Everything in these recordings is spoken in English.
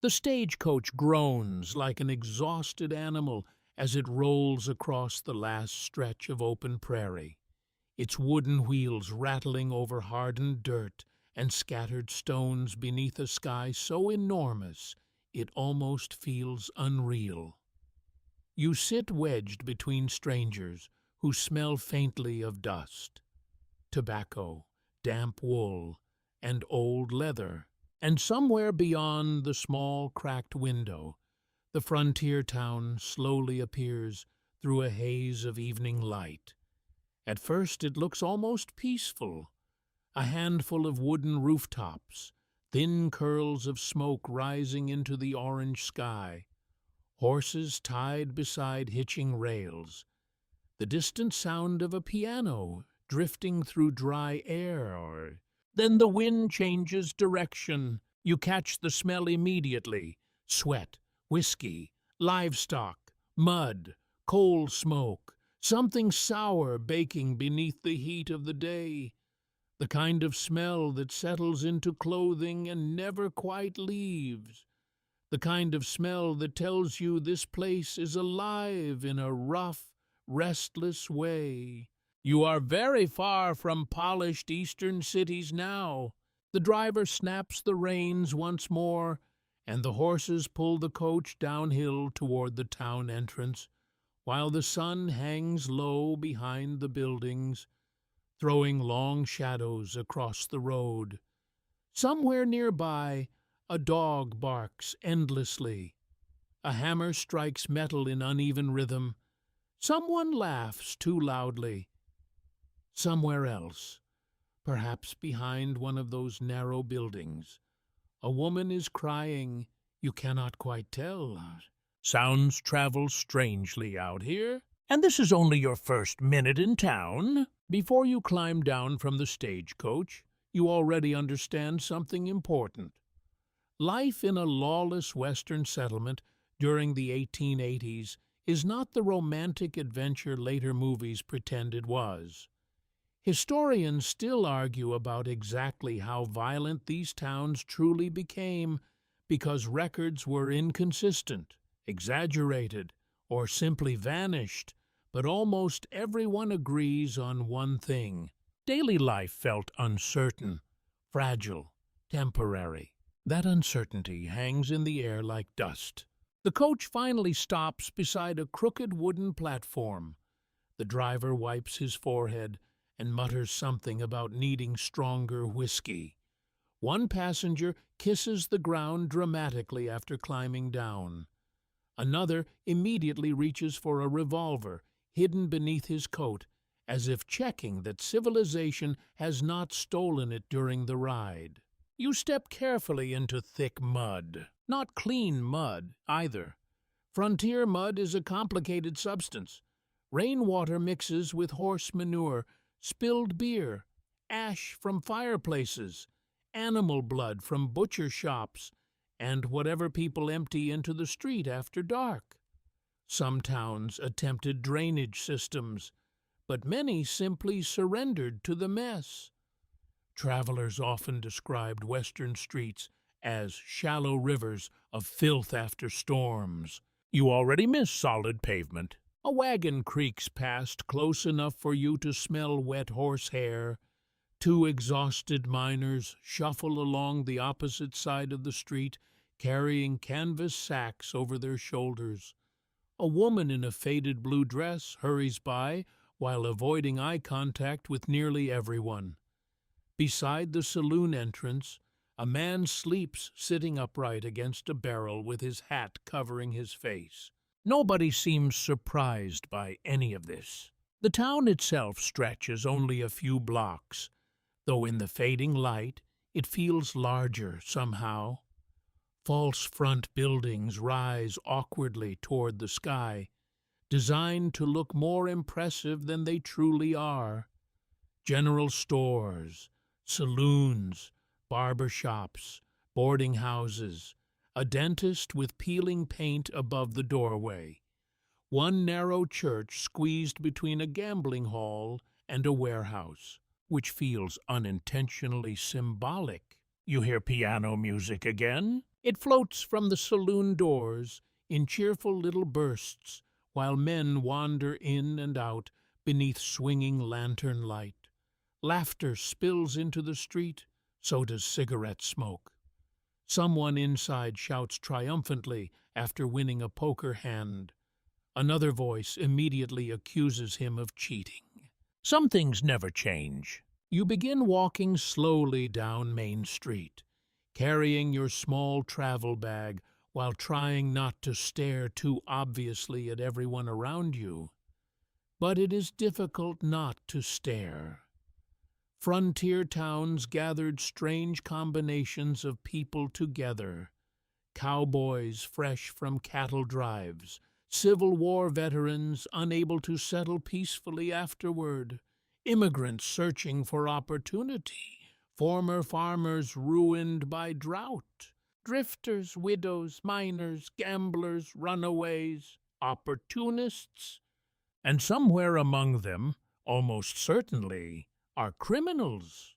The stagecoach groans like an exhausted animal as it rolls across the last stretch of open prairie, its wooden wheels rattling over hardened dirt and scattered stones beneath a sky so enormous it almost feels unreal. You sit wedged between strangers who smell faintly of dust, tobacco, damp wool, and old leather, and somewhere beyond the small cracked window, the frontier town slowly appears through a haze of evening light. At first it looks almost peaceful, a handful of wooden rooftops, thin curls of smoke rising into the orange sky, horses tied beside hitching rails, the distant sound of a piano drifting through dry air. Then the wind changes direction. You catch the smell immediately: sweat, whiskey, livestock, mud, coal smoke, something sour baking beneath the heat of the day. The kind of smell that settles into clothing and never quite leaves. The kind of smell that tells you this place is alive in a rough, restless way. You are very far from polished eastern cities now. The driver snaps the reins once more, and the horses pull the coach downhill toward the town entrance, while the sun hangs low behind the buildings, throwing long shadows across the road. Somewhere nearby, a dog barks endlessly. A hammer strikes metal in uneven rhythm. Someone laughs too loudly. Somewhere else, perhaps behind one of those narrow buildings, a woman is crying. You cannot quite tell. Sounds travel strangely out here. And this is only your first minute in town. Before you climb down from the stagecoach, you already understand something important. Life in a lawless Western settlement during the 1880s is not the romantic adventure later movies pretend it was. Historians still argue about exactly how violent these towns truly became because records were inconsistent, exaggerated, or simply vanished, but almost everyone agrees on one thing: daily life felt uncertain, fragile, temporary. That uncertainty hangs in the air like dust. The coach finally stops beside a crooked wooden platform. The driver wipes his forehead and mutters something about needing stronger whiskey. One passenger kisses the ground dramatically after climbing down. Another immediately reaches for a revolver hidden beneath his coat, as if checking that civilization has not stolen it during the ride. You step carefully into thick mud. Not clean mud, either. Frontier mud is a complicated substance. Rainwater mixes with horse manure, spilled beer, ash from fireplaces, animal blood from butcher shops, and whatever people empty into the street after dark. Some towns attempted drainage systems, but many simply surrendered to the mess. Travelers often described Western streets as shallow rivers of filth after storms. You already miss solid pavement. A wagon creaks past close enough for you to smell wet horsehair. Two exhausted miners shuffle along the opposite side of the street, carrying canvas sacks over their shoulders. A woman in a faded blue dress hurries by while avoiding eye contact with nearly everyone. Beside the saloon entrance, a man sleeps sitting upright against a barrel with his hat covering his face. Nobody seems surprised by any of this. The town itself stretches only a few blocks, though in the fading light it feels larger somehow. False front buildings rise awkwardly toward the sky, designed to look more impressive than they truly are. General stores, saloons, barber shops, boarding houses, a dentist with peeling paint above the doorway, one narrow church squeezed between a gambling hall and a warehouse, which feels unintentionally symbolic. You hear piano music again? It floats from the saloon doors in cheerful little bursts, while men wander in and out beneath swinging lantern light. Laughter spills into the street, so does cigarette smoke. Someone inside shouts triumphantly after winning a poker hand. Another voice immediately accuses him of cheating. Some things never change. You begin walking slowly down Main Street, carrying your small travel bag while trying not to stare too obviously at everyone around you. But it is difficult not to stare. Frontier towns gathered strange combinations of people together. Cowboys fresh from cattle drives, Civil War veterans unable to settle peacefully afterward, immigrants searching for opportunity, former farmers ruined by drought, drifters, widows, miners, gamblers, runaways, opportunists, and somewhere among them, almost certainly, are criminals.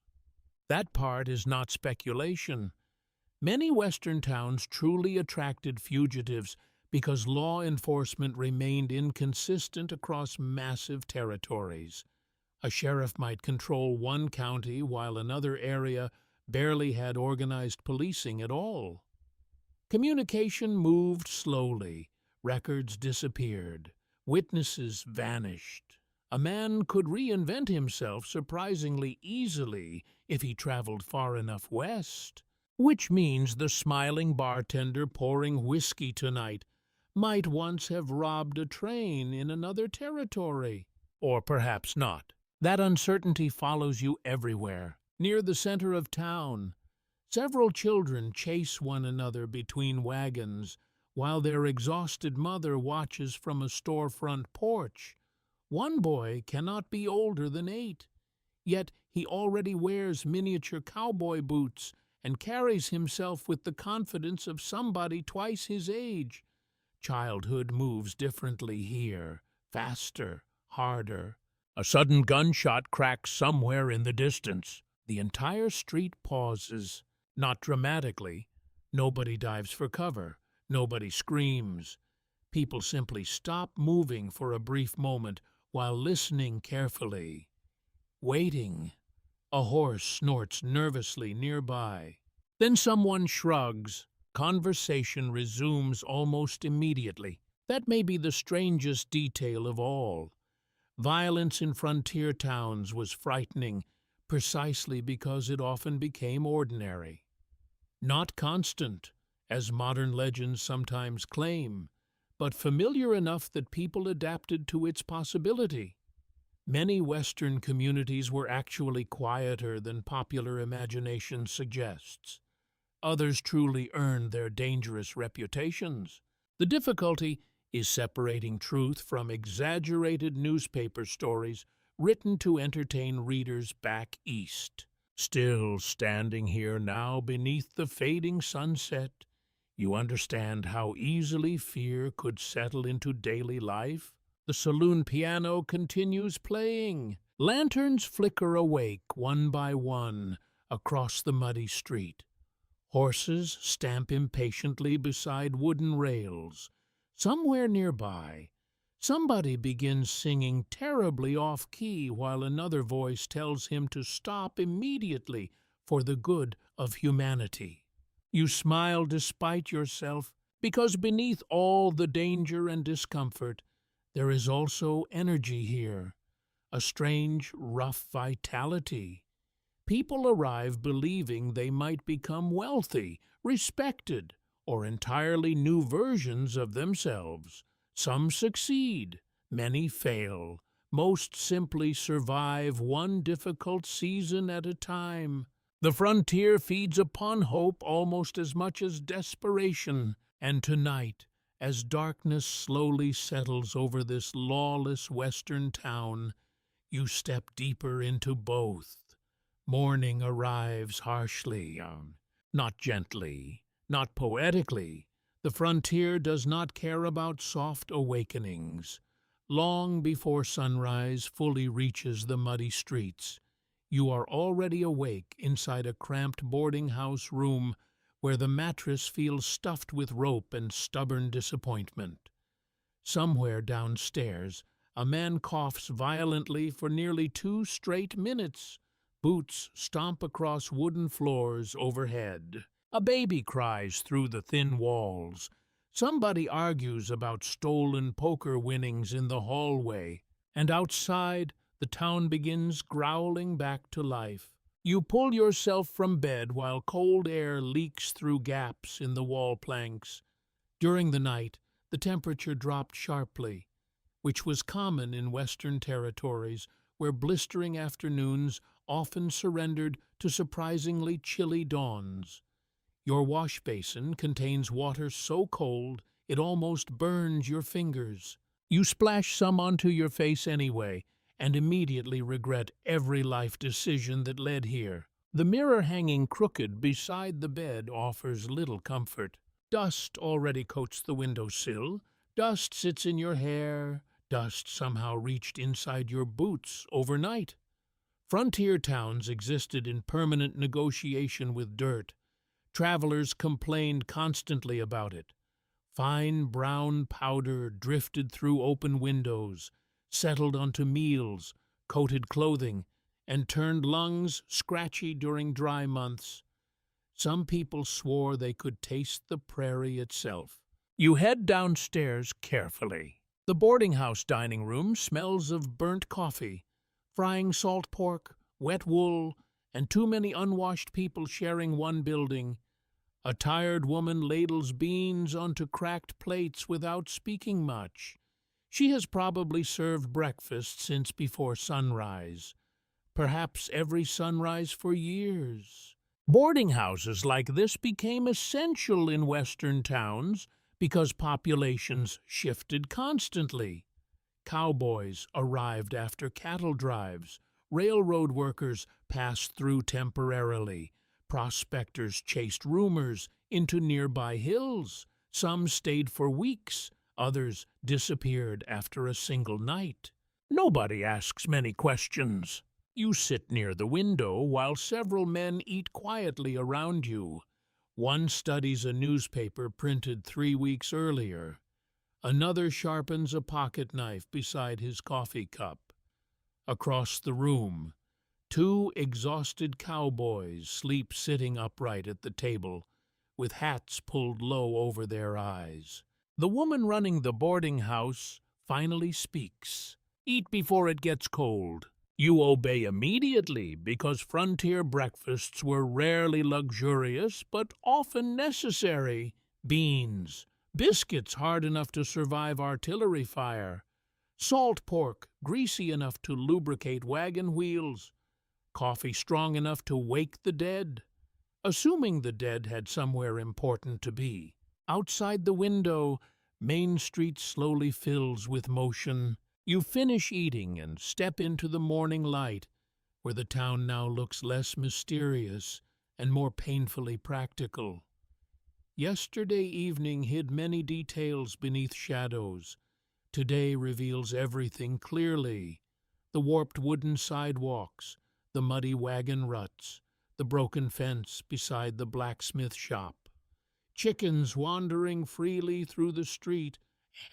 That part is not speculation. Many Western towns truly attracted fugitives because law enforcement remained inconsistent across massive territories. A sheriff might control one county while another area barely had organized policing at all. Communication moved slowly, records disappeared, witnesses vanished. A man could reinvent himself surprisingly easily if he traveled far enough west, which means the smiling bartender pouring whiskey tonight might once have robbed a train in another territory. Or perhaps not. That uncertainty follows you everywhere. Near the center of town, several children chase one another between wagons while their exhausted mother watches from a storefront porch. One boy cannot be older than 8, yet he already wears miniature cowboy boots and carries himself with the confidence of somebody twice his age. Childhood moves differently here, faster, harder. A sudden gunshot cracks somewhere in the distance. The entire street pauses, not dramatically. Nobody dives for cover. Nobody screams. People simply stop moving for a brief moment while listening carefully. Waiting. A horse snorts nervously nearby. Then someone shrugs. Conversation resumes almost immediately. That may be the strangest detail of all. Violence in frontier towns was frightening precisely because it often became ordinary. Not constant, as modern legends sometimes claim, but familiar enough that people adapted to its possibility. Many Western communities were actually quieter than popular imagination suggests. Others truly earned their dangerous reputations. The difficulty is separating truth from exaggerated newspaper stories written to entertain readers back east. Still standing here now beneath the fading sunset, you understand how easily fear could settle into daily life. The saloon piano continues playing. Lanterns flicker awake one by one across the muddy street. Horses stamp impatiently beside wooden rails. Somewhere nearby, somebody begins singing terribly off-key while another voice tells him to stop immediately for the good of humanity. You smile despite yourself, because beneath all the danger and discomfort, there is also energy here, a strange, rough vitality. People arrive believing they might become wealthy, respected, or entirely new versions of themselves. Some succeed, many fail. Most simply survive one difficult season at a time. The frontier feeds upon hope almost as much as desperation, and tonight, as darkness slowly settles over this lawless western town, you step deeper into both. Morning arrives harshly, not gently, not poetically. The frontier does not care about soft awakenings. Long before sunrise fully reaches the muddy streets, you are already awake inside a cramped boarding house room where the mattress feels stuffed with rope and stubborn disappointment. Somewhere downstairs, a man coughs violently for nearly 2 straight minutes. Boots stomp across wooden floors overhead. A baby cries through the thin walls. Somebody argues about stolen poker winnings in the hallway. And outside, the town begins growling back to life. You pull yourself from bed while cold air leaks through gaps in the wall planks. During the night, the temperature dropped sharply, which was common in Western territories where blistering afternoons often surrendered to surprisingly chilly dawns. Your wash basin contains water so cold it almost burns your fingers. You splash some onto your face anyway, and immediately regret every life decision that led here. The mirror hanging crooked beside the bed offers little comfort. Dust already coats the windowsill, dust sits in your hair, dust somehow reached inside your boots overnight. Frontier towns existed in permanent negotiation with dirt. Travelers complained constantly about it. Fine brown powder drifted through open windows, settled onto meals, coated clothing, and turned lungs scratchy during dry months. Some people swore they could taste the prairie itself. You head downstairs carefully. The boarding house dining room smells of burnt coffee, frying salt pork, wet wool, and too many unwashed people sharing one building. A tired woman ladles beans onto cracked plates without speaking much. She has probably served breakfast since before sunrise, perhaps every sunrise for years. Boarding houses like this became essential in Western towns because populations shifted constantly. Cowboys arrived after cattle drives, railroad workers passed through temporarily, prospectors chased rumors into nearby hills. Some stayed for weeks, others disappeared after a single night. Nobody asks many questions. You sit near the window while several men eat quietly around you. One studies a newspaper printed 3 weeks earlier. Another sharpens a pocket knife beside his coffee cup. Across the room, 2 exhausted cowboys sleep sitting upright at the table, with hats pulled low over their eyes. The woman running the boarding house finally speaks. "Eat before it gets cold." You obey immediately because frontier breakfasts were rarely luxurious but often necessary. Beans, biscuits hard enough to survive artillery fire, salt pork greasy enough to lubricate wagon wheels, coffee strong enough to wake the dead, assuming the dead had somewhere important to be. Outside the window, Main Street slowly fills with motion. You finish eating and step into the morning light, where the town now looks less mysterious and more painfully practical. Yesterday evening hid many details beneath shadows. Today reveals everything clearly. The warped wooden sidewalks, the muddy wagon ruts, the broken fence beside the blacksmith shop. Chickens wandering freely through the street,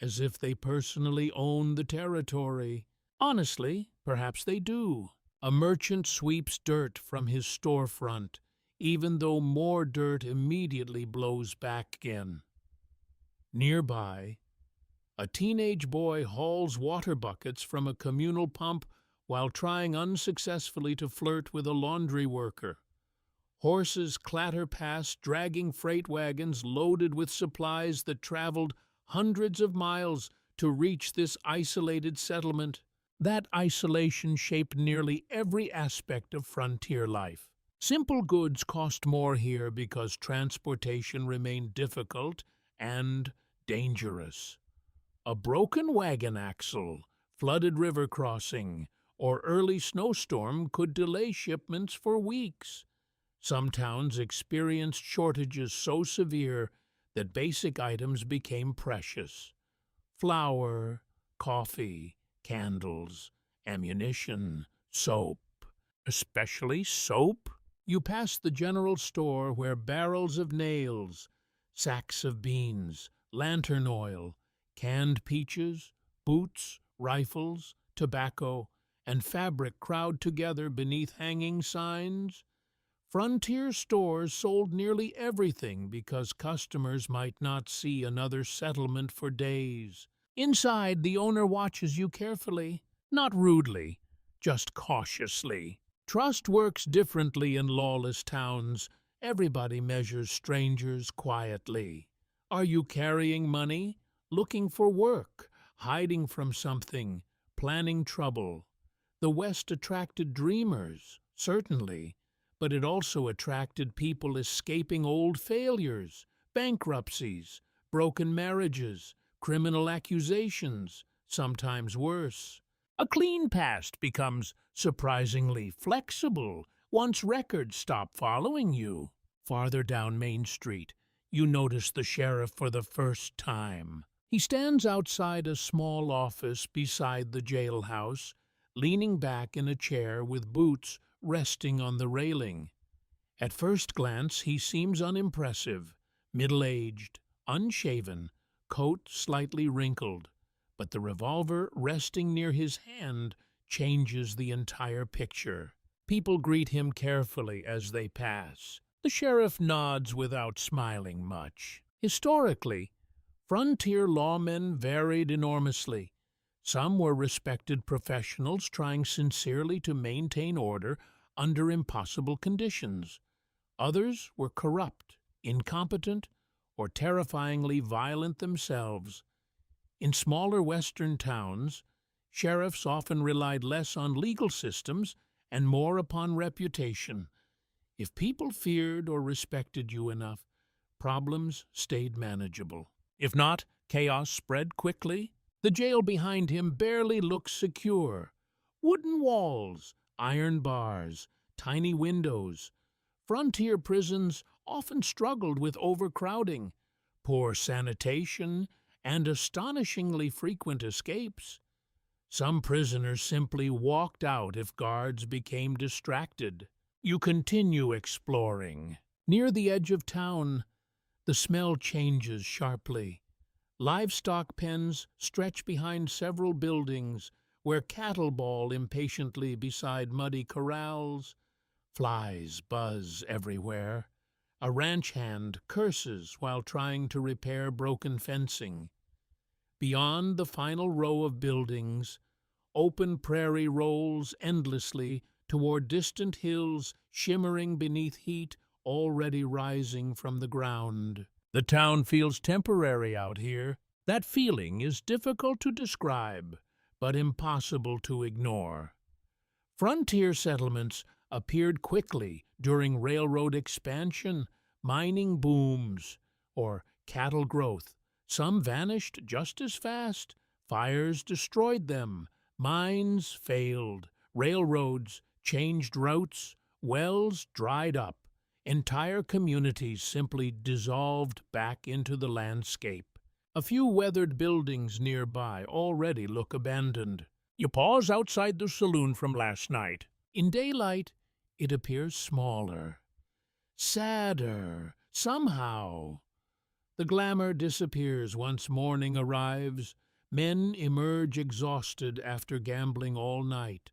as if they personally own the territory. Honestly, perhaps they do. A merchant sweeps dirt from his storefront, even though more dirt immediately blows back again. Nearby, a teenage boy hauls water buckets from a communal pump while trying unsuccessfully to flirt with a laundry worker. Horses clatter past, dragging freight wagons loaded with supplies that traveled hundreds of miles to reach this isolated settlement. That isolation shaped nearly every aspect of frontier life. Simple goods cost more here because transportation remained difficult and dangerous. A broken wagon axle, flooded river crossing, or early snowstorm could delay shipments for weeks. Some towns experienced shortages so severe that basic items became precious. Flour, coffee, candles, ammunition, soap. Especially soap? You pass the general store where barrels of nails, sacks of beans, lantern oil, canned peaches, boots, rifles, tobacco, and fabric crowd together beneath hanging signs. Frontier stores sold nearly everything because customers might not see another settlement for days. Inside, the owner watches you carefully, not rudely, just cautiously. Trust works differently in lawless towns. Everybody measures strangers quietly. Are you carrying money, looking for work, hiding from something, planning trouble? The West attracted dreamers, certainly, but it also attracted people escaping old failures, bankruptcies, broken marriages, criminal accusations, sometimes worse. A clean past becomes surprisingly flexible once records stop following you. Farther down Main Street, you notice the sheriff for the first time. He stands outside a small office beside the jailhouse, leaning back in a chair with boots resting on the railing. At first glance, he seems unimpressive, middle-aged, unshaven, coat slightly wrinkled, but the revolver resting near his hand changes the entire picture. People greet him carefully as they pass. The sheriff nods without smiling much. Historically, frontier lawmen varied enormously. Some were respected professionals trying sincerely to maintain order under impossible conditions. Others were corrupt, incompetent, or terrifyingly violent themselves. In smaller western towns, sheriffs often relied less on legal systems and more upon reputation. If people feared or respected you enough, problems stayed manageable. If not, chaos spread quickly. The jail behind him barely looks secure. Wooden walls, iron bars, tiny windows. Frontier prisons often struggled with overcrowding, poor sanitation, and astonishingly frequent escapes. Some prisoners simply walked out if guards became distracted. You continue exploring. Near the edge of town, the smell changes sharply. Livestock pens stretch behind several buildings where cattle bawl impatiently beside muddy corrals. Flies buzz everywhere. A ranch hand curses while trying to repair broken fencing. Beyond the final row of buildings, open prairie rolls endlessly toward distant hills shimmering beneath heat already rising from the ground. The town feels temporary out here. That feeling is difficult to describe, but impossible to ignore. Frontier settlements appeared quickly during railroad expansion, mining booms, or cattle growth. Some vanished just as fast. Fires destroyed them. Mines failed. Railroads changed routes. Wells dried up. Entire communities simply dissolved back into the landscape. A few weathered buildings nearby already look abandoned. You pause outside the saloon from last night. In daylight, it appears smaller, sadder, somehow. The glamour disappears once morning arrives. Men emerge exhausted after gambling all night.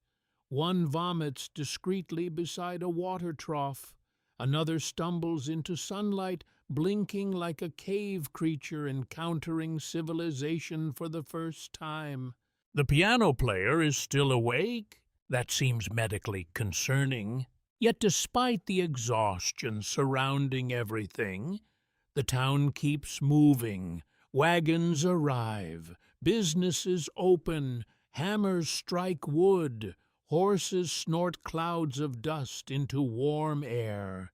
One vomits discreetly beside a water trough. Another stumbles into sunlight, blinking like a cave creature encountering civilization for the first time. The piano player is still awake. That seems medically concerning. Yet despite the exhaustion surrounding everything, the town keeps moving. Wagons arrive, businesses open, hammers strike wood, horses snort clouds of dust into warm air.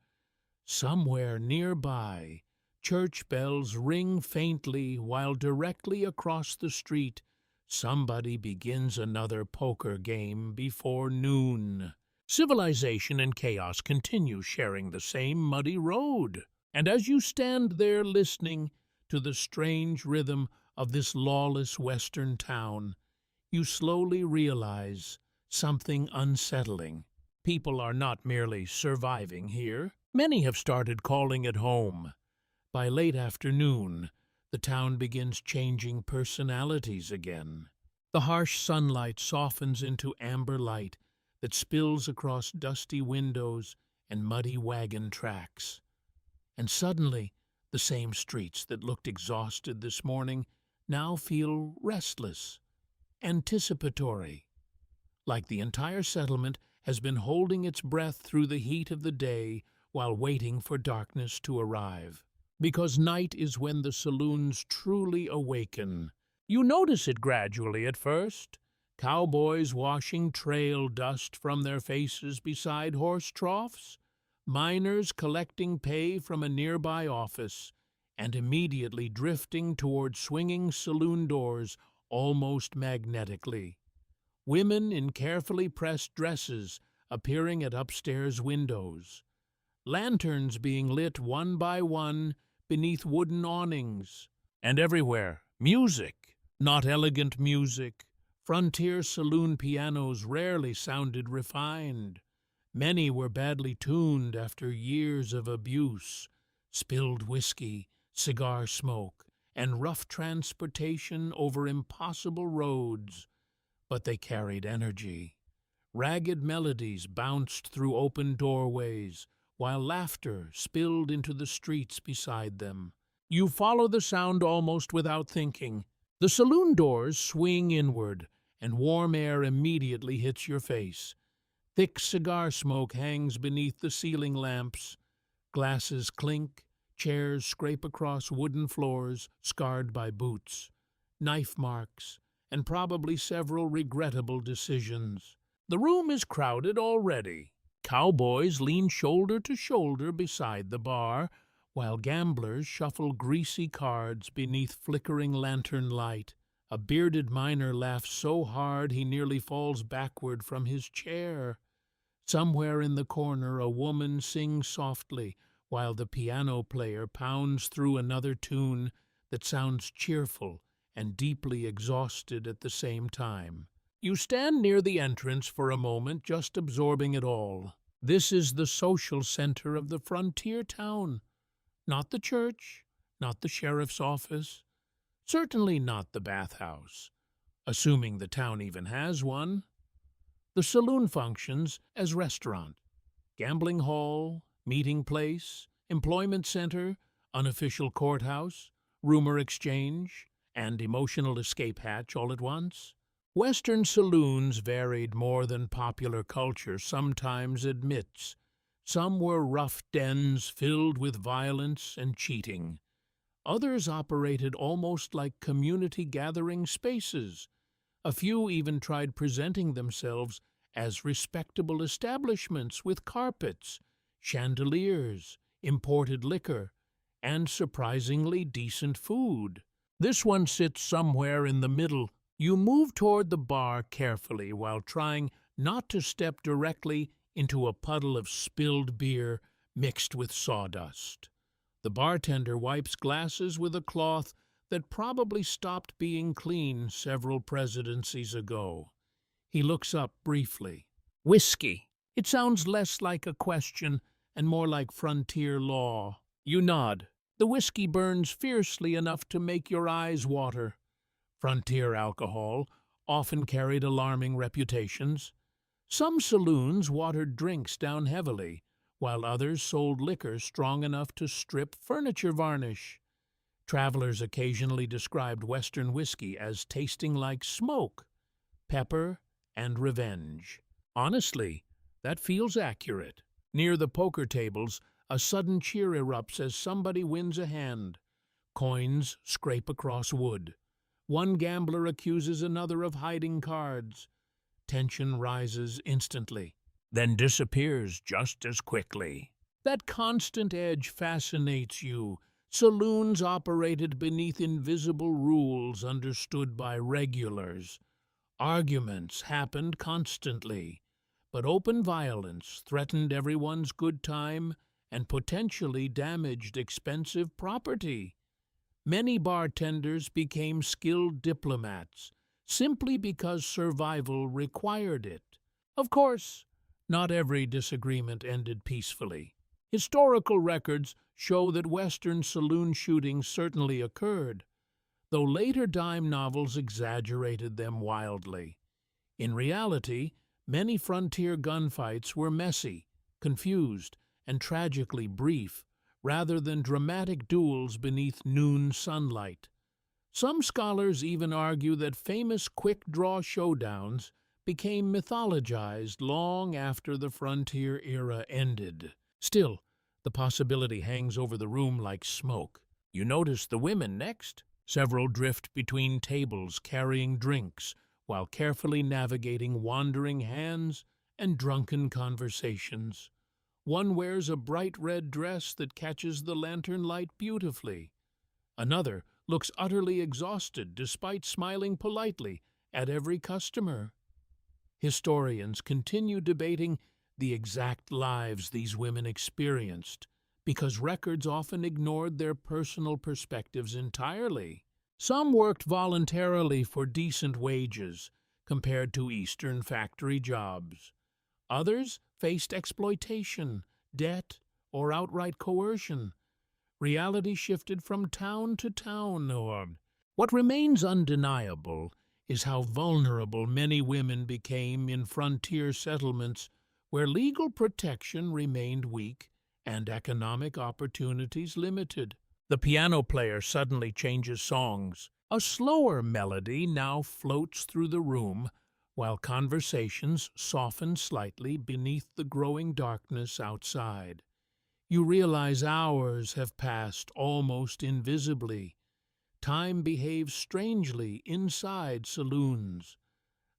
Somewhere nearby, church bells ring faintly while directly across the street, somebody begins another poker game before noon. Civilization and chaos continue sharing the same muddy road. And as you stand there listening to the strange rhythm of this lawless western town, you slowly realize something unsettling. People are not merely surviving here. Many have started calling it home. By late afternoon, the town begins changing personalities again. The harsh sunlight softens into amber light that spills across dusty windows and muddy wagon tracks. And suddenly, the same streets that looked exhausted this morning now feel restless, anticipatory, like the entire settlement has been holding its breath through the heat of the day while waiting for darkness to arrive. Because night is when the saloons truly awaken. You notice it gradually at first. Cowboys washing trail dust from their faces beside horse troughs, miners collecting pay from a nearby office, and immediately drifting toward swinging saloon doors almost magnetically. Women in carefully pressed dresses appearing at upstairs windows. Lanterns being lit one by one beneath wooden awnings. And everywhere, music, not elegant music. Frontier saloon pianos rarely sounded refined. Many were badly tuned after years of abuse, spilled whiskey, cigar smoke, and rough transportation over impossible roads. But they carried energy. Ragged melodies bounced through open doorways, while laughter spilled into the streets beside them. You follow the sound almost without thinking. The saloon doors swing inward, and warm air immediately hits your face. Thick cigar smoke hangs beneath the ceiling lamps. Glasses clink, chairs scrape across wooden floors scarred by boots, knife marks, and probably several regrettable decisions. The room is crowded already. Cowboys lean shoulder to shoulder beside the bar, while gamblers shuffle greasy cards beneath flickering lantern light. A bearded miner laughs so hard he nearly falls backward from his chair. Somewhere in the corner a woman sings softly, while the piano player pounds through another tune that sounds cheerful and deeply exhausted at the same time. You stand near the entrance for a moment, just absorbing it all. This is the social center of the frontier town. Not the church, not the sheriff's office, certainly not the bathhouse, assuming the town even has one. The saloon functions as restaurant, gambling hall, meeting place, employment center, unofficial courthouse, rumor exchange, and emotional escape hatch all at once. Western saloons varied more than popular culture sometimes admits. Some were rough dens filled with violence and cheating. Others operated almost like community gathering spaces. A few even tried presenting themselves as respectable establishments with carpets, chandeliers, imported liquor, and surprisingly decent food. This one sits somewhere in the middle. You move toward the bar carefully while trying not to step directly into a puddle of spilled beer mixed with sawdust. The bartender wipes glasses with a cloth that probably stopped being clean several presidencies ago. He looks up briefly. Whiskey. It sounds less like a question and more like frontier law. You nod. The whiskey burns fiercely enough to make your eyes water. Frontier alcohol often carried alarming reputations. Some saloons watered drinks down heavily, while others sold liquor strong enough to strip furniture varnish. Travelers occasionally described Western whiskey as tasting like smoke, pepper, and revenge. Honestly, that feels accurate. Near the poker tables, a sudden cheer erupts as somebody wins a hand. Coins scrape across wood. One gambler accuses another of hiding cards. Tension rises instantly, then disappears just as quickly. That constant edge fascinates you. Saloons operated beneath invisible rules understood by regulars. Arguments happened constantly, but open violence threatened everyone's good time and potentially damaged expensive property. Many bartenders became skilled diplomats simply because survival required it. Of course, Not every disagreement ended peacefully. Historical records show that Western saloon shootings certainly occurred, though later dime novels exaggerated them wildly. In reality, many frontier gunfights were messy, confused, and tragically brief, rather than dramatic duels beneath noon sunlight. Some scholars even argue that famous quick-draw showdowns became mythologized long after the frontier era ended. Still, the possibility hangs over the room like smoke. You notice the women next. Several drift between tables carrying drinks while carefully navigating wandering hands and drunken conversations. One wears a bright red dress that catches the lantern light beautifully. Another looks utterly exhausted despite smiling politely at every customer. Historians continue debating the exact lives these women experienced because records often ignored their personal perspectives entirely. Some worked voluntarily for decent wages compared to Eastern factory jobs. Others faced exploitation, debt, or outright coercion. Reality shifted from town to town. What remains undeniable is how vulnerable many women became in frontier settlements where legal protection remained weak and economic opportunities limited. The piano player suddenly changes songs. A slower melody now floats through the room, while conversations soften slightly beneath the growing darkness outside. You realize hours have passed almost invisibly. Time behaves strangely inside saloons.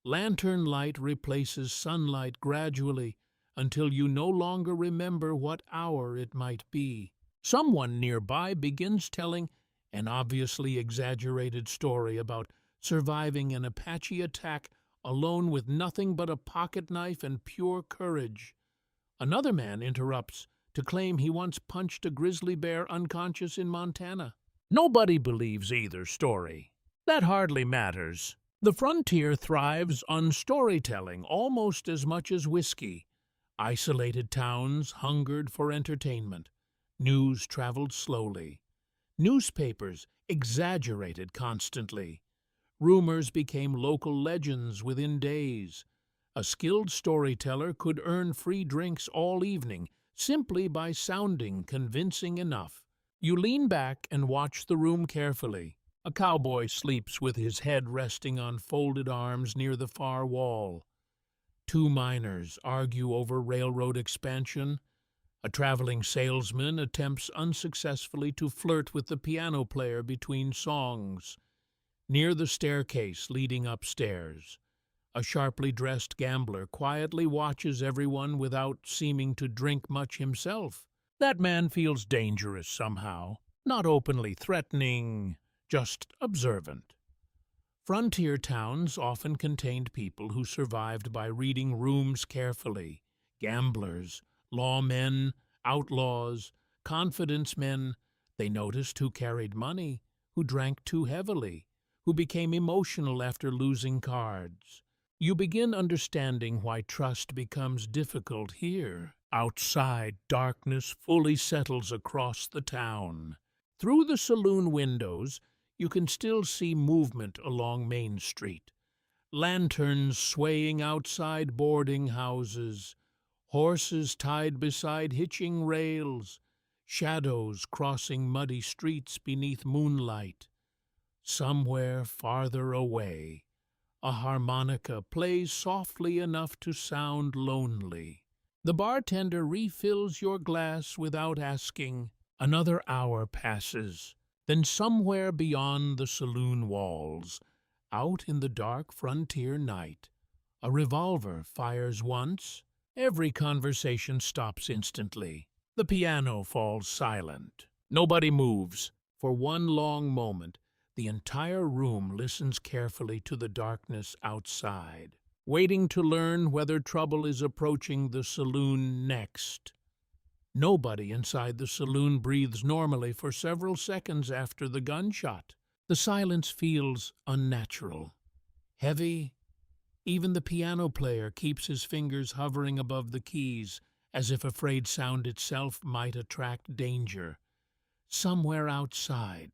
Lantern light replaces sunlight gradually until you no longer remember what hour it might be. Someone nearby begins telling an obviously exaggerated story about surviving an Apache attack alone with nothing but a pocket knife and pure courage. Another man interrupts to claim he once punched a grizzly bear unconscious in Montana. Nobody believes either story. That hardly matters. The frontier thrives on storytelling almost as much as whiskey. Isolated towns hungered for entertainment. News traveled slowly. Newspapers exaggerated constantly. Rumors became local legends within days. A skilled storyteller could earn free drinks all evening simply by sounding convincing enough. You lean back and watch the room carefully. A cowboy sleeps with his head resting on folded arms near the far wall. Two miners argue over railroad expansion. A traveling salesman attempts unsuccessfully to flirt with the piano player between songs. Near the staircase leading upstairs, a sharply dressed gambler quietly watches everyone without seeming to drink much himself. That man feels dangerous somehow, not openly threatening, just observant. Frontier towns often contained people who survived by reading rooms carefully. Gamblers, lawmen, outlaws, confidence men. They noticed who carried money, who drank too heavily, who became emotional after losing cards. You begin understanding why trust becomes difficult here. Outside, darkness fully settles across the town. Through the saloon windows, you can still see movement along Main Street. Lanterns swaying outside boarding houses, horses tied beside hitching rails, shadows crossing muddy streets beneath moonlight. Somewhere farther away, a harmonica plays softly enough to sound lonely. The bartender refills your glass without asking. Another hour passes. Then somewhere beyond the saloon walls, out in the dark frontier night, a revolver fires once. Every conversation stops instantly. The piano falls silent. Nobody moves. For one long moment, the entire room listens carefully to the darkness outside, waiting to learn whether trouble is approaching the saloon next. Nobody inside the saloon breathes normally for several seconds after the gunshot. The silence feels unnatural, heavy, Even the piano player keeps his fingers hovering above the keys, as if afraid sound itself might attract danger. Somewhere outside,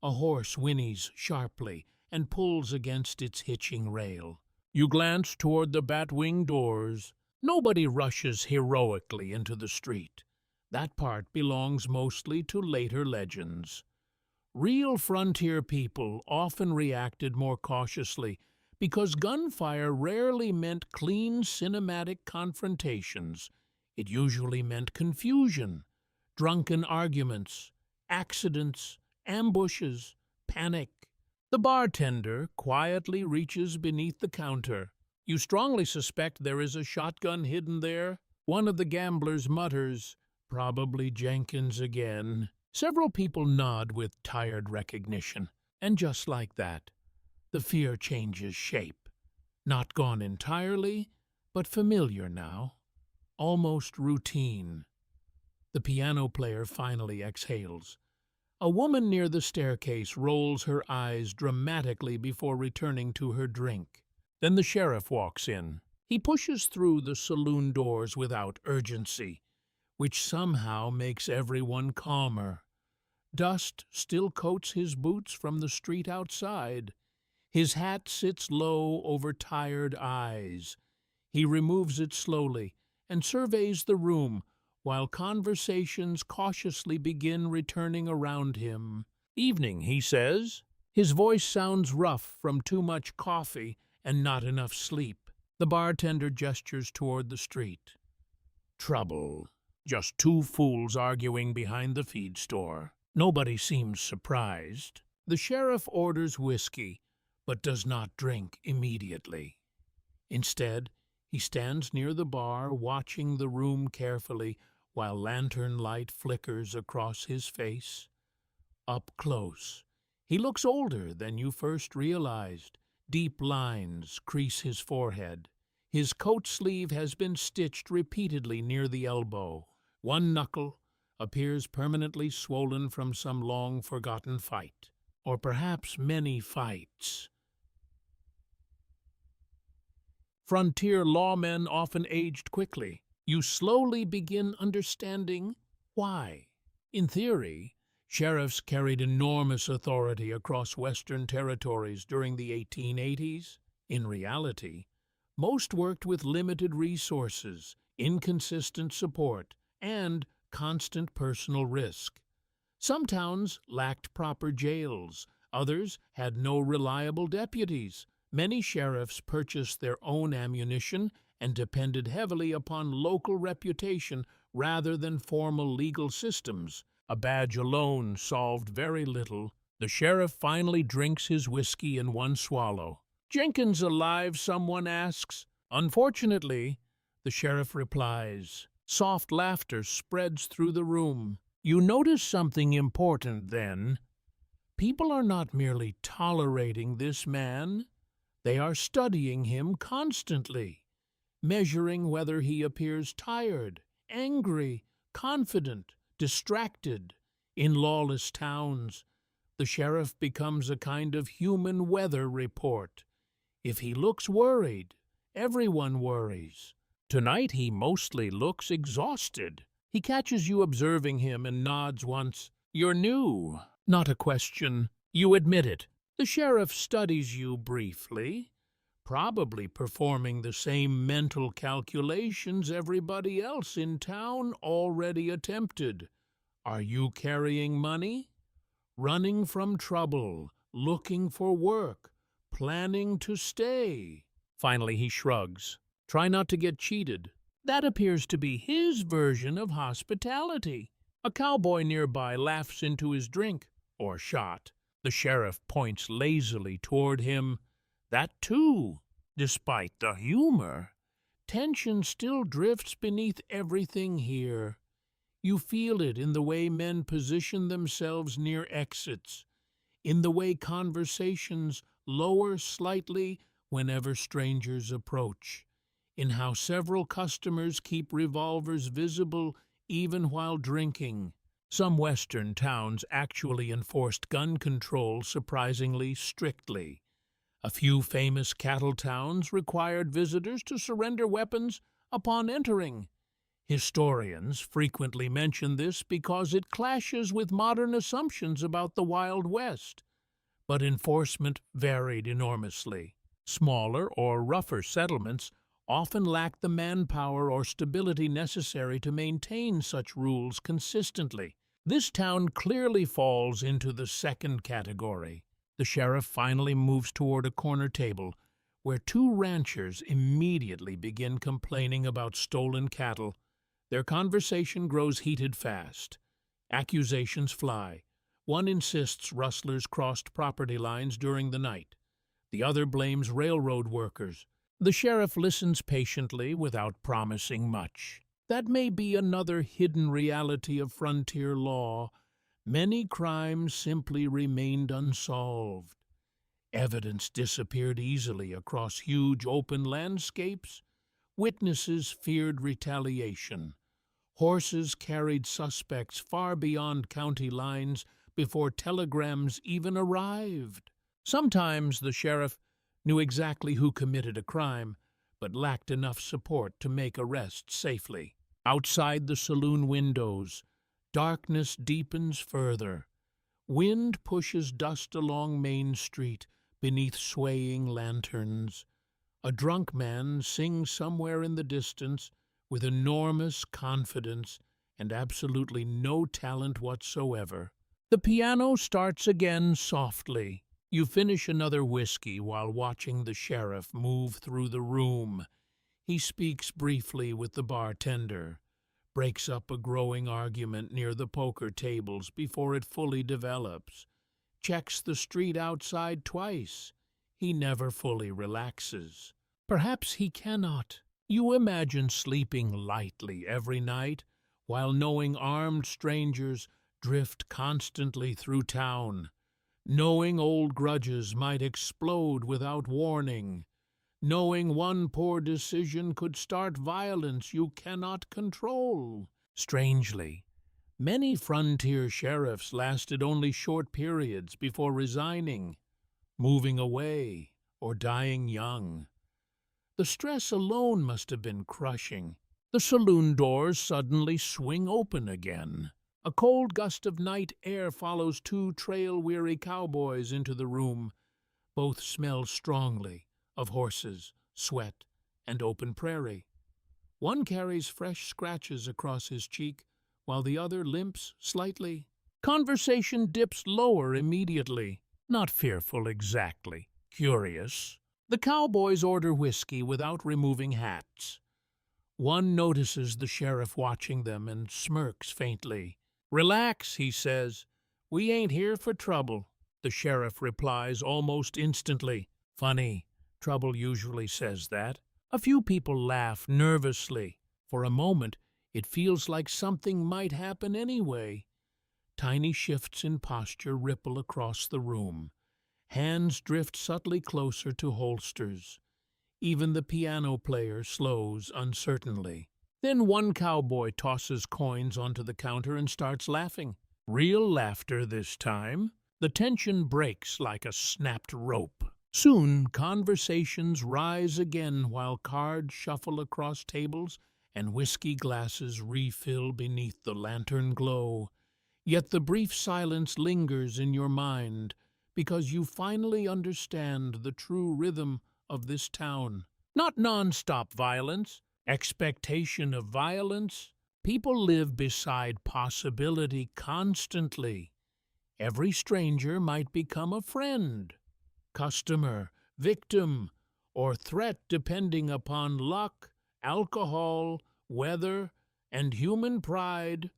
a horse whinnies sharply and pulls against its hitching rail. You glance toward the bat-wing doors. Nobody rushes heroically into the street. That part belongs mostly to later legends. Real frontier people often reacted more cautiously because gunfire rarely meant clean cinematic confrontations. It usually meant confusion, drunken arguments, accidents, ambushes, panic. The bartender quietly reaches beneath the counter. You strongly suspect there is a shotgun hidden there. One of the gamblers mutters, "Probably Jenkins again." Several people nod with tired recognition, and just like that, the fear changes shape. Not gone entirely, but familiar now, almost routine. The piano player finally exhales. A woman near the staircase rolls her eyes dramatically before returning to her drink. Then the sheriff walks in. He pushes through the saloon doors without urgency, which somehow makes everyone calmer. Dust still coats his boots from the street outside. His hat sits low over tired eyes. He removes it slowly and surveys the room, while conversations cautiously begin returning around him. "Evening," he says. His voice sounds rough from too much coffee and not enough sleep. The bartender gestures toward the street. "Trouble. Just two fools arguing behind the feed store." Nobody seems surprised. The sheriff orders whiskey, but does not drink immediately. Instead, he stands near the bar, watching the room carefully while lantern light flickers across his face. Up close, he looks older than you first realized. Deep lines crease his forehead. His coat sleeve has been stitched repeatedly near the elbow. One knuckle appears permanently swollen from some long-forgotten fight, or perhaps many fights. Frontier lawmen often aged quickly. You slowly begin understanding why. In theory, sheriffs carried enormous authority across Western territories during the 1880s. In reality, most worked with limited resources, inconsistent support, and constant personal risk. Some towns lacked proper jails, others had no reliable deputies. Many sheriffs purchased their own ammunition and depended heavily upon local reputation rather than formal legal systems. A badge alone solved very little. The sheriff finally drinks his whiskey in one swallow. "Jenkins alive?" someone asks. "Unfortunately," the sheriff replies. Soft laughter spreads through the room. You notice something important then. People are not merely tolerating this man. They are studying him constantly, measuring whether he appears tired, angry, confident, distracted. In lawless towns, the sheriff becomes a kind of human weather report. If he looks worried, everyone worries. Tonight he mostly looks exhausted. He catches you observing him and nods once. "You're new." Not a question. You admit it. The sheriff studies you briefly, probably performing the same mental calculations everybody else in town already attempted. Are you carrying money? Running from trouble? Looking for work? Planning to stay? Finally he shrugs. Try not to get cheated. That appears to be his version of hospitality. A cowboy nearby laughs into his drink, or shot. The sheriff points lazily toward him. That too, despite the humor. Tension still drifts beneath everything here. You feel it in the way men position themselves near exits, in the way conversations lower slightly whenever strangers approach, in how several customers keep revolvers visible even while drinking. Some Western towns actually enforced gun control surprisingly strictly. A few famous cattle towns required visitors to surrender weapons upon entering. Historians frequently mention this because it clashes with modern assumptions about the Wild West, but enforcement varied enormously. Smaller or rougher settlements often lacked the manpower or stability necessary to maintain such rules consistently. This town clearly falls into the second category. The sheriff finally moves toward a corner table where two ranchers immediately begin complaining about stolen cattle. Their conversation grows heated fast. Accusations fly. One insists rustlers crossed property lines during the night. The other blames railroad workers. The sheriff listens patiently without promising much. That may be another hidden reality of frontier law. Many crimes simply remained unsolved. Evidence disappeared easily across huge open landscapes. Witnesses feared retaliation. Horses carried suspects far beyond county lines before telegrams even arrived. Sometimes the sheriff knew exactly who committed a crime, but lacked enough support to make arrests safely. Outside the saloon windows, darkness deepens further. Wind pushes dust along Main Street beneath swaying lanterns. A drunk man sings somewhere in the distance with enormous confidence and absolutely no talent whatsoever. The piano starts again softly. You finish another whiskey while watching the sheriff move through the room. He speaks briefly with the bartender, breaks up a growing argument near the poker tables before it fully develops, checks the street outside twice. He never fully relaxes. Perhaps he cannot. You imagine sleeping lightly every night while knowing armed strangers drift constantly through town, knowing old grudges might explode without warning, knowing one poor decision could start violence you cannot control. Strangely, many frontier sheriffs lasted only short periods before resigning, moving away, or dying young. The stress alone must have been crushing. The saloon doors suddenly swing open again. A cold gust of night air follows two trail-weary cowboys into the room. Both smell strongly of horses, sweat, and open prairie. One carries fresh scratches across his cheek, while the other limps slightly. Conversation dips lower immediately. Not fearful exactly, curious. The cowboys order whiskey without removing hats. One notices the sheriff watching them and smirks faintly. "Relax," he says. "We ain't here for trouble." The sheriff replies almost instantly. Funny, trouble usually says that. A few people laugh nervously. For a moment, it feels like something might happen anyway. Tiny shifts in posture ripple across the room. Hands drift subtly closer to holsters. Even the piano player slows uncertainly. Then one cowboy tosses coins onto the counter and starts laughing. Real laughter this time. The tension breaks like a snapped rope. Soon, conversations rise again while cards shuffle across tables and whiskey glasses refill beneath the lantern glow. Yet the brief silence lingers in your mind because you finally understand the true rhythm of this town. Not non-stop violence, expectation of violence. People live beside possibility constantly. Every stranger might become a friend, customer, victim, or threat depending upon luck, alcohol, weather, and human pride.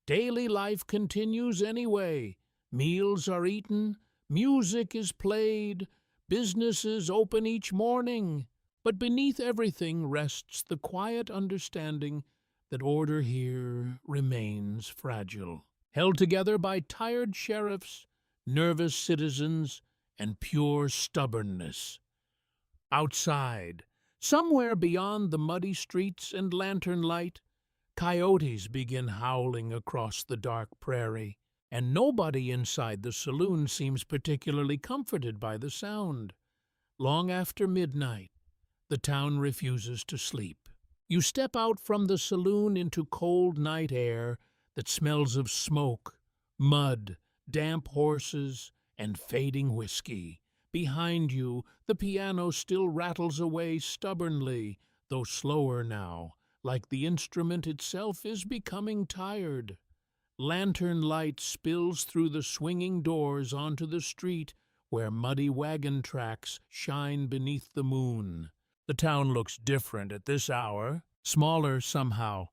Daily life continues anyway. Meals are eaten, music is played, businesses open each morning. But beneath everything rests the quiet understanding that order here remains fragile, held together by tired sheriffs, nervous citizens, and pure stubbornness. Outside, somewhere beyond the muddy streets and lantern light, coyotes begin howling across the dark prairie, and nobody inside the saloon seems particularly comforted by the sound. Long after midnight, the town refuses to sleep. You step out from the saloon into cold night air that smells of smoke, mud, damp horses, and fading whiskey. Behind you, the piano still rattles away stubbornly, though slower now, like the instrument itself is becoming tired. Lantern light spills through the swinging doors onto the street where muddy wagon tracks shine beneath the moon. The town looks different at this hour, smaller somehow,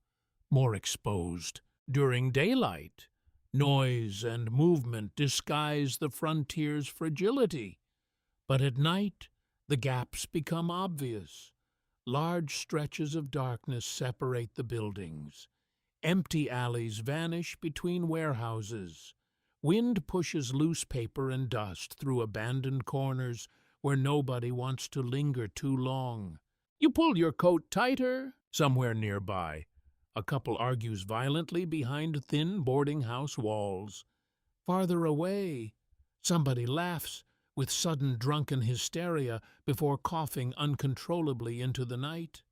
more exposed. During daylight, noise and movement disguise the frontier's fragility. But at night, the gaps become obvious. Large stretches of darkness separate the buildings. Empty alleys vanish between warehouses. Wind pushes loose paper and dust through abandoned corners where nobody wants to linger too long. You pull your coat tighter. Somewhere nearby, a couple argues violently behind thin boarding house walls. Farther away, somebody laughs with sudden drunken hysteria before coughing uncontrollably into the night.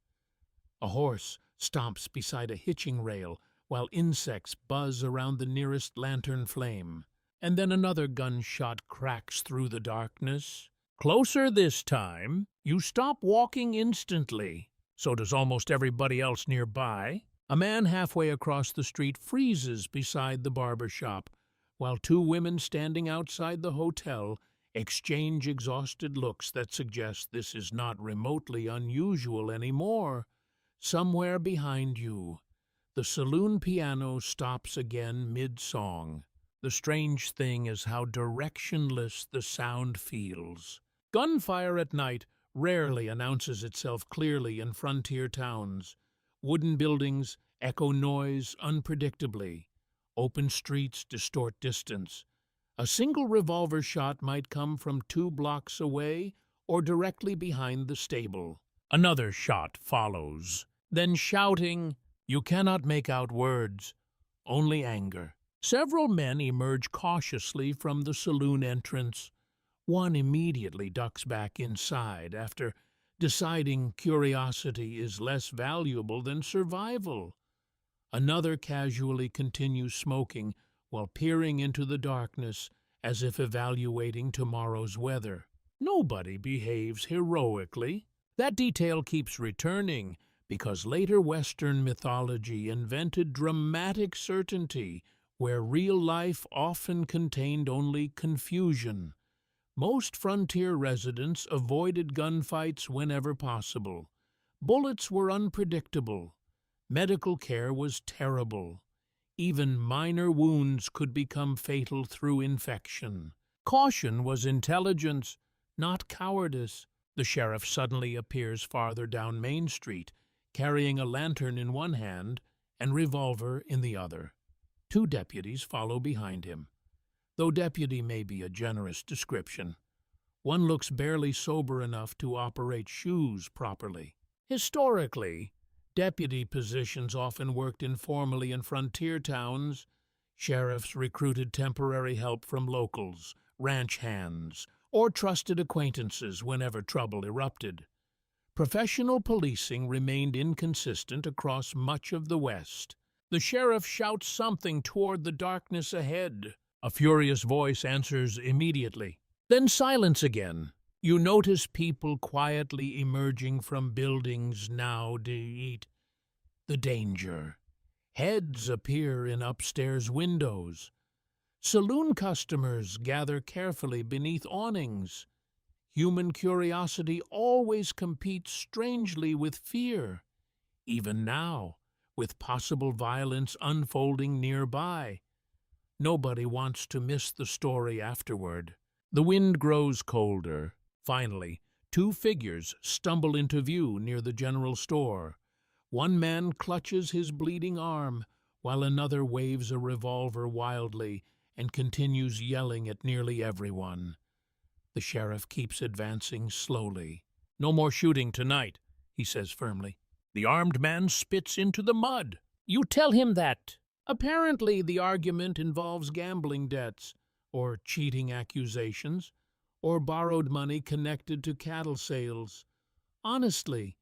A horse stomps beside a hitching rail while insects buzz around the nearest lantern flame. And then another gunshot cracks through the darkness. Closer this time, you stop walking instantly. So does almost everybody else nearby. A man halfway across the street freezes beside the barber shop, while two women standing outside the hotel exchange exhausted looks that suggest this is not remotely unusual anymore. Somewhere behind you, the saloon piano stops again mid-song. The strange thing is how directionless the sound feels. Gunfire at night rarely announces itself clearly in frontier towns. Wooden buildings echo noise unpredictably. Open streets distort distance. A single revolver shot might come from 2 blocks away or directly behind the stable. Another shot follows. Then shouting, you cannot make out words, only anger. Several men emerge cautiously from the saloon entrance. One immediately ducks back inside after deciding curiosity is less valuable than survival. Another casually continues smoking while peering into the darkness as if evaluating tomorrow's weather. Nobody behaves heroically. That detail keeps returning because later Western mythology invented dramatic certainty where real life often contained only confusion. Most frontier residents avoided gunfights whenever possible. Bullets were unpredictable. Medical care was terrible. Even minor wounds could become fatal through infection. Caution was intelligence, not cowardice. The sheriff suddenly appears farther down Main Street, carrying a lantern in one hand and revolver in the other. 2 deputies follow behind him. Though deputy may be a generous description, one looks barely sober enough to operate shoes properly. Historically, deputy positions often worked informally in frontier towns. Sheriffs recruited temporary help from locals, ranch hands, or trusted acquaintances whenever trouble erupted. Professional policing remained inconsistent across much of the West. The sheriff shouts something toward the darkness ahead. A furious voice answers immediately. Then silence again. You notice people quietly emerging from buildings now to eat the danger. Heads appear in upstairs windows. Saloon customers gather carefully beneath awnings. Human curiosity always competes strangely with fear. Even now, with possible violence unfolding nearby. Nobody wants to miss the story afterward. The wind grows colder. Finally, 2 figures stumble into view near the general store. One man clutches his bleeding arm, while another waves a revolver wildly and continues yelling at nearly everyone. The sheriff keeps advancing slowly. No more shooting tonight, he says firmly. The armed man spits into the mud. You tell him that. Apparently, the argument involves gambling debts or cheating accusations. or borrowed money connected to cattle sales. Honestly,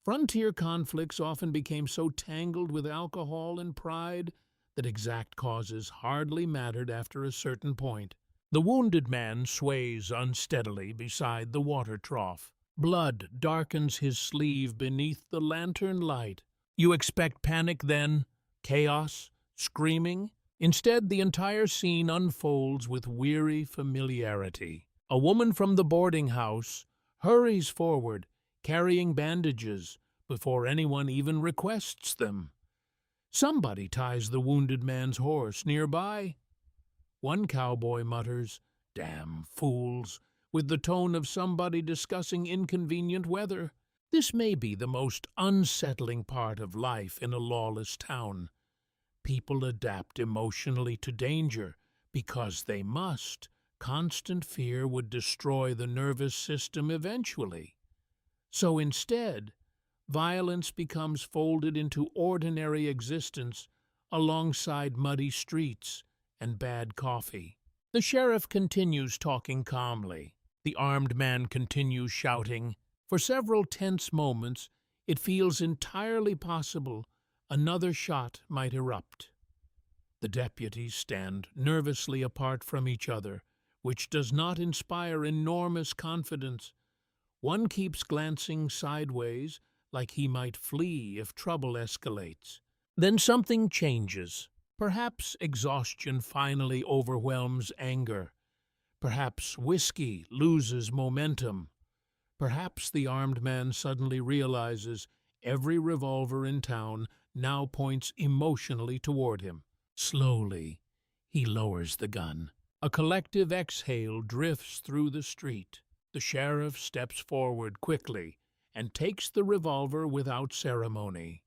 frontier conflicts often became so tangled with alcohol and pride that exact causes hardly mattered after a certain point. The wounded man sways unsteadily beside the water trough. Blood darkens his sleeve beneath the lantern light. You expect panic then? Chaos? Screaming? Instead, the entire scene unfolds with weary familiarity. A woman from the boarding house hurries forward, carrying bandages, before anyone even requests them. Somebody ties the wounded man's horse nearby. One cowboy mutters, "Damn fools," with the tone of somebody discussing inconvenient weather. This may be the most unsettling part of life in a lawless town. People adapt emotionally to danger because they must. Constant fear would destroy the nervous system eventually. So instead, violence becomes folded into ordinary existence alongside muddy streets and bad coffee. The sheriff continues talking calmly. The armed man continues shouting. For several tense moments, it feels entirely possible another shot might erupt. The deputies stand nervously apart from each other, which does not inspire enormous confidence. One keeps glancing sideways, like he might flee if trouble escalates. Then something changes. Perhaps exhaustion finally overwhelms anger. Perhaps whiskey loses momentum. Perhaps the armed man suddenly realizes every revolver in town now points emotionally toward him. Slowly, he lowers the gun. A collective exhale drifts through the street. The sheriff steps forward quickly and takes the revolver without ceremony.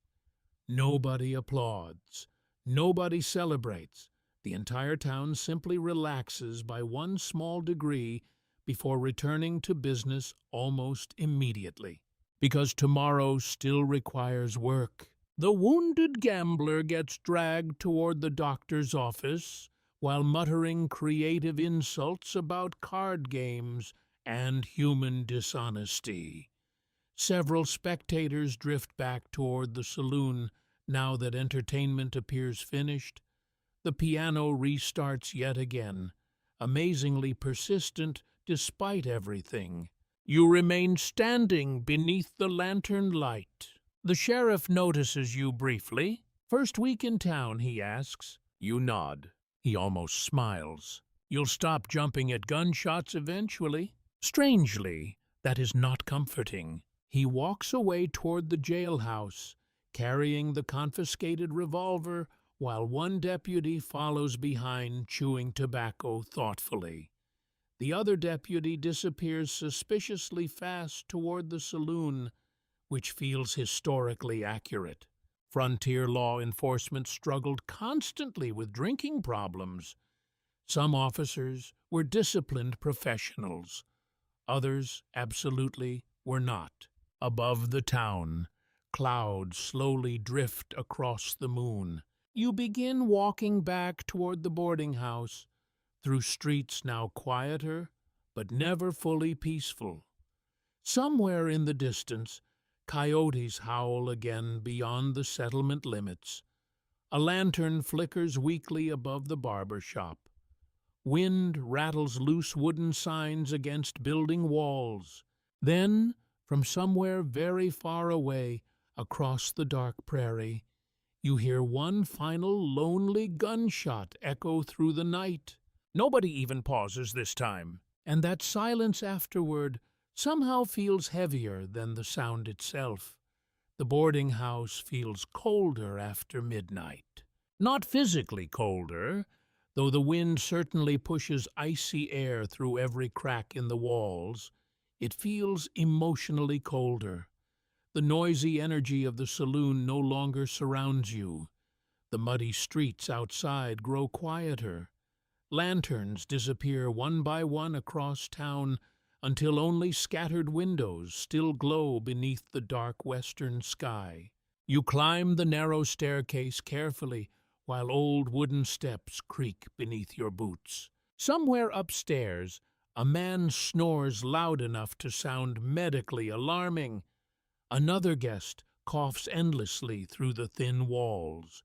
Nobody applauds. Nobody celebrates. The entire town simply relaxes by one small degree before returning to business almost immediately. Because tomorrow still requires work. The wounded gambler gets dragged toward the doctor's office while muttering creative insults about card games and human dishonesty. Several spectators drift back toward the saloon now that entertainment appears finished. The piano restarts yet again, amazingly persistent despite everything. You remain standing beneath the lantern light. The sheriff notices you briefly. "First week in town," he asks. You nod. He almost smiles. "You'll stop jumping at gunshots eventually." Strangely, that is not comforting. He walks away toward the jailhouse, carrying the confiscated revolver, while one deputy follows behind, chewing tobacco thoughtfully. The other deputy disappears suspiciously fast toward the saloon, which feels historically accurate. Frontier law enforcement struggled constantly with drinking problems. Some officers were disciplined professionals. Others, absolutely, were not. Above the town, clouds slowly drift across the moon. You begin walking back toward the boarding house, through streets now quieter, but never fully peaceful. Somewhere in the distance, coyotes howl again beyond the settlement limits. A lantern flickers weakly above the barber shop. Wind rattles loose wooden signs against building walls. Then, from somewhere very far away, across the dark prairie, you hear one final lonely gunshot echo through the night. Nobody even pauses this time, and that silence afterward somehow feels heavier than the sound itself. The boarding house feels colder after midnight. Not physically colder, though the wind certainly pushes icy air through every crack in the walls. It feels emotionally colder. The noisy energy of the saloon no longer surrounds you. The muddy streets outside grow quieter. Lanterns disappear one by one across town until only scattered windows still glow beneath the dark western sky. You climb the narrow staircase carefully while old wooden steps creak beneath your boots. Somewhere upstairs, A man snores loud enough to sound medically alarming. Another guest coughs endlessly through the thin walls.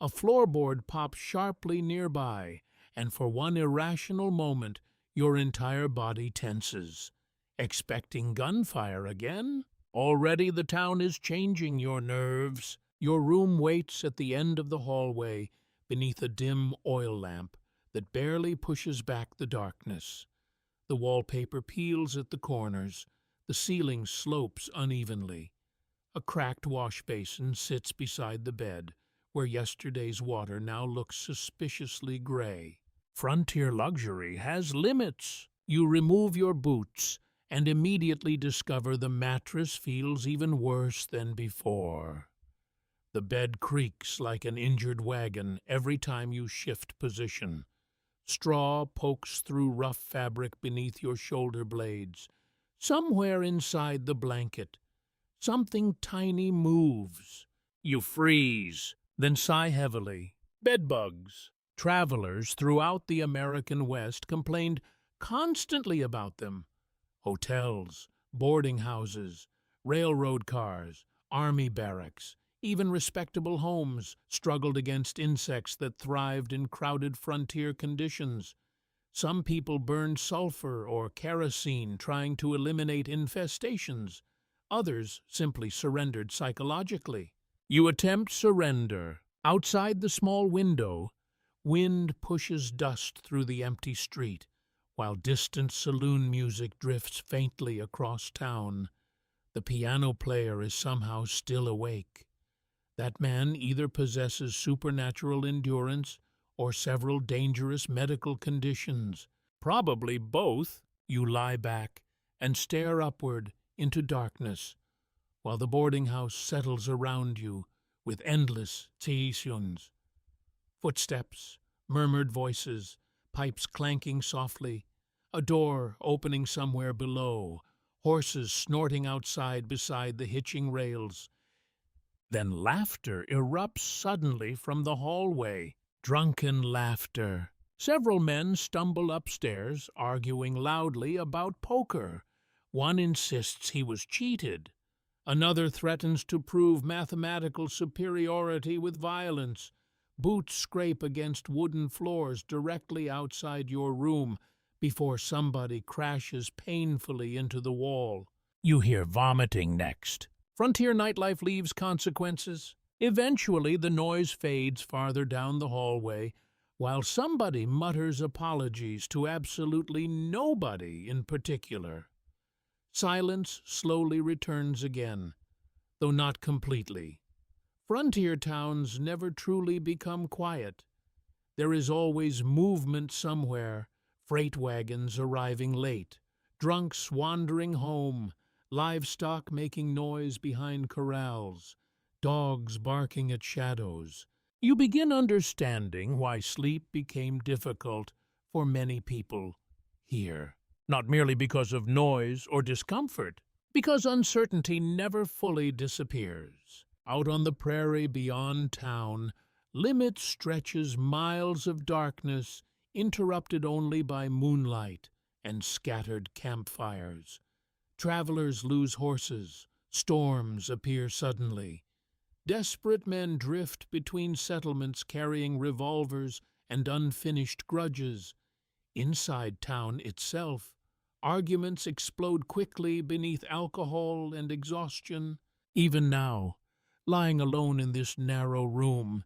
A floorboard pops sharply nearby, and for one irrational moment your entire body tenses. Expecting gunfire again? Already the town is changing your nerves. Your room waits at the end of the hallway beneath a dim oil lamp that barely pushes back the darkness. The wallpaper peels at the corners. The ceiling slopes unevenly. A cracked wash basin sits beside the bed, where yesterday's water now looks suspiciously gray. Frontier luxury has limits. You remove your boots and immediately discover the mattress feels even worse than before. The bed creaks like an injured wagon every time you shift position. Straw pokes through rough fabric beneath your shoulder blades. Somewhere inside the blanket, something tiny moves. You freeze, then sigh heavily. Bedbugs. Travelers throughout the American West complained constantly about them. Hotels, boarding houses, railroad cars, army barracks, even respectable homes struggled against insects that thrived in crowded frontier conditions. Some people burned sulfur or kerosene trying to eliminate infestations. Others simply surrendered psychologically. You attempt surrender. Outside the small window, wind pushes dust through the empty street, while distant saloon music drifts faintly across town. The piano player is somehow still awake. That man either possesses supernatural endurance or several dangerous medical conditions. Probably both. You lie back and stare upward into darkness, while the boarding house settles around you with endless teisyuns. Footsteps, murmured voices, pipes clanking softly, a door opening somewhere below, horses snorting outside beside the hitching rails. Then laughter erupts suddenly from the hallway. Drunken laughter. Several men stumble upstairs, arguing loudly about poker. One insists he was cheated. Another threatens to prove mathematical superiority with violence. Boots scrape against wooden floors directly outside your room before somebody crashes painfully into the wall. You hear vomiting next. Frontier nightlife leaves consequences. Eventually, the noise fades farther down the hallway, while somebody mutters apologies to absolutely nobody in particular. Silence slowly returns again, though not completely. Frontier towns never truly become quiet. There is always movement somewhere, freight wagons arriving late, drunks wandering home, livestock making noise behind corrals, dogs barking at shadows. You begin understanding why sleep became difficult for many people here. Not merely because of noise or discomfort, because uncertainty never fully disappears. Out on the prairie beyond town, limit stretches miles of darkness, interrupted only by moonlight and scattered campfires. Travelers lose horses, storms appear suddenly. Desperate men drift between settlements carrying revolvers and unfinished grudges. Inside town itself, arguments explode quickly beneath alcohol and exhaustion. Even now, lying alone in this narrow room,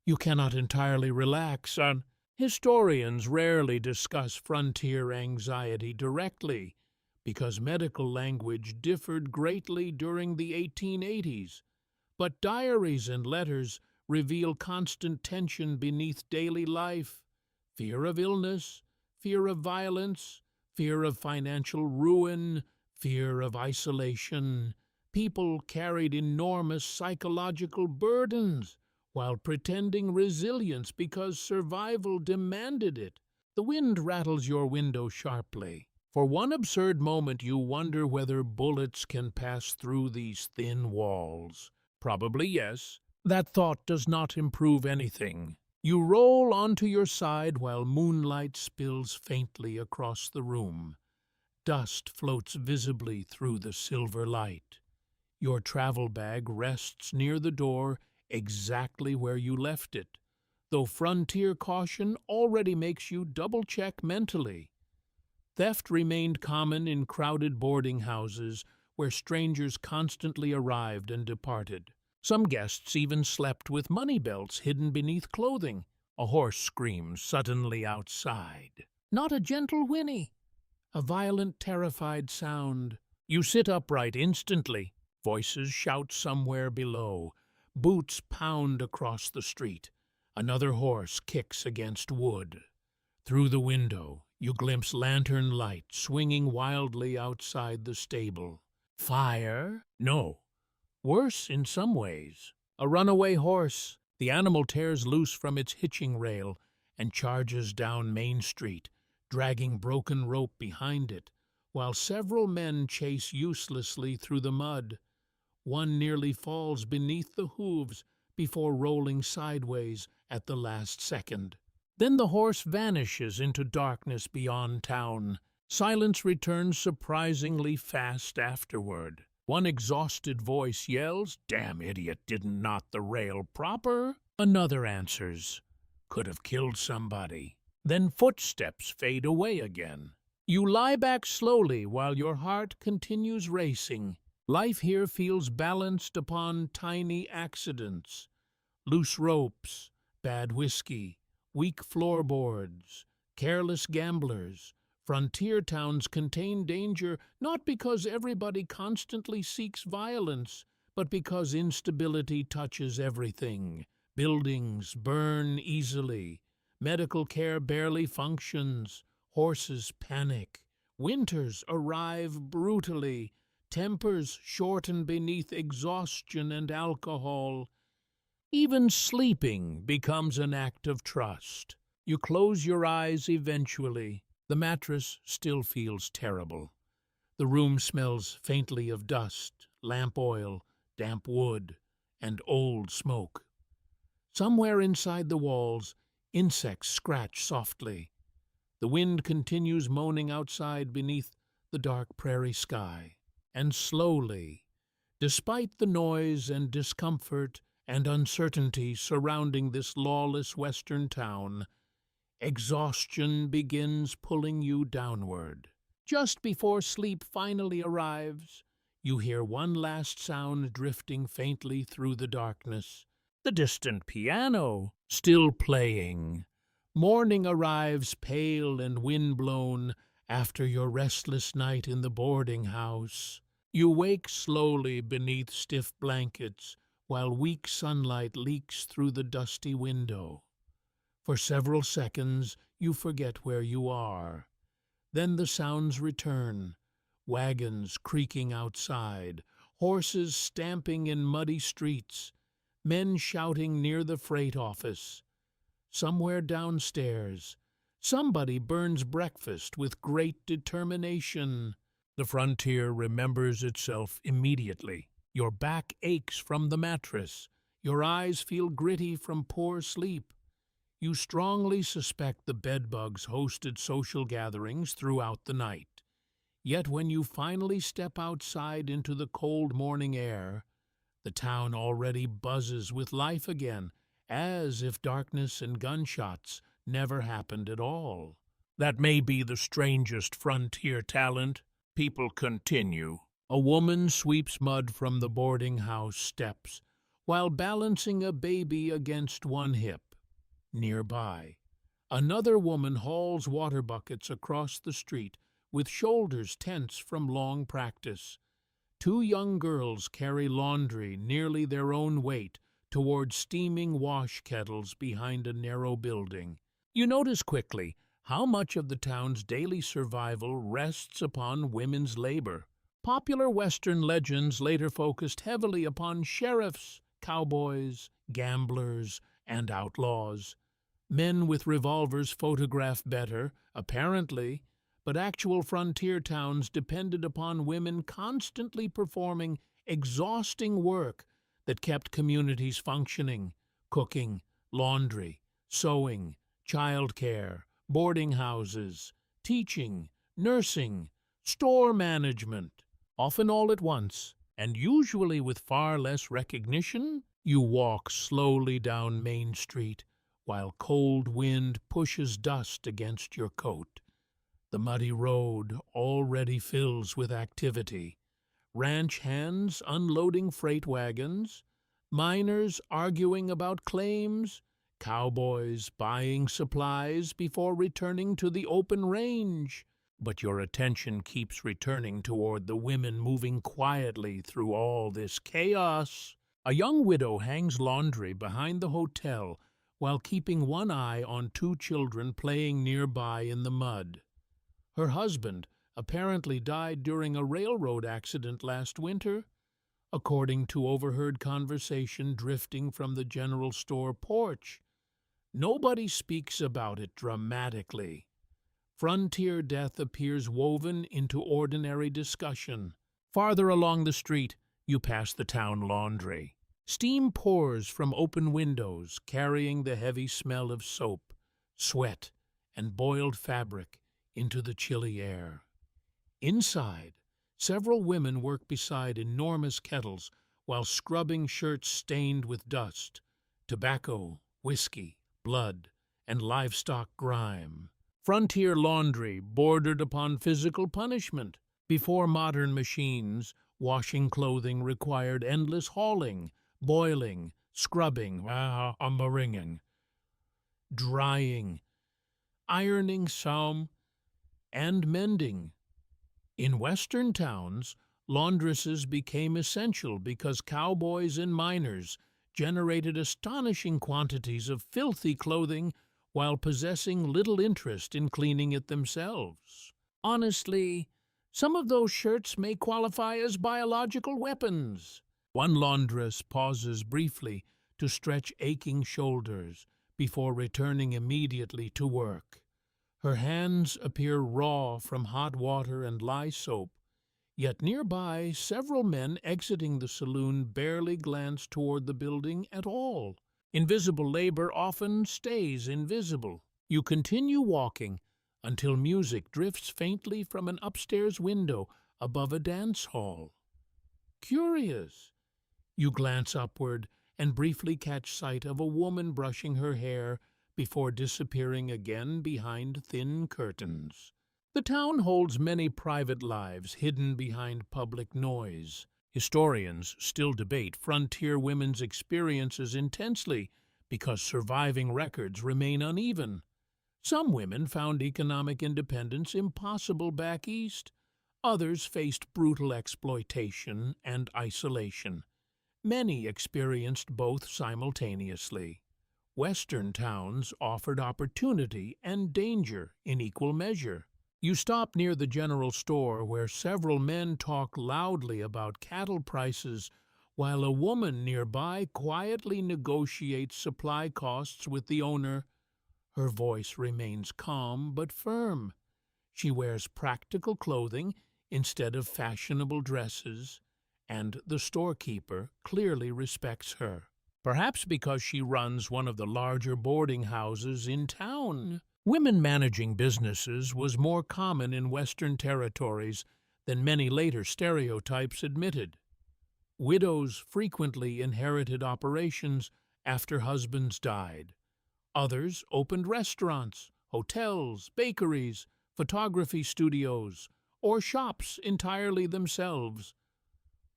you cannot entirely relax. Historians rarely discuss frontier anxiety directly, because medical language differed greatly during the 1880s. But diaries and letters reveal constant tension beneath daily life. Fear of illness, fear of violence, fear of financial ruin, fear of isolation. People carried enormous psychological burdens while pretending resilience because survival demanded it. The wind rattles your window sharply. For one absurd moment you wonder whether bullets can pass through these thin walls. Probably yes. That thought does not improve anything. You roll onto your side while moonlight spills faintly across the room. Dust floats visibly through the silver light. Your travel bag rests near the door exactly where you left it, though frontier caution already makes you double-check mentally. Theft remained common in crowded boarding houses where strangers constantly arrived and departed. Some guests even slept with money belts hidden beneath clothing. A horse screams suddenly outside. Not a gentle whinny, a violent, terrified sound. You sit upright instantly. Voices shout somewhere below. Boots pound across the street. Another horse kicks against wood. Through the window, you glimpse lantern light swinging wildly outside the stable. Fire? No. Worse in some ways. A runaway horse. The animal tears loose from its hitching rail and charges down Main Street, dragging broken rope behind it, while several men chase uselessly through the mud. One nearly falls beneath the hooves before rolling sideways at the last second. Then the horse vanishes into darkness beyond town. Silence returns surprisingly fast afterward. One exhausted voice yells, "Damn idiot, didn't knot the rail proper." Another answers, "Could have killed somebody." Then footsteps fade away again. You lie back slowly while your heart continues racing. Life here feels balanced upon tiny accidents. Loose ropes, bad whiskey, weak floorboards, careless gamblers. Frontier towns contain danger not because everybody constantly seeks violence, but because instability touches everything. Buildings burn easily. Medical care barely functions. Horses panic. Winters arrive brutally. Tempers shorten beneath exhaustion and alcohol. Even sleeping becomes an act of trust. You close your eyes eventually. The mattress still feels terrible. The room smells faintly of dust, lamp oil, damp wood, and old smoke. Somewhere inside the walls, insects scratch softly. The wind continues moaning outside beneath the dark prairie sky. And slowly, despite the noise and discomfort and uncertainty surrounding this lawless western town, exhaustion begins pulling you downward. Just before sleep finally arrives, you hear one last sound drifting faintly through the darkness. The distant piano, still playing. Morning arrives pale and wind-blown after your restless night in the boarding house. You wake slowly beneath stiff blankets while weak sunlight leaks through the dusty window. For several seconds you forget where you are. Then the sounds return. Wagons creaking outside, horses stamping in muddy streets, men shouting near the freight office. Somewhere downstairs, somebody burns breakfast with great determination. The frontier remembers itself immediately. Your back aches from the mattress. Your eyes feel gritty from poor sleep. You strongly suspect the bedbugs hosted social gatherings throughout the night. Yet when you finally step outside into the cold morning air, the town already buzzes with life again, as if darkness and gunshots never happened at all. That may be the strangest frontier talent. People continue. A woman sweeps mud from the boarding house steps while balancing a baby against one hip. Nearby, another woman hauls water buckets across the street with shoulders tense from long practice. Two young girls carry laundry nearly their own weight toward steaming wash kettles behind a narrow building. You notice quickly how much of the town's daily survival rests upon women's labor. Popular Western legends later focused heavily upon sheriffs, cowboys, gamblers, and outlaws. Men with revolvers photograph better, apparently, but actual frontier towns depended upon women constantly performing exhausting work that kept communities functioning: cooking, laundry, sewing, childcare, boarding houses, teaching, nursing, store management, often all at once, and usually with far less recognition. You walk slowly down Main Street while cold wind pushes dust against your coat. The muddy road already fills with activity. Ranch hands unloading freight wagons, miners arguing about claims, cowboys buying supplies before returning to the open range. But your attention keeps returning toward the women moving quietly through all this chaos. A young widow hangs laundry behind the hotel while keeping one eye on two children playing nearby in the mud. Her husband apparently died during a railroad accident last winter, according to overheard conversation drifting from the general store porch. Nobody speaks about it dramatically. Frontier death appears woven into ordinary discussion. Farther along the street, you pass the town laundry. Steam pours from open windows, carrying the heavy smell of soap, sweat, and boiled fabric into the chilly air. Inside, several women work beside enormous kettles while scrubbing shirts stained with dust, tobacco, whiskey, blood, and livestock grime. Frontier laundry bordered upon physical punishment. Before modern machines, washing clothing required endless hauling, boiling, scrubbing, wringing, drying, ironing some, and mending. In Western towns, laundresses became essential because cowboys and miners generated astonishing quantities of filthy clothing while possessing little interest in cleaning it themselves. Honestly, some of those shirts may qualify as biological weapons. One laundress pauses briefly to stretch aching shoulders before returning immediately to work. Her hands appear raw from hot water and lye soap, yet nearby several men exiting the saloon barely glance toward the building at all. Invisible labor often stays invisible. You continue walking until music drifts faintly from an upstairs window above a dance hall. Curious. You glance upward and briefly catch sight of a woman brushing her hair before disappearing again behind thin curtains. The town holds many private lives hidden behind public noise. Historians still debate frontier women's experiences intensely because surviving records remain uneven. Some women found economic independence impossible back east. Others faced brutal exploitation and isolation. Many experienced both simultaneously. Western towns offered opportunity and danger in equal measure. You stop near the general store where several men talk loudly about cattle prices while a woman nearby quietly negotiates supply costs with the owner. Her voice remains calm but firm. She wears practical clothing instead of fashionable dresses, and the storekeeper clearly respects her. Perhaps because she runs one of the larger boarding houses in town. Women managing businesses was more common in Western territories than many later stereotypes admitted. Widows frequently inherited operations after husbands died. Others opened restaurants, hotels, bakeries, photography studios, or shops entirely themselves.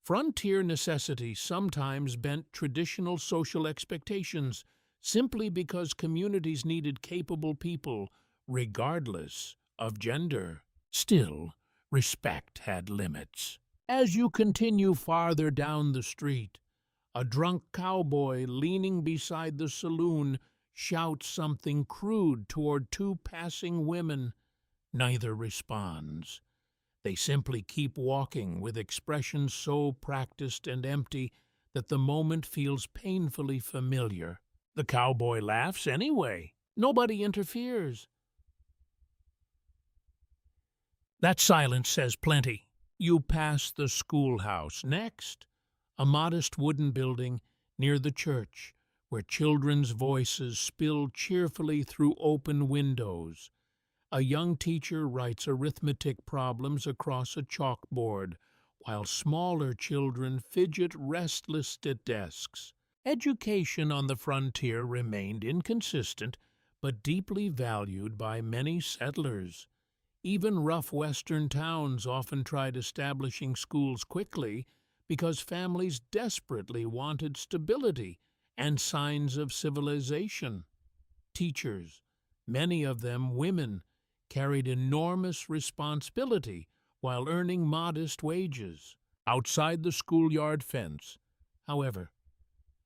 Frontier necessity sometimes bent traditional social expectations simply because communities needed capable people, regardless of gender. Still, respect had limits. As you continue farther down the street, a drunk cowboy leaning beside the saloon shouts something crude toward two passing women. Neither responds. They simply keep walking with expressions so practiced and empty that the moment feels painfully familiar. The cowboy laughs anyway. Nobody interferes. That silence says plenty. You pass the schoolhouse. Next, a modest wooden building near the church, where children's voices spill cheerfully through open windows. A young teacher writes arithmetic problems across a chalkboard, while smaller children fidget restless at desks. Education on the frontier remained inconsistent, but deeply valued by many settlers. Even rough western towns often tried establishing schools quickly because families desperately wanted stability and signs of civilization. Teachers, many of them women, carried enormous responsibility while earning modest wages. Outside the schoolyard fence, however,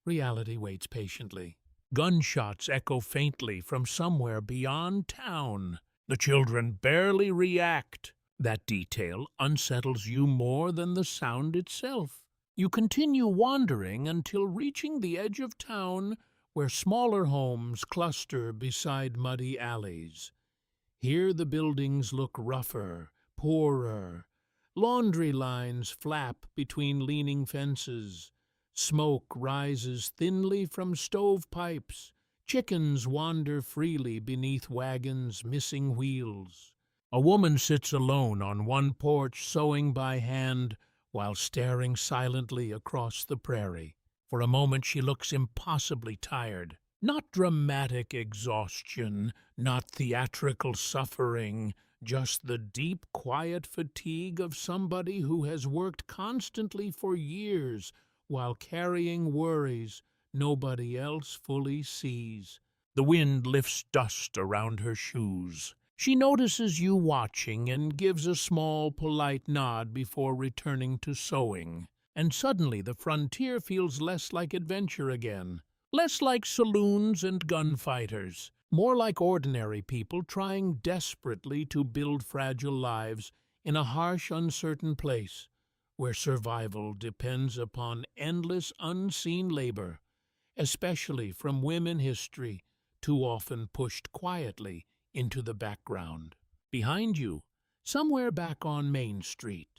reality waits patiently. Gunshots echo faintly from somewhere beyond town. The children barely react. That detail unsettles you more than the sound itself. You continue wandering until reaching the edge of town where smaller homes cluster beside muddy alleys. Here the buildings look rougher, poorer. Laundry lines flap between leaning fences. Smoke rises thinly from stovepipes. Chickens wander freely beneath wagons missing wheels. A woman sits alone on one porch sewing by hand while staring silently across the prairie. For a moment she looks impossibly tired. Not dramatic exhaustion, not theatrical suffering, just the deep, quiet fatigue of somebody who has worked constantly for years while carrying worries nobody else fully sees. The wind lifts dust around her shoes. She notices you watching and gives a small, polite nod before returning to sewing. And suddenly the frontier feels less like adventure again. Less like saloons and gunfighters. More like ordinary people trying desperately to build fragile lives in a harsh, uncertain place where survival depends upon endless, unseen labor, especially from women history, too often pushed quietly into the background. Behind you, somewhere back on Main Street,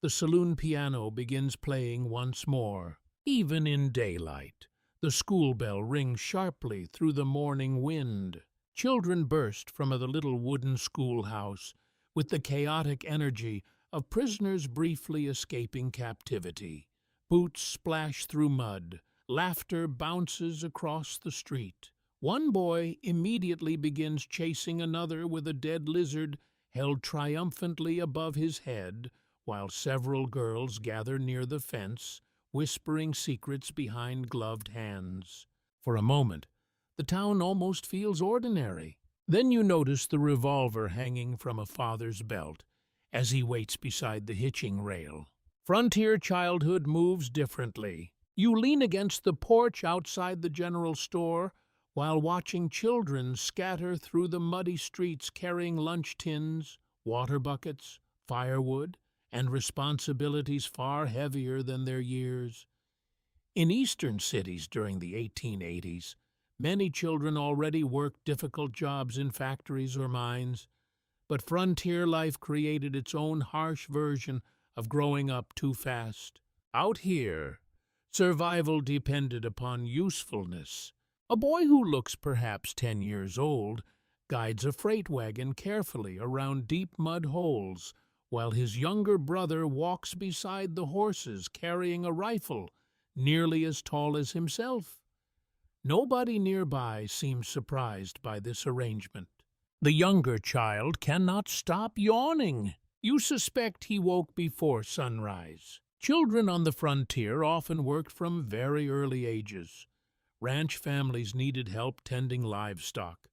the saloon piano begins playing once more. Even in daylight, the school bell rings sharply through the morning wind. Children burst from the little wooden schoolhouse with the chaotic energy of prisoners briefly escaping captivity. Boots splash through mud. Laughter bounces across the street. One boy immediately begins chasing another with a dead lizard held triumphantly above his head, while several girls gather near the fence, whispering secrets behind gloved hands. For a moment, the town almost feels ordinary. Then you notice the revolver hanging from a father's belt as he waits beside the hitching rail. Frontier childhood moves differently. You lean against the porch outside the general store while watching children scatter through the muddy streets carrying lunch tins, water buckets, firewood, and responsibilities far heavier than their years. In eastern cities during the 1880s, many children already worked difficult jobs in factories or mines, but frontier life created its own harsh version of growing up too fast. Out here, survival depended upon usefulness. A boy who looks perhaps 10 years old guides a freight wagon carefully around deep mud holes, while his younger brother walks beside the horses carrying a rifle nearly as tall as himself. Nobody nearby seems surprised by this arrangement. The younger child cannot stop yawning. You suspect he woke before sunrise. Children on the frontier often worked from very early ages. Ranch families needed help tending livestock.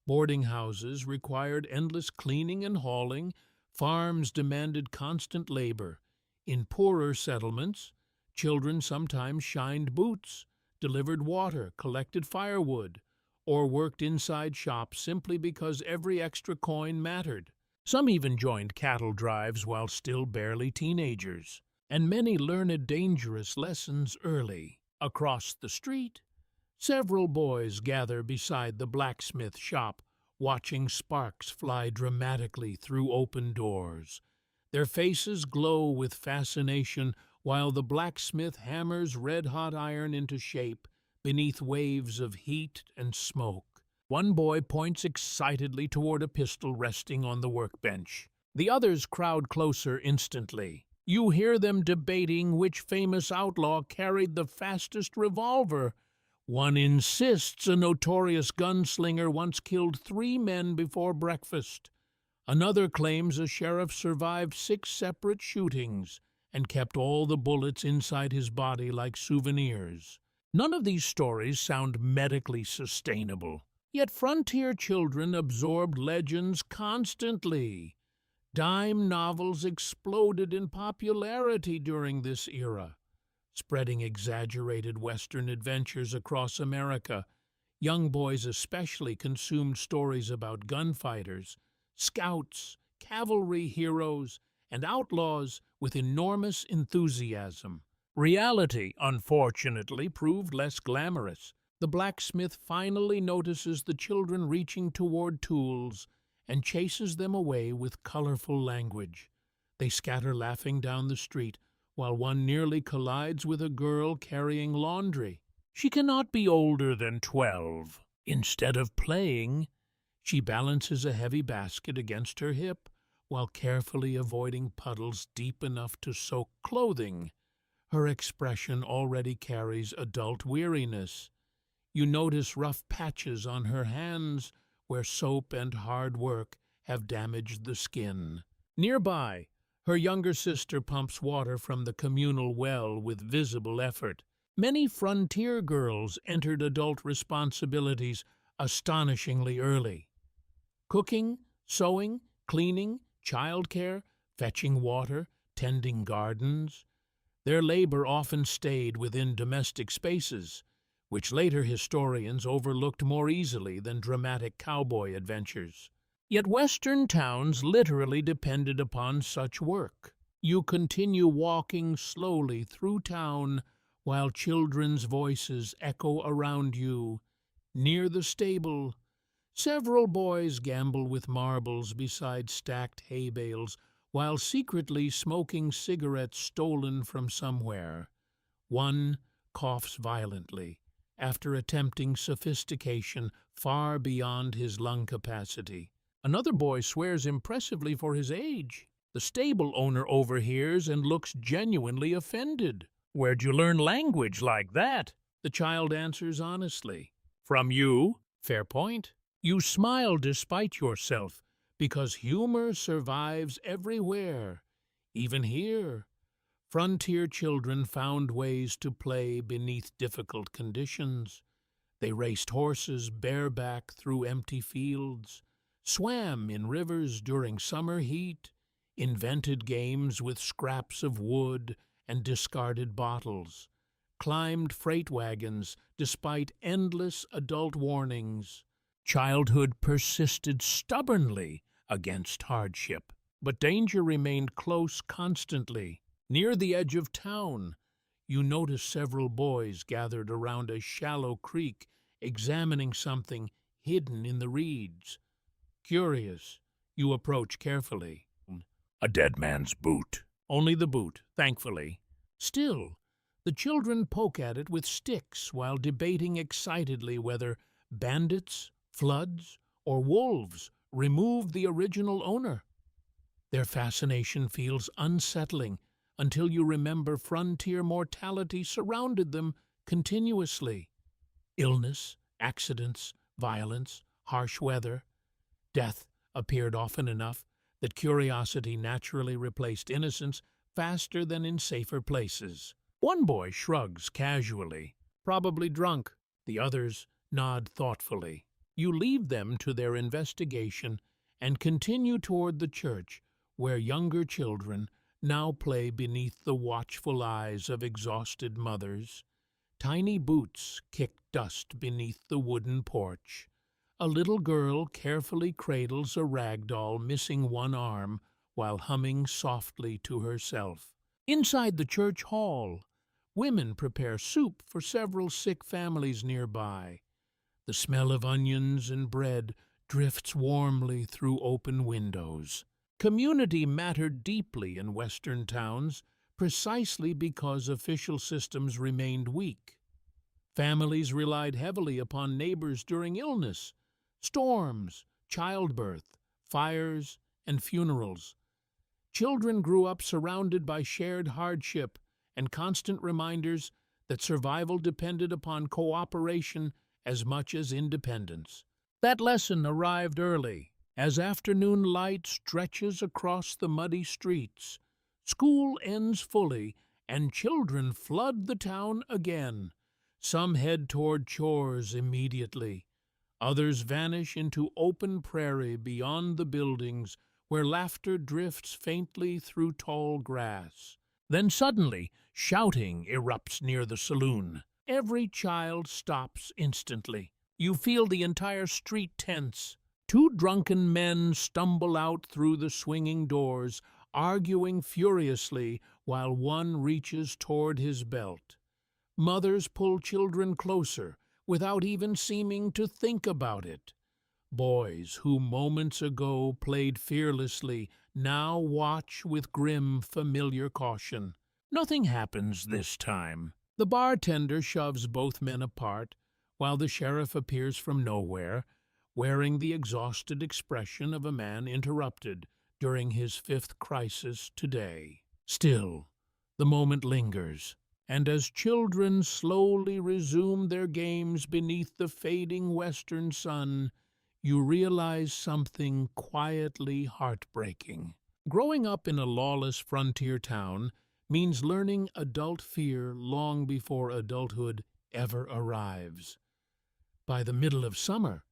Boarding houses required endless cleaning and hauling. Farms demanded constant labor. In poorer settlements, children sometimes shined boots, delivered water, collected firewood, or worked inside shops simply because every extra coin mattered. Some even joined cattle drives while still barely teenagers. And many learned dangerous lessons early. Across the street, several boys gather beside the blacksmith shop, watching sparks fly dramatically through open doors. Their faces glow with fascination while the blacksmith hammers red-hot iron into shape, beneath waves of heat and smoke. One boy points excitedly toward a pistol resting on the workbench. The others crowd closer instantly. You hear them debating which famous outlaw carried the fastest revolver. One insists a notorious gunslinger once killed 3 men before breakfast. Another claims a sheriff survived 6 separate shootings and kept all the bullets inside his body like souvenirs. None of these stories sound medically sustainable. Yet frontier children absorbed legends constantly. Dime novels exploded in popularity during this era, spreading exaggerated Western adventures across America. Young boys especially consumed stories about gunfighters, scouts, cavalry heroes, and outlaws with enormous enthusiasm. Reality, unfortunately, proved less glamorous. The blacksmith finally notices the children reaching toward tools and chases them away with colorful language. They scatter laughing down the street, while one nearly collides with a girl carrying laundry. She cannot be older than 12. Instead of playing, she balances a heavy basket against her hip, while carefully avoiding puddles deep enough to soak clothing. Her expression already carries adult weariness. You notice rough patches on her hands where soap and hard work have damaged the skin. Nearby, her younger sister pumps water from the communal well with visible effort. Many frontier girls entered adult responsibilities astonishingly early. Cooking, sewing, cleaning, childcare, fetching water, tending gardens. Their labor often stayed within domestic spaces, which later historians overlooked more easily than dramatic cowboy adventures. Yet Western towns literally depended upon such work. You continue walking slowly through town while children's voices echo around you. Near the stable, several boys gamble with marbles beside stacked hay bales while secretly smoking cigarettes stolen from somewhere. One coughs violently after attempting sophistication far beyond his lung capacity. Another boy swears impressively for his age. The stable owner overhears and looks genuinely offended. "Where'd you learn language like that?" The child answers honestly. "From you?" Fair point. You smile despite yourself, because humor survives everywhere, even here. Frontier children found ways to play beneath difficult conditions. They raced horses bareback through empty fields, swam in rivers during summer heat, invented games with scraps of wood and discarded bottles, climbed freight wagons despite endless adult warnings. Childhood persisted stubbornly against hardship, but danger remained close constantly. Near the edge of town, you notice several boys gathered around a shallow creek, examining something hidden in the reeds. Curious, you approach carefully. "A dead man's boot." Only the boot, thankfully. Still, the children poke at it with sticks while debating excitedly whether bandits, floods, or wolves removed the original owner. Their fascination feels unsettling until you remember frontier mortality surrounded them continuously. Illness, accidents, violence, harsh weather. Death appeared often enough that curiosity naturally replaced innocence faster than in safer places. One boy shrugs casually, probably drunk. The others nod thoughtfully. You leave them to their investigation and continue toward the church, where younger children now play beneath the watchful eyes of exhausted mothers. Tiny boots kick dust beneath the wooden porch. A little girl carefully cradles a rag doll missing one arm while humming softly to herself. Inside the church hall, women prepare soup for several sick families nearby. The smell of onions and bread drifts warmly through open windows. Community mattered deeply in Western towns precisely because official systems remained weak. Families relied heavily upon neighbors during illness, storms, childbirth, fires, and funerals. Children grew up surrounded by shared hardship and constant reminders that survival depended upon cooperation as much as independence. That lesson arrived early, as afternoon light stretches across the muddy streets. School ends fully, and children flood the town again. Some head toward chores immediately. Others vanish into open prairie beyond the buildings, where laughter drifts faintly through tall grass. Then suddenly, shouting erupts near the saloon. Every child stops instantly. You feel the entire street tense. Two drunken men stumble out through the swinging doors, arguing furiously while one reaches toward his belt. Mothers pull children closer without even seeming to think about it. Boys who moments ago played fearlessly now watch with grim, familiar caution. Nothing happens this time. The bartender shoves both men apart, while the sheriff appears from nowhere, wearing the exhausted expression of a man interrupted during his fifth crisis today. Still, the moment lingers, and as children slowly resume their games beneath the fading western sun, you realize something quietly heartbreaking. Growing up in a lawless frontier town means learning adult fear long before adulthood ever arrives. By the middle of summer,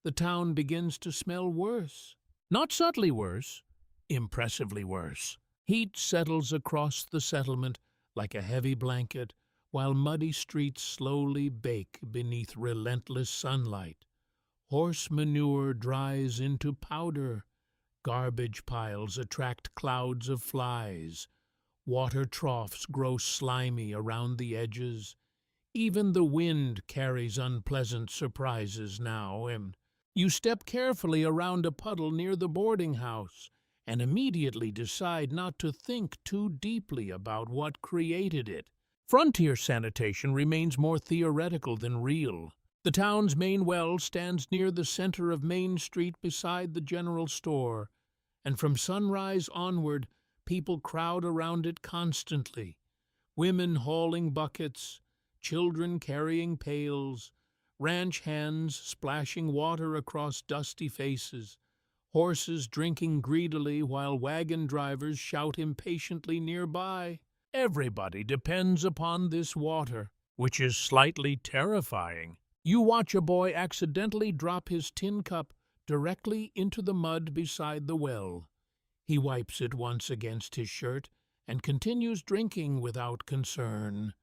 the town begins to smell worse. Not subtly worse, impressively worse. Heat settles across the settlement like a heavy blanket, while muddy streets slowly bake beneath relentless sunlight. Horse manure dries into powder. Garbage piles attract clouds of flies. Water troughs grow slimy around the edges. Even the wind carries unpleasant surprises now, and you step carefully around a puddle near the boarding house and immediately decide not to think too deeply about what created it. Frontier sanitation remains more theoretical than real. The town's main well stands near the center of Main Street beside the general store, and from sunrise onward, people crowd around it constantly. Women hauling buckets, children carrying pails, ranch hands splashing water across dusty faces, horses drinking greedily while wagon drivers shout impatiently nearby. Everybody depends upon this water, which is slightly terrifying. You watch a boy accidentally drop his tin cup directly into the mud beside the well. He wipes it once against his shirt and continues drinking without concern.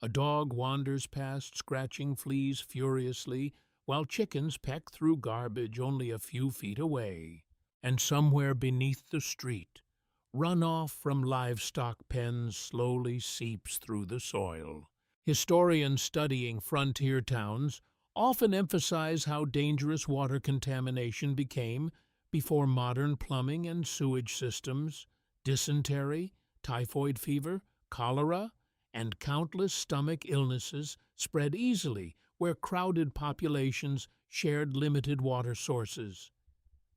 A dog wanders past, scratching fleas furiously, while chickens peck through garbage only a few feet away. And somewhere beneath the street, runoff from livestock pens slowly seeps through the soil. Historians studying frontier towns often emphasize how dangerous water contamination became before modern plumbing and sewage systems. Dysentery, typhoid fever, cholera, and countless stomach illnesses spread easily where crowded populations shared limited water sources.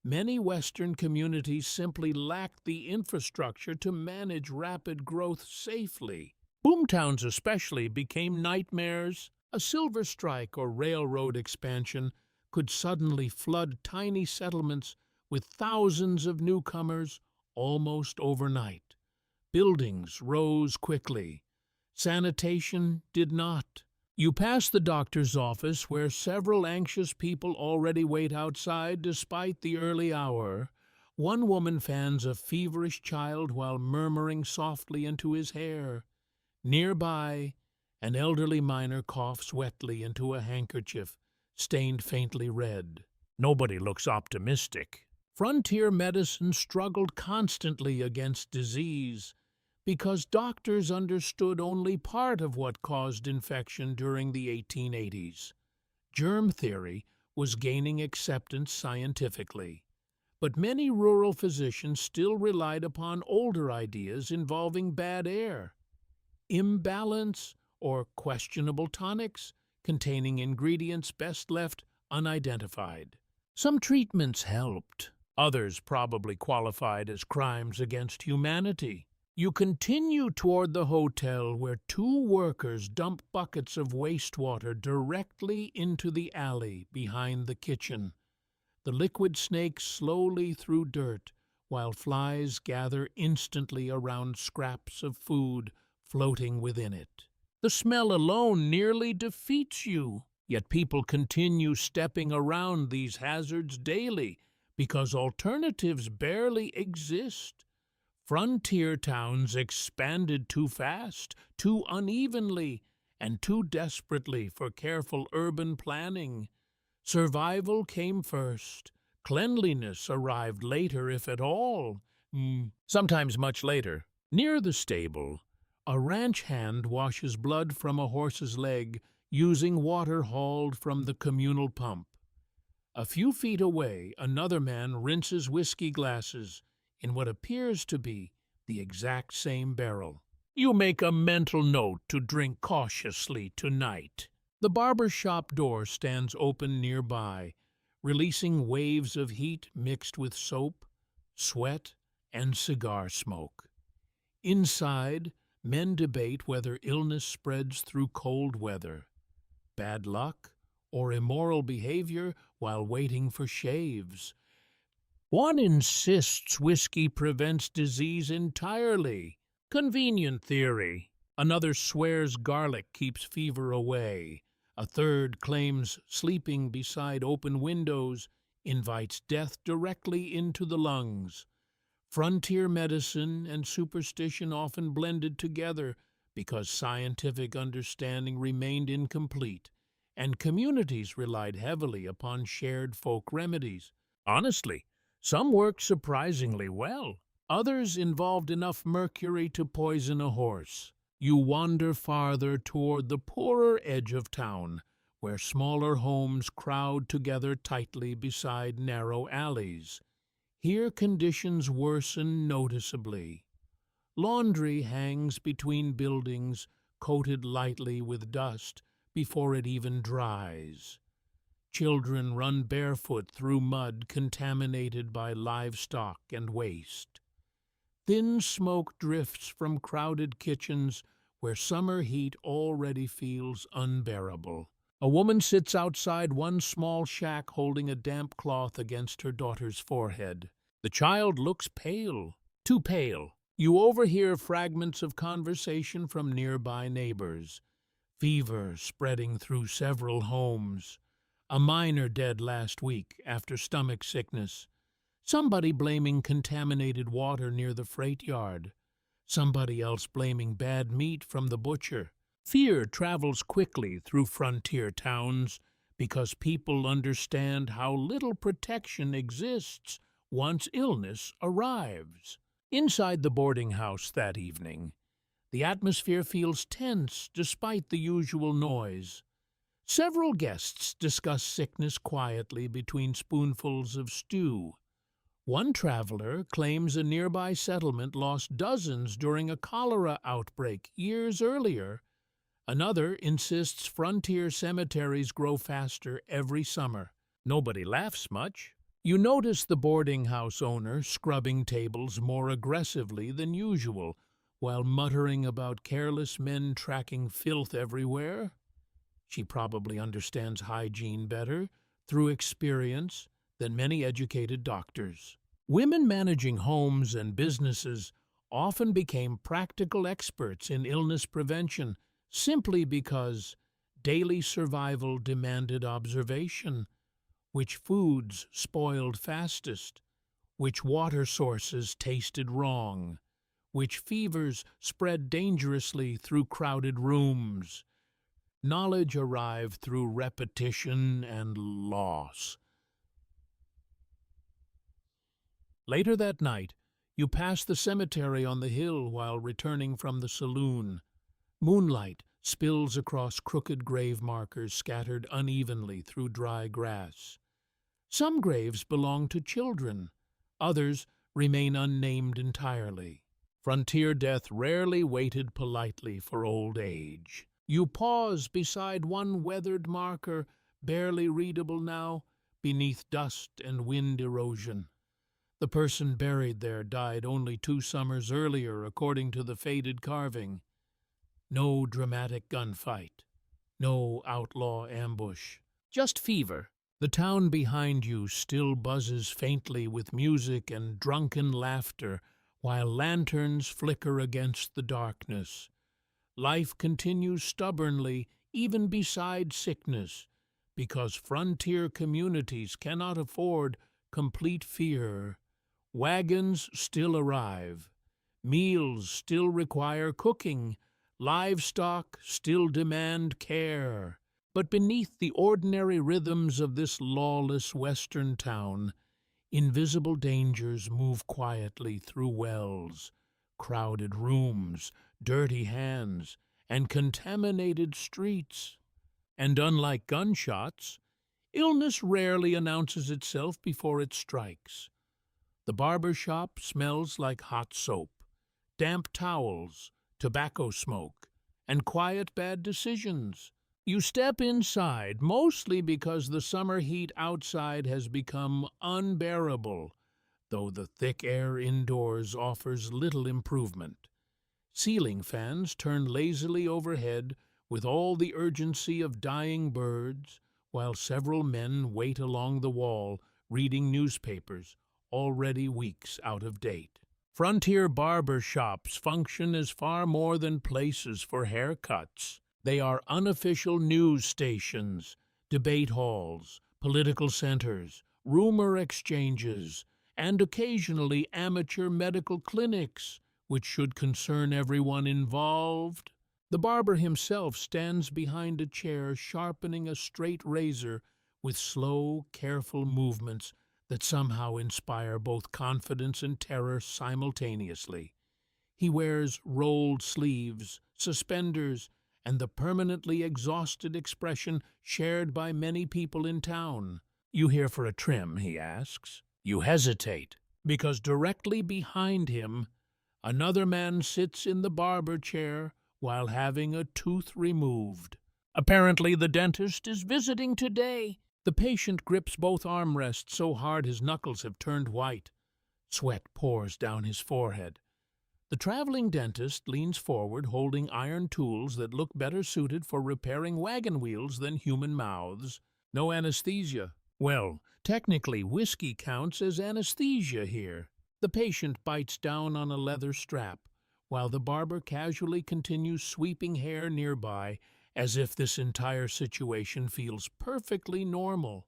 Many Western communities simply lacked the infrastructure to manage rapid growth safely. Boomtowns especially became nightmares. A silver strike or railroad expansion could suddenly flood tiny settlements with thousands of newcomers almost overnight. Buildings rose quickly. Sanitation did not. You pass the doctor's office where several anxious people already wait outside despite the early hour. One woman fans a feverish child while murmuring softly into his hair. Nearby, an elderly miner coughs wetly into a handkerchief, stained faintly red. Nobody looks optimistic. Frontier medicine struggled constantly against disease because doctors understood only part of what caused infection during the 1880s. Germ theory was gaining acceptance scientifically, but many rural physicians still relied upon older ideas involving bad air, imbalance, or questionable tonics containing ingredients best left unidentified. Some treatments helped. Others probably qualified as crimes against humanity. You continue toward the hotel where two workers dump buckets of wastewater directly into the alley behind the kitchen. The liquid snakes slowly through dirt, while flies gather instantly around scraps of food floating within it. The smell alone nearly defeats you, yet people continue stepping around these hazards daily because alternatives barely exist. Frontier towns expanded too fast, too unevenly, and too desperately for careful urban planning. Survival came first. Cleanliness arrived later, if at all. Sometimes much later. Near the stable, a ranch hand washes blood from a horse's leg using water hauled from the communal pump. A few feet away, another man rinses whiskey glasses in what appears to be the exact same barrel. You make a mental note to drink cautiously tonight. The barber shop door stands open nearby, releasing waves of heat mixed with soap, sweat, and cigar smoke. Inside, men debate whether illness spreads through cold weather, bad luck, or immoral behavior while waiting for shaves. One insists whiskey prevents disease entirely. Convenient theory. Another swears garlic keeps fever away. A third claims sleeping beside open windows invites death directly into the lungs. Frontier medicine and superstition often blended together because scientific understanding remained incomplete, and communities relied heavily upon shared folk remedies. Honestly, some worked surprisingly well. Others involved enough mercury to poison a horse. You wander farther toward the poorer edge of town, where smaller homes crowd together tightly beside narrow alleys. Here conditions worsen noticeably. Laundry hangs between buildings, coated lightly with dust before it even dries. Children run barefoot through mud contaminated by livestock and waste. Thin smoke drifts from crowded kitchens where summer heat already feels unbearable. A woman sits outside one small shack holding a damp cloth against her daughter's forehead. The child looks pale, too pale. You overhear fragments of conversation from nearby neighbors. Fever spreading through several homes. A miner dead last week after stomach sickness. Somebody blaming contaminated water near the freight yard. Somebody else blaming bad meat from the butcher. Fear travels quickly through frontier towns because people understand how little protection exists once illness arrives. Inside the boarding house that evening, the atmosphere feels tense despite the usual noise. Several guests discuss sickness quietly between spoonfuls of stew. One traveler claims a nearby settlement lost dozens during a cholera outbreak years earlier. Another insists frontier cemeteries grow faster every summer. Nobody laughs much. You notice the boarding house owner scrubbing tables more aggressively than usual, while muttering about careless men tracking filth everywhere. She probably understands hygiene better, through experience, than many educated doctors. Women managing homes and businesses often became practical experts in illness prevention simply because daily survival demanded observation. Which foods spoiled fastest? Which water sources tasted wrong? Which fevers spread dangerously through crowded rooms? Knowledge arrived through repetition and loss. Later that night, you pass the cemetery on the hill while returning from the saloon. Moonlight spills across crooked grave markers scattered unevenly through dry grass. Some graves belong to children, others remain unnamed entirely. Frontier death rarely waited politely for old age. You pause beside one weathered marker, barely readable now, beneath dust and wind erosion. The person buried there died only 2 summers earlier, according to the faded carving. No dramatic gunfight, no outlaw ambush, just fever. The town behind you still buzzes faintly with music and drunken laughter, while lanterns flicker against the darkness. Life continues stubbornly, even beside sickness, because frontier communities cannot afford complete fear. Wagons still arrive, meals still require cooking, livestock still demand care. But beneath the ordinary rhythms of this lawless western town, invisible dangers move quietly through wells, crowded rooms, dirty hands, and contaminated streets. And unlike gunshots, illness rarely announces itself before it strikes. The barber shop smells like hot soap, damp towels, tobacco smoke, and quiet bad decisions. You step inside, mostly because the summer heat outside has become unbearable, though the thick air indoors offers little improvement. Ceiling fans turn lazily overhead with all the urgency of dying birds, while several men wait along the wall reading newspapers, already weeks out of date. Frontier barber shops function as far more than places for haircuts. They are unofficial news stations, debate halls, political centers, rumor exchanges, and occasionally amateur medical clinics, which should concern everyone involved. The barber himself stands behind a chair, sharpening a straight razor with slow, careful movements that somehow inspire both confidence and terror simultaneously. He wears rolled sleeves, suspenders, and the permanently exhausted expression shared by many people in town. "You here for a trim?" he asks. You hesitate, because directly behind him, another man sits in the barber chair while having a tooth removed. Apparently the dentist is visiting today. The patient grips both armrests so hard his knuckles have turned white. Sweat pours down his forehead. The traveling dentist leans forward, holding iron tools that look better suited for repairing wagon wheels than human mouths. No anesthesia. Well, technically, whiskey counts as anesthesia here. The patient bites down on a leather strap, while the barber casually continues sweeping hair nearby, as if this entire situation feels perfectly normal.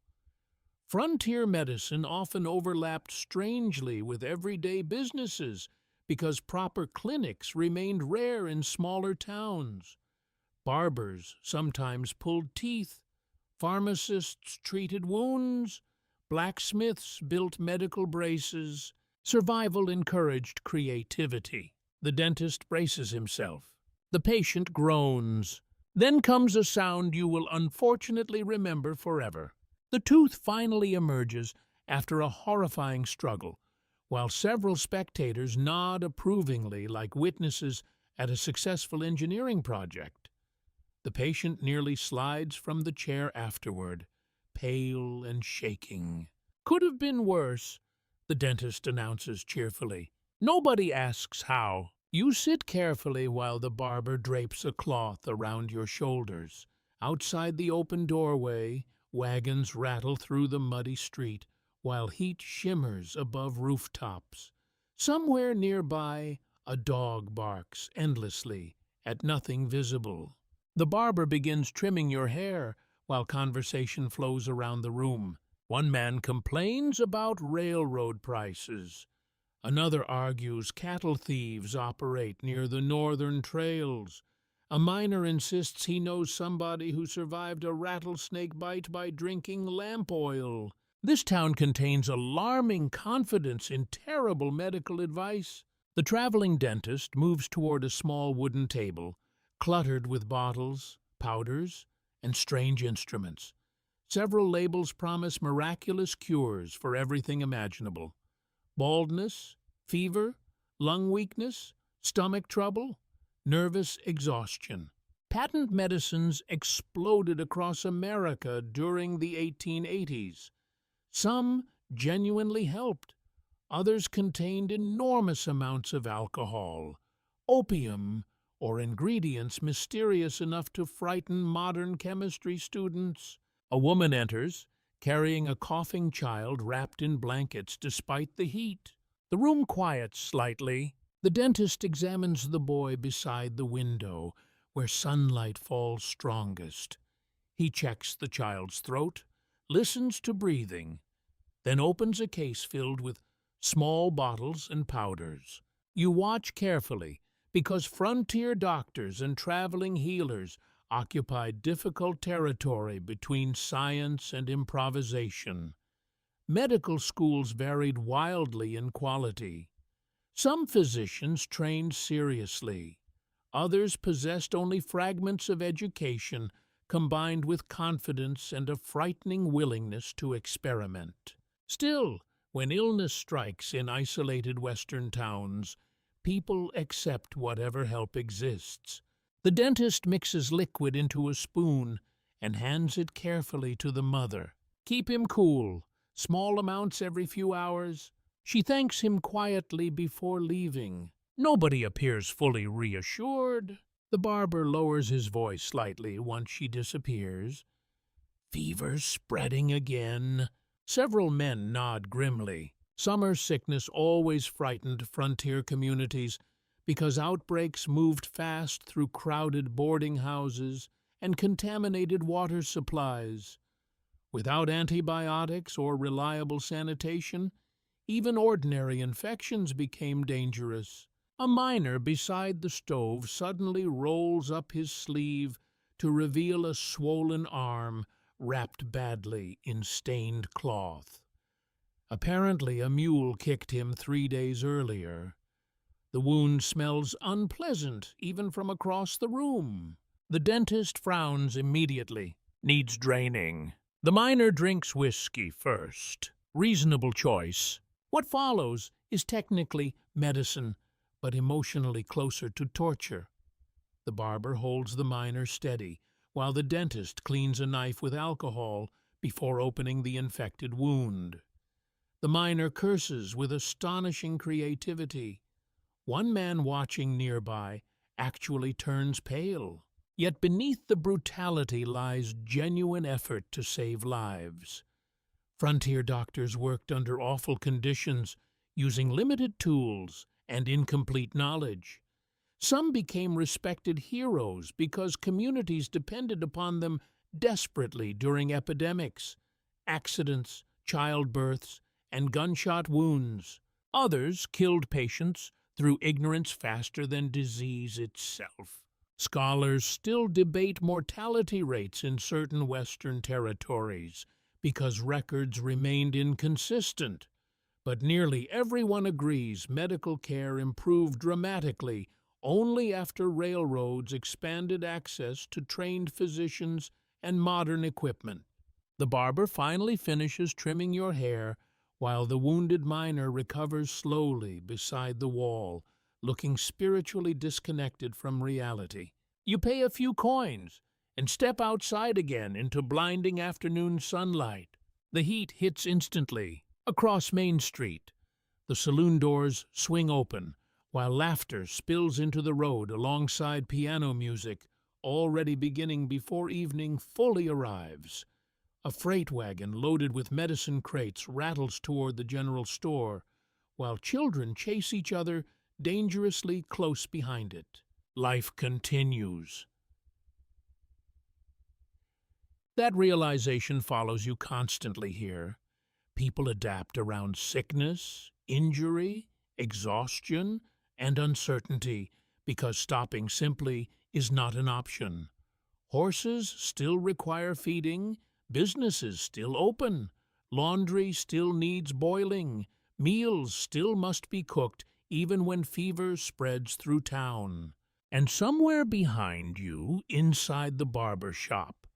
Frontier medicine often overlapped strangely with everyday businesses because proper clinics remained rare in smaller towns. Barbers sometimes pulled teeth, pharmacists treated wounds, blacksmiths built medical braces. Survival encouraged creativity. The dentist braces himself. The patient groans. Then comes a sound you will unfortunately remember forever. The tooth finally emerges after a horrifying struggle, while several spectators nod approvingly like witnesses at a successful engineering project. The patient nearly slides from the chair afterward, pale and shaking. "Could have been worse," the dentist announces cheerfully. "Nobody asks how." You sit carefully while the barber drapes a cloth around your shoulders. Outside the open doorway, wagons rattle through the muddy street, while heat shimmers above rooftops. Somewhere nearby, a dog barks endlessly at nothing visible. The barber begins trimming your hair while conversation flows around the room. One man complains about railroad prices. Another argues cattle thieves operate near the northern trails. A miner insists he knows somebody who survived a rattlesnake bite by drinking lamp oil. This town contains alarming confidence in terrible medical advice. The traveling dentist moves toward a small wooden table, cluttered with bottles, powders, and strange instruments. Several labels promise miraculous cures for everything imaginable. Baldness, fever, lung weakness, stomach trouble, nervous exhaustion. Patent medicines exploded across America during the 1880s. Some genuinely helped. Others contained enormous amounts of alcohol, opium, or ingredients mysterious enough to frighten modern chemistry students. A woman enters, carrying a coughing child wrapped in blankets despite the heat. The room quiets slightly. The dentist examines the boy beside the window, where sunlight falls strongest. He checks the child's throat, listens to breathing, then opens a case filled with small bottles and powders. You watch carefully, because frontier doctors and traveling healers occupied difficult territory between science and improvisation. Medical schools varied wildly in quality. Some physicians trained seriously. Others possessed only fragments of education combined with confidence and a frightening willingness to experiment. Still, when illness strikes in isolated Western towns, people accept whatever help exists. The dentist mixes liquid into a spoon and hands it carefully to the mother. Keep him cool, small amounts every few hours. She thanks him quietly before leaving. Nobody appears fully reassured. The barber lowers his voice slightly once she disappears. Fever's spreading again. Several men nod grimly. Summer sickness always frightened frontier communities because outbreaks moved fast through crowded boarding houses and contaminated water supplies. Without antibiotics or reliable sanitation, even ordinary infections became dangerous. A miner beside the stove suddenly rolls up his sleeve to reveal a swollen arm wrapped badly in stained cloth. Apparently, a mule kicked him 3 days earlier. The wound smells unpleasant even from across the room. The dentist frowns immediately. Needs draining. The miner drinks whiskey first. Reasonable choice. What follows is technically medicine, but emotionally closer to torture. The barber holds the miner steady, while the dentist cleans a knife with alcohol before opening the infected wound. The miner curses with astonishing creativity. One man watching nearby actually turns pale. Yet beneath the brutality lies genuine effort to save lives. Frontier doctors worked under awful conditions, using limited tools and incomplete knowledge. Some became respected heroes because communities depended upon them desperately during epidemics, accidents, childbirths, and gunshot wounds. Others killed patients through ignorance faster than disease itself. Scholars still debate mortality rates in certain Western territories because records remained inconsistent. But nearly everyone agrees medical care improved dramatically only after railroads expanded access to trained physicians and modern equipment. The barber finally finishes trimming your hair while the wounded miner recovers slowly beside the wall, looking spiritually disconnected from reality. You pay a few coins and step outside again into blinding afternoon sunlight. The heat hits instantly. Across Main Street, the saloon doors swing open, while laughter spills into the road alongside piano music, already beginning before evening fully arrives. A freight wagon loaded with medicine crates rattles toward the general store, while children chase each other dangerously close behind it. Life continues. That realization follows you constantly here. People adapt around sickness, injury, exhaustion, and uncertainty because stopping simply is not an option. Horses still require feeding, businesses still open, laundry still needs boiling, meals still must be cooked even when fever spreads through town. And somewhere behind you, inside the barber shop,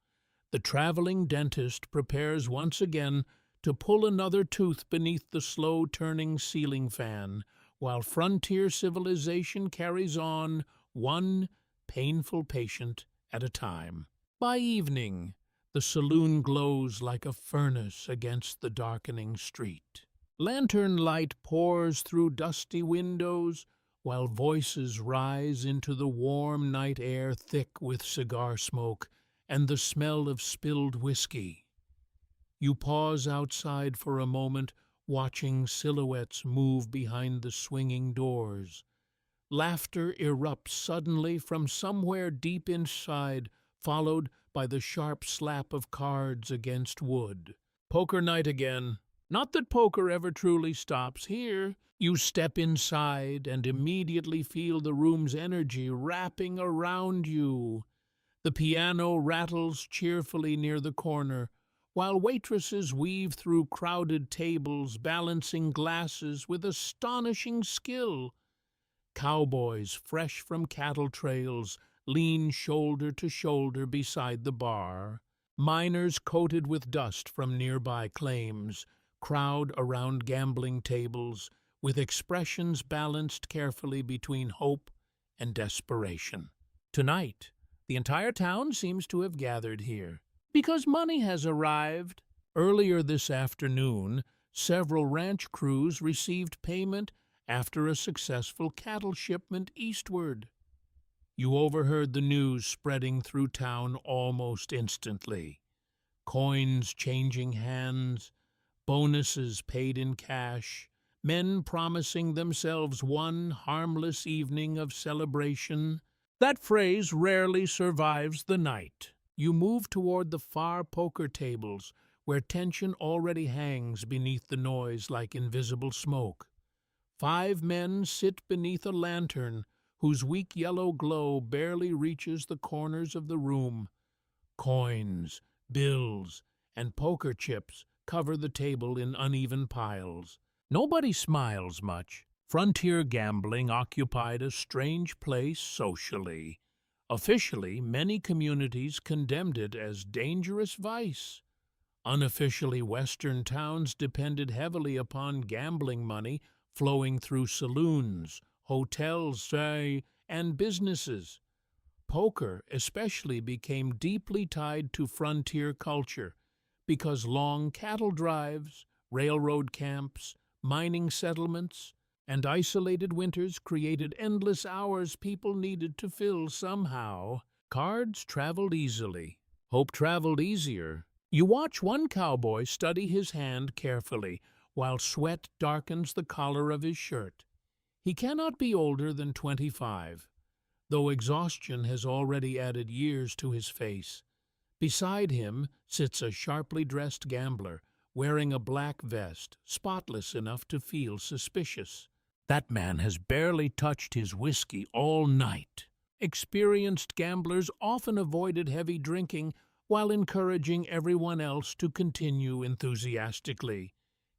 the traveling dentist prepares once again to pull another tooth beneath the slow-turning ceiling fan, while frontier civilization carries on, one painful patient at a time. By evening, the saloon glows like a furnace against the darkening street. Lantern light pours through dusty windows, while voices rise into the warm night air thick with cigar smoke and the smell of spilled whiskey. You pause outside for a moment, watching silhouettes move behind the swinging doors. Laughter erupts suddenly from somewhere deep inside, followed by the sharp slap of cards against wood. Poker night again. Not that poker ever truly stops here. You step inside and immediately feel the room's energy wrapping around you. The piano rattles cheerfully near the corner, while waitresses weave through crowded tables, balancing glasses with astonishing skill. Cowboys, fresh from cattle trails, lean shoulder to shoulder beside the bar. Miners coated with dust from nearby claims crowd around gambling tables, with expressions balanced carefully between hope and desperation. Tonight, the entire town seems to have gathered here, because money has arrived. Earlier this afternoon, several ranch crews received payment after a successful cattle shipment eastward. You overheard the news spreading through town almost instantly. Coins changing hands, bonuses paid in cash, men promising themselves one harmless evening of celebration. That phrase rarely survives the night. You move toward the far poker tables, where tension already hangs beneath the noise like invisible smoke. 5 men sit beneath a lantern whose weak yellow glow barely reaches the corners of the room. Coins, bills, and poker chips cover the table in uneven piles. Nobody smiles much. Frontier gambling occupied a strange place socially. Officially, many communities condemned it as dangerous vice. Unofficially, Western towns depended heavily upon gambling money flowing through saloons, hotels, and businesses. Poker especially became deeply tied to frontier culture because long cattle drives, railroad camps, mining settlements, and isolated winters created endless hours people needed to fill somehow. Cards traveled easily. Hope traveled easier. You watch one cowboy study his hand carefully, while sweat darkens the collar of his shirt. He cannot be older than 25, though exhaustion has already added years to his face. Beside him sits a sharply dressed gambler, wearing a black vest, spotless enough to feel suspicious. That man has barely touched his whiskey all night. Experienced gamblers often avoided heavy drinking while encouraging everyone else to continue enthusiastically.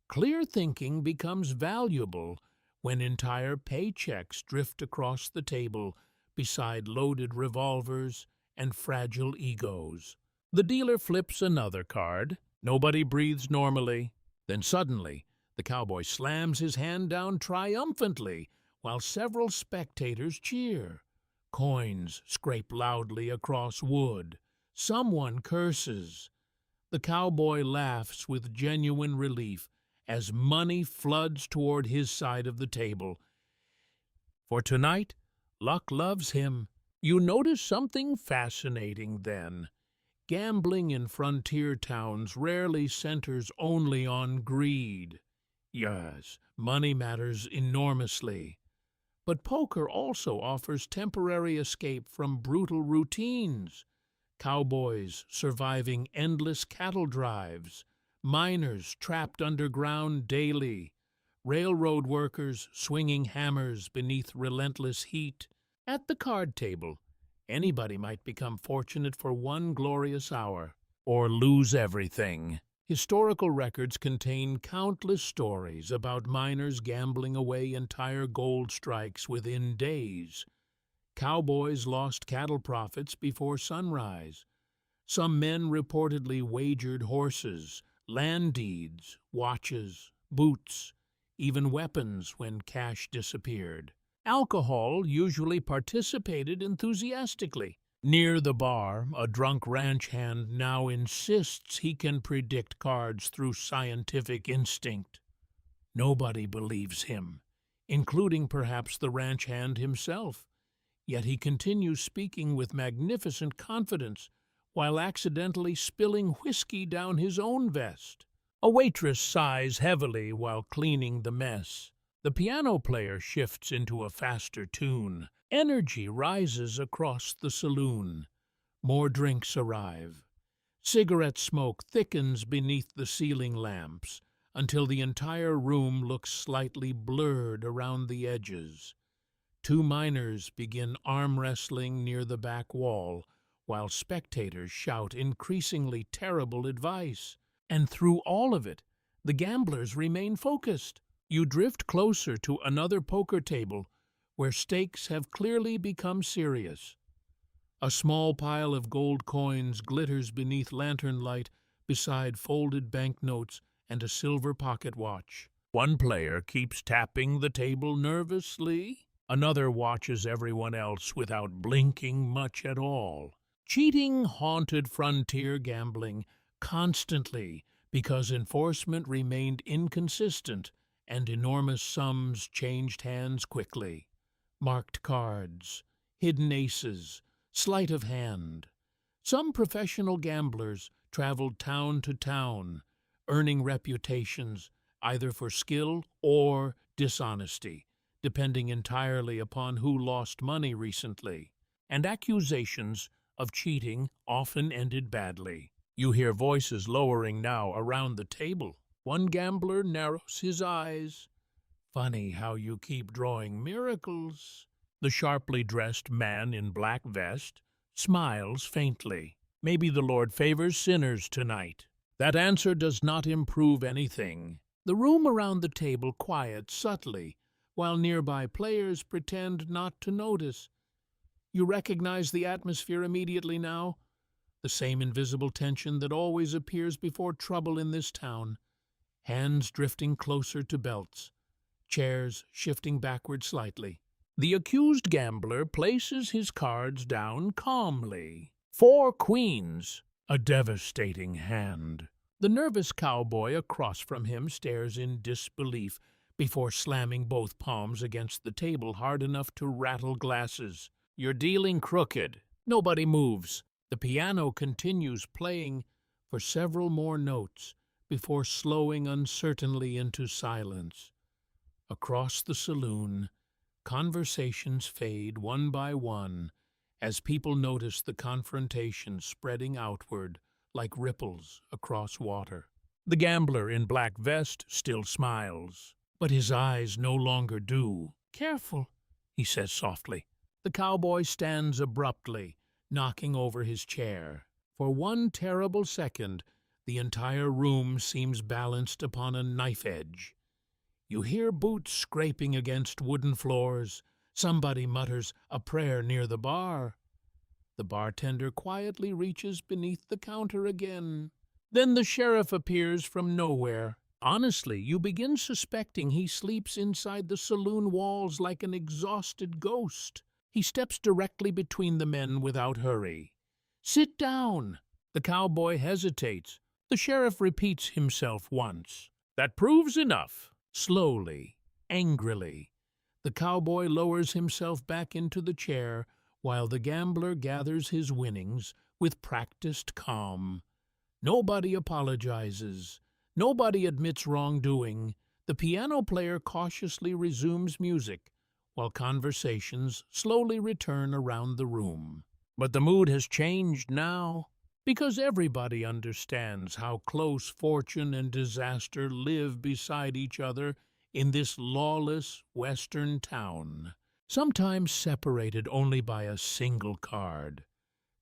Clear thinking becomes valuable when entire paychecks drift across the table beside loaded revolvers and fragile egos. The dealer flips another card. Nobody breathes normally. Then suddenly, the cowboy slams his hand down triumphantly while several spectators cheer. Coins scrape loudly across wood. Someone curses. The cowboy laughs with genuine relief as money floods toward his side of the table. For tonight, luck loves him. You notice something fascinating then. Gambling in frontier towns rarely centers only on greed. Yes, money matters enormously. But poker also offers temporary escape from brutal routines. Cowboys surviving endless cattle drives, miners trapped underground daily, railroad workers swinging hammers beneath relentless heat. At the card table, anybody might become fortunate for one glorious hour, or lose everything. Historical records contain countless stories about miners gambling away entire gold strikes within days. Cowboys lost cattle profits before sunrise. Some men reportedly wagered horses, land deeds, watches, boots, even weapons when cash disappeared. Alcohol usually participated enthusiastically. Near the bar, a drunk ranch hand now insists he can predict cards through scientific instinct. Nobody believes him, including perhaps the ranch hand himself, yet he continues speaking with magnificent confidence while accidentally spilling whiskey down his own vest. A waitress sighs heavily while cleaning the mess. The piano player shifts into a faster tune. Energy rises across the saloon. More drinks arrive. Cigarette smoke thickens beneath the ceiling lamps until the entire room looks slightly blurred around the edges. Two miners begin arm wrestling near the back wall, while spectators shout increasingly terrible advice. And through all of it, the gamblers remain focused. You drift closer to another poker table where stakes have clearly become serious. A small pile of gold coins glitters beneath lantern light beside folded banknotes and a silver pocket watch. One player keeps tapping the table nervously. Another watches everyone else without blinking much at all. Cheating haunted frontier gambling constantly because enforcement remained inconsistent and enormous sums changed hands quickly. Marked cards, hidden aces, sleight of hand. Some professional gamblers traveled town to town, earning reputations either for skill or dishonesty, depending entirely upon who lost money recently. And accusations of cheating often ended badly. You hear voices lowering now around the table. One gambler narrows his eyes. Funny how you keep drawing miracles. The sharply dressed man in black vest smiles faintly. Maybe the Lord favors sinners tonight. That answer does not improve anything. The room around the table quiets subtly, while nearby players pretend not to notice. You recognize the atmosphere immediately now, the same invisible tension that always appears before trouble in this town. Hands drifting closer to belts, chairs shifting backward slightly. The accused gambler places his cards down calmly. 4 queens, a devastating hand. The nervous cowboy across from him stares in disbelief before slamming both palms against the table hard enough to rattle glasses. You're dealing crooked. Nobody moves. The piano continues playing for several more notes before slowing uncertainly into silence. Across the saloon, conversations fade one by one as people notice the confrontation spreading outward like ripples across water. The gambler in black vest still smiles, but his eyes no longer do. "Careful," he says softly. The cowboy stands abruptly, knocking over his chair. For one terrible second, the entire room seems balanced upon a knife edge. You hear boots scraping against wooden floors. Somebody mutters a prayer near the bar. The bartender quietly reaches beneath the counter again. Then the sheriff appears from nowhere. Honestly, you begin suspecting he sleeps inside the saloon walls like an exhausted ghost. He steps directly between the men without hurry. "Sit down." The cowboy hesitates. The sheriff repeats himself once. "That proves enough." Slowly, angrily, the cowboy lowers himself back into the chair while the gambler gathers his winnings with practiced calm. Nobody apologizes. Nobody admits wrongdoing. The piano player cautiously resumes music, while conversations slowly return around the room. But the mood has changed now, because everybody understands how close fortune and disaster live beside each other in this lawless western town, sometimes separated only by a single card.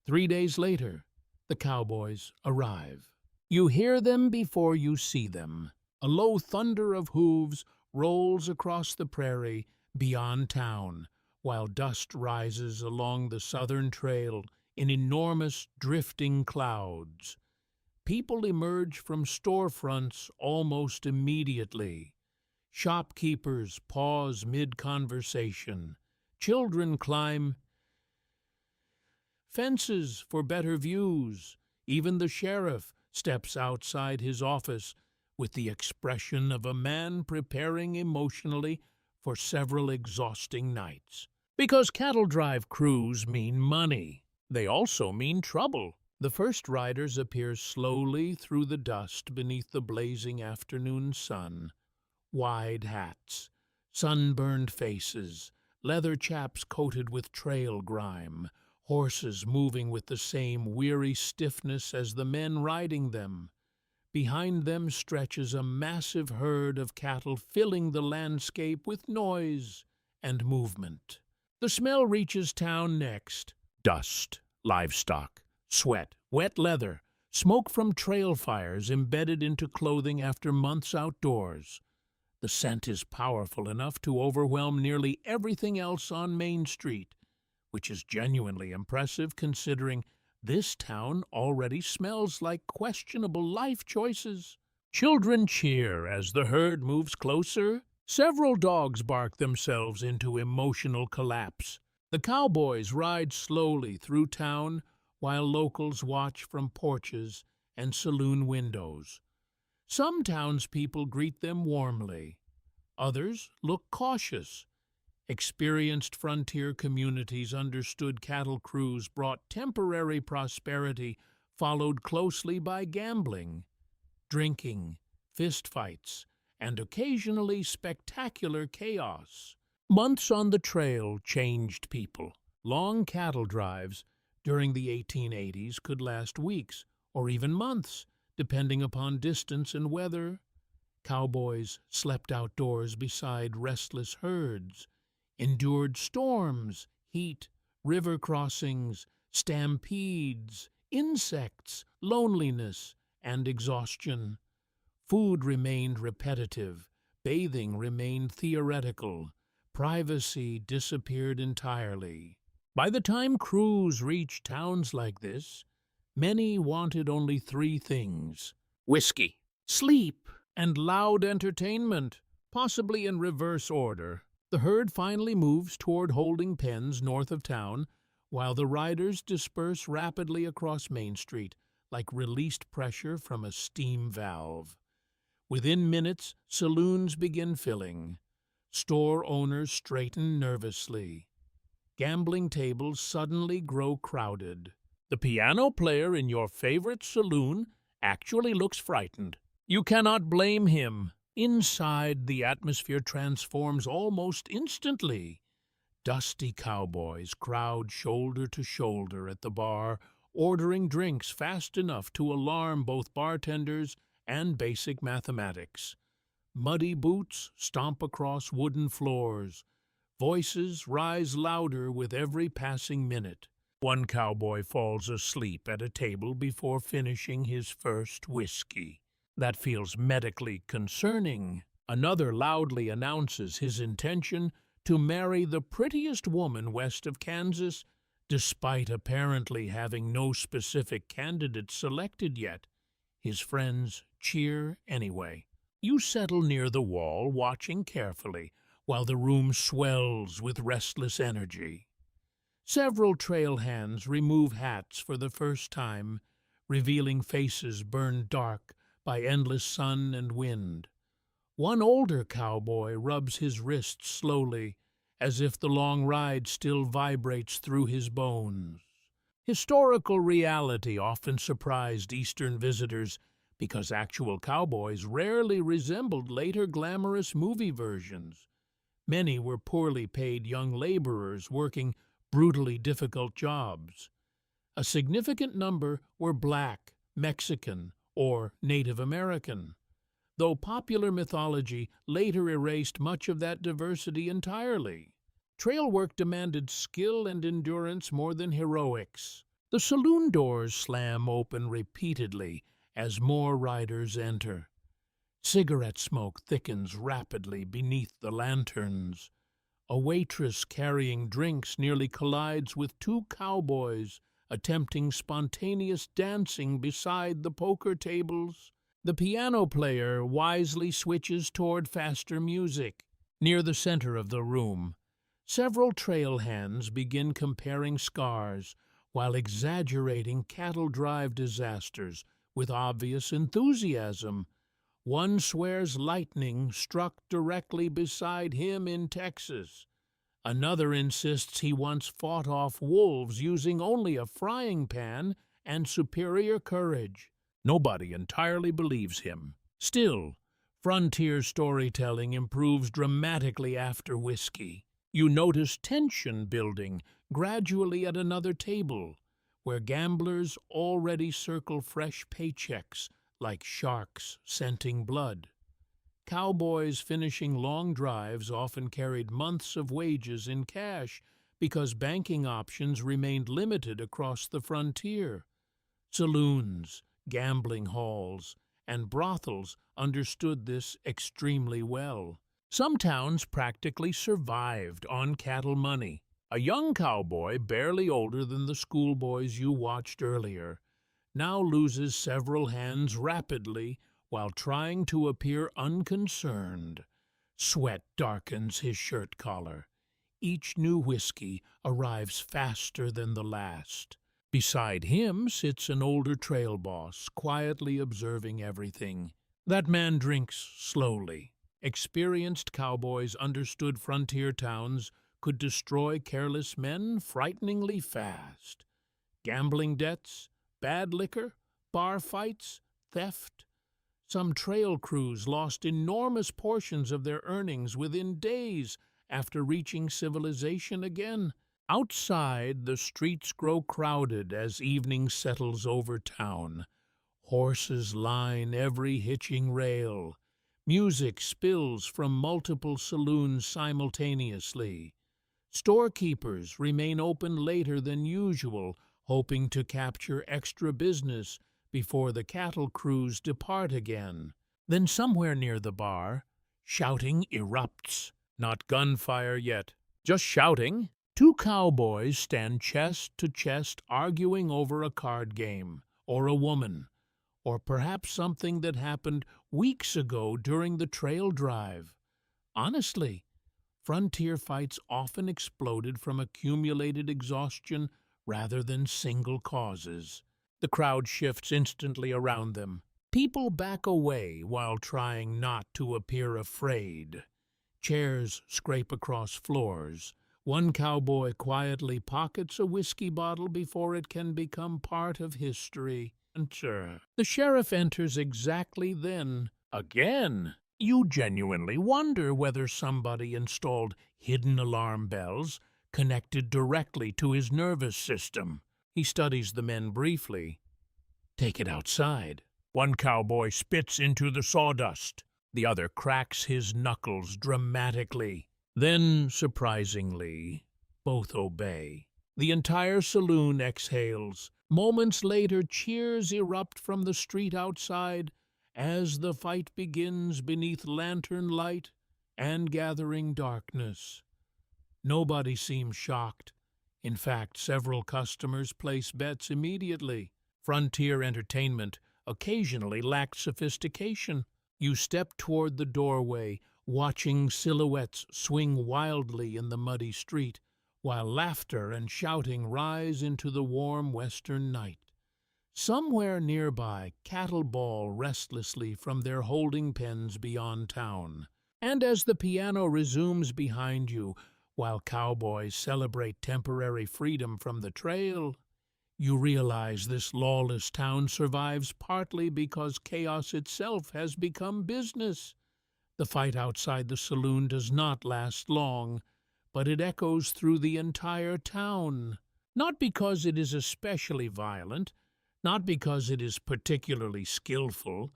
3 days later, the cowboys arrive. You hear them before you see them. A low thunder of hooves rolls across the prairie beyond town, while dust rises along the southern trail in enormous drifting clouds. People emerge from storefronts almost immediately. Shopkeepers pause mid-conversation. Children climb fences for better views. Even the sheriff steps outside his office with the expression of a man preparing emotionally for several exhausting nights. Because cattle drive crews mean money, they also mean trouble. The first riders appear slowly through the dust beneath the blazing afternoon sun. Wide hats, sunburned faces, leather chaps coated with trail grime, horses moving with the same weary stiffness as the men riding them. Behind them stretches a massive herd of cattle filling the landscape with noise and movement. The smell reaches town next. Dust, livestock, sweat, wet leather, smoke from trail fires embedded into clothing after months outdoors. The scent is powerful enough to overwhelm nearly everything else on Main Street, which is genuinely impressive considering this town already smells like questionable life choices. Children cheer as the herd moves closer. Several dogs bark themselves into emotional collapse. The cowboys ride slowly through town while locals watch from porches and saloon windows. Some townspeople greet them warmly. Others look cautious. Experienced frontier communities understood cattle crews brought temporary prosperity, followed closely by gambling, drinking, fistfights, and occasionally spectacular chaos. Months on the trail changed people. Long cattle drives during the 1880s could last weeks or even months, depending upon distance and weather. Cowboys slept outdoors beside restless herds, endured storms, heat, river crossings, stampedes, insects, loneliness, and exhaustion. Food remained repetitive, bathing remained theoretical, privacy disappeared entirely. By the time crews reached towns like this, many wanted only three things: whiskey, sleep, and loud entertainment, possibly in reverse order. The herd finally moves toward holding pens north of town, while the riders disperse rapidly across Main Street, like released pressure from a steam valve. Within minutes, saloons begin filling. Store owners straighten nervously. Gambling tables suddenly grow crowded. The piano player in your favorite saloon actually looks frightened. You cannot blame him. Inside, the atmosphere transforms almost instantly. Dusty cowboys crowd shoulder to shoulder at the bar, ordering drinks fast enough to alarm both bartenders and basic mathematics. Muddy boots stomp across wooden floors. Voices rise louder with every passing minute. One cowboy falls asleep at a table before finishing his first whiskey. That feels medically concerning. Another loudly announces his intention to marry the prettiest woman west of Kansas, despite apparently having no specific candidate selected yet. His friends cheer anyway. You settle near the wall, watching carefully, while the room swells with restless energy. Several trail hands remove hats for the first time, revealing faces burned dark by endless sun and wind. One older cowboy rubs his wrists slowly, as if the long ride still vibrates through his bones. Historical reality often surprised Eastern visitors because actual cowboys rarely resembled later glamorous movie versions. Many were poorly paid young laborers working brutally difficult jobs. A significant number were black, Mexican, or Native American, though popular mythology later erased much of that diversity entirely. Trail work demanded skill and endurance more than heroics. The saloon doors slam open repeatedly as more riders enter. Cigarette smoke thickens rapidly beneath the lanterns. A waitress carrying drinks nearly collides with two cowboys attempting spontaneous dancing beside the poker tables. The piano player wisely switches toward faster music. Near the center of the room, several trail hands begin comparing scars, while exaggerating cattle drive disasters with obvious enthusiasm. One swears lightning struck directly beside him in Texas. Another insists he once fought off wolves using only a frying pan and superior courage. Nobody entirely believes him. Still, frontier storytelling improves dramatically after whiskey. You notice tension building gradually at another table, where gamblers already circle fresh paychecks like sharks scenting blood. Cowboys finishing long drives often carried months of wages in cash because banking options remained limited across the frontier. Saloons, gambling halls, and brothels understood this extremely well. Some towns practically survived on cattle money. A young cowboy, barely older than the schoolboys you watched earlier, now loses several hands rapidly while trying to appear unconcerned. Sweat darkens his shirt collar. Each new whiskey arrives faster than the last. Beside him sits an older trail boss, quietly observing everything. That man drinks slowly. Experienced cowboys understood frontier towns could destroy careless men frighteningly fast. Gambling debts, bad liquor, bar fights, theft. Some trail crews lost enormous portions of their earnings within days after reaching civilization again. Outside, the streets grow crowded as evening settles over town. Horses line every hitching rail. Music spills from multiple saloons simultaneously. Storekeepers remain open later than usual, hoping to capture extra business before the cattle crews depart again. Then somewhere near the bar, shouting erupts. Not gunfire yet, just shouting. Two cowboys stand chest to chest arguing over a card game, or a woman, or perhaps something that happened weeks ago during the trail drive. Honestly, frontier fights often exploded from accumulated exhaustion rather than single causes. The crowd shifts instantly around them. People back away while trying not to appear afraid. Chairs scrape across floors. One cowboy quietly pockets a whiskey bottle before it can become part of history. The sheriff enters exactly then. Again. You genuinely wonder whether somebody installed hidden alarm bells connected directly to his nervous system. He studies the men briefly. Take it outside. One cowboy spits into the sawdust. The other cracks his knuckles dramatically. Then, surprisingly, both obey. The entire saloon exhales. Moments later, cheers erupt from the street outside as the fight begins beneath lantern light and gathering darkness. Nobody seems shocked. In fact, several customers place bets immediately. Frontier entertainment occasionally lacked sophistication. You step toward the doorway, watching silhouettes swing wildly in the muddy street, while laughter and shouting rise into the warm western night. Somewhere nearby, cattle bawl restlessly from their holding pens beyond town. And as the piano resumes behind you, while cowboys celebrate temporary freedom from the trail, you realize this lawless town survives partly because chaos itself has become business. The fight outside the saloon does not last long, but it echoes through the entire town. Not because it is especially violent, not because it is particularly skillful,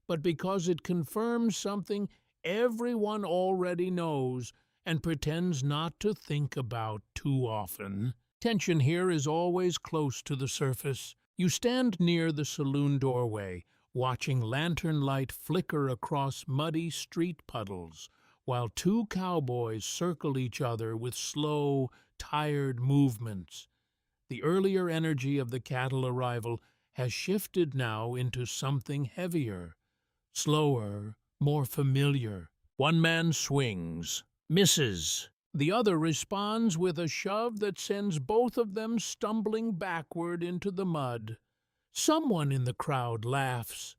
but because it confirms something everyone already knows and pretends not to think about too often. Tension here is always close to the surface. You stand near the saloon doorway, watching lantern light flicker across muddy street puddles, while two cowboys circle each other with slow, tired movements. The earlier energy of the cattle arrival has shifted now into something heavier, slower, more familiar. One man swings, misses. The other responds with a shove that sends both of them stumbling backward into the mud. Someone in the crowd laughs.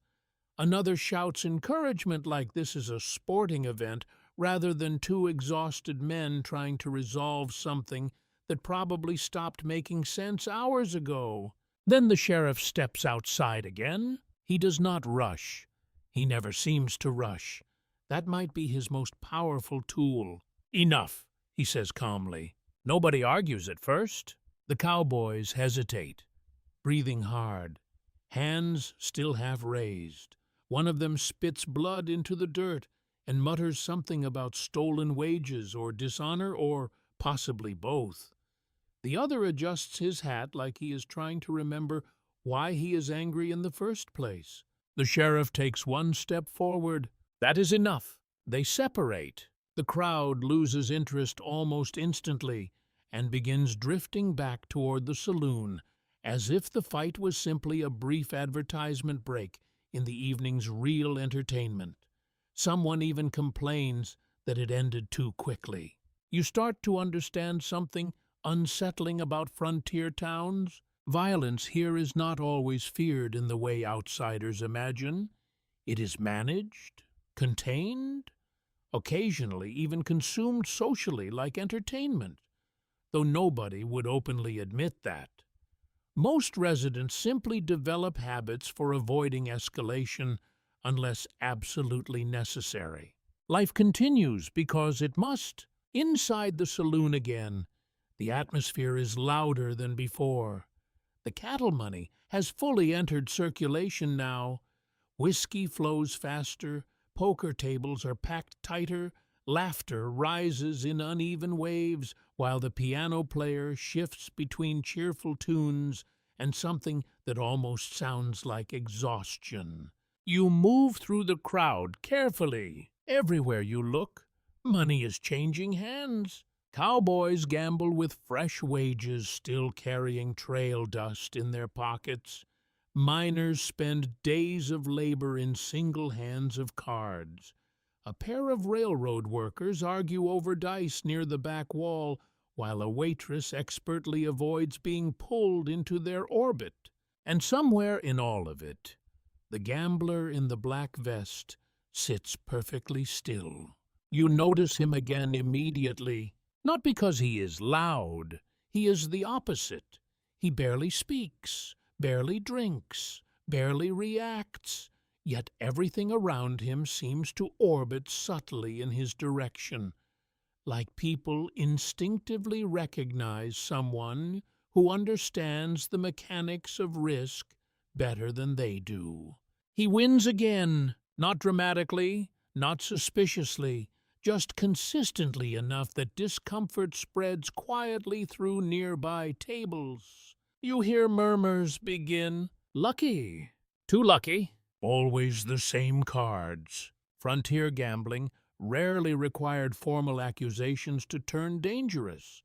Another shouts encouragement like this is a sporting event rather than two exhausted men trying to resolve something that probably stopped making sense hours ago. Then the sheriff steps outside again. He does not rush. He never seems to rush. That might be his most powerful tool. "Enough," he says calmly. Nobody argues at first. The cowboys hesitate, breathing hard, hands still half raised. One of them spits blood into the dirt and mutters something about stolen wages or dishonor or possibly both. The other adjusts his hat like he is trying to remember why he is angry in the first place. The sheriff takes one step forward. That is enough. They separate. The crowd loses interest almost instantly and begins drifting back toward the saloon, as if the fight was simply a brief advertisement break in the evening's real entertainment. Someone even complains that it ended too quickly. You start to understand something unsettling about frontier towns. Violence here is not always feared in the way outsiders imagine. It is managed, contained, occasionally even consumed socially like entertainment, though nobody would openly admit that. Most residents simply develop habits for avoiding escalation unless absolutely necessary. Life continues because it must. Inside the saloon again, the atmosphere is louder than before. The cattle money has fully entered circulation now. Whiskey flows faster, poker tables are packed tighter, laughter rises in uneven waves, while the piano player shifts between cheerful tunes and something that almost sounds like exhaustion. You move through the crowd carefully. Everywhere you look, money is changing hands. Cowboys gamble with fresh wages still carrying trail dust in their pockets. Miners spend days of labor in single hands of cards. A pair of railroad workers argue over dice near the back wall, while a waitress expertly avoids being pulled into their orbit. And somewhere in all of it, the gambler in the black vest sits perfectly still. You notice him again immediately, not because he is loud. He is the opposite. He barely speaks, barely drinks, barely reacts, yet everything around him seems to orbit subtly in his direction, like people instinctively recognize someone who understands the mechanics of risk better than they do. He wins again, not dramatically, not suspiciously, just consistently enough that discomfort spreads quietly through nearby tables. You hear murmurs begin. Lucky. Too lucky. Always the same cards. Frontier gambling rarely required formal accusations to turn dangerous.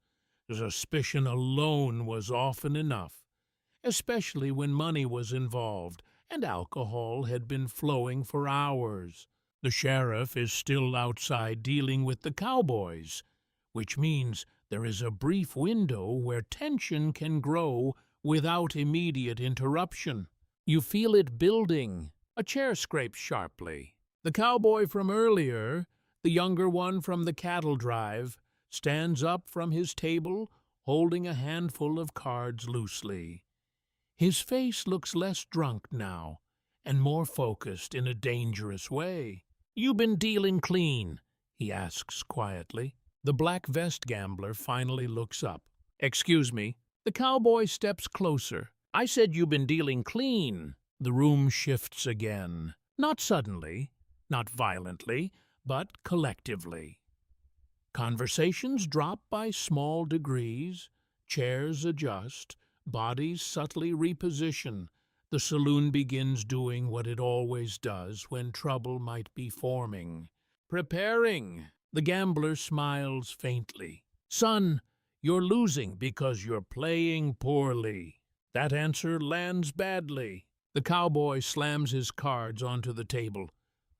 Suspicion alone was often enough, especially when money was involved and alcohol had been flowing for hours. The sheriff is still outside dealing with the cowboys, which means there is a brief window where tension can grow without immediate interruption. You feel it building. A chair scrapes sharply. The cowboy from earlier, the younger one from the cattle drive, stands up from his table, holding a handful of cards loosely. His face looks less drunk now, and more focused in a dangerous way. "You been dealing clean?" he asks quietly. The black vest gambler finally looks up. "Excuse me." The cowboy steps closer. "I said you been dealing clean." The room shifts again. Not suddenly, not violently, but collectively. Conversations drop by small degrees, chairs adjust, bodies subtly reposition. The saloon begins doing what it always does when trouble might be forming. Preparing. The gambler smiles faintly. "Son, you're losing because you're playing poorly." That answer lands badly. The cowboy slams his cards onto the table.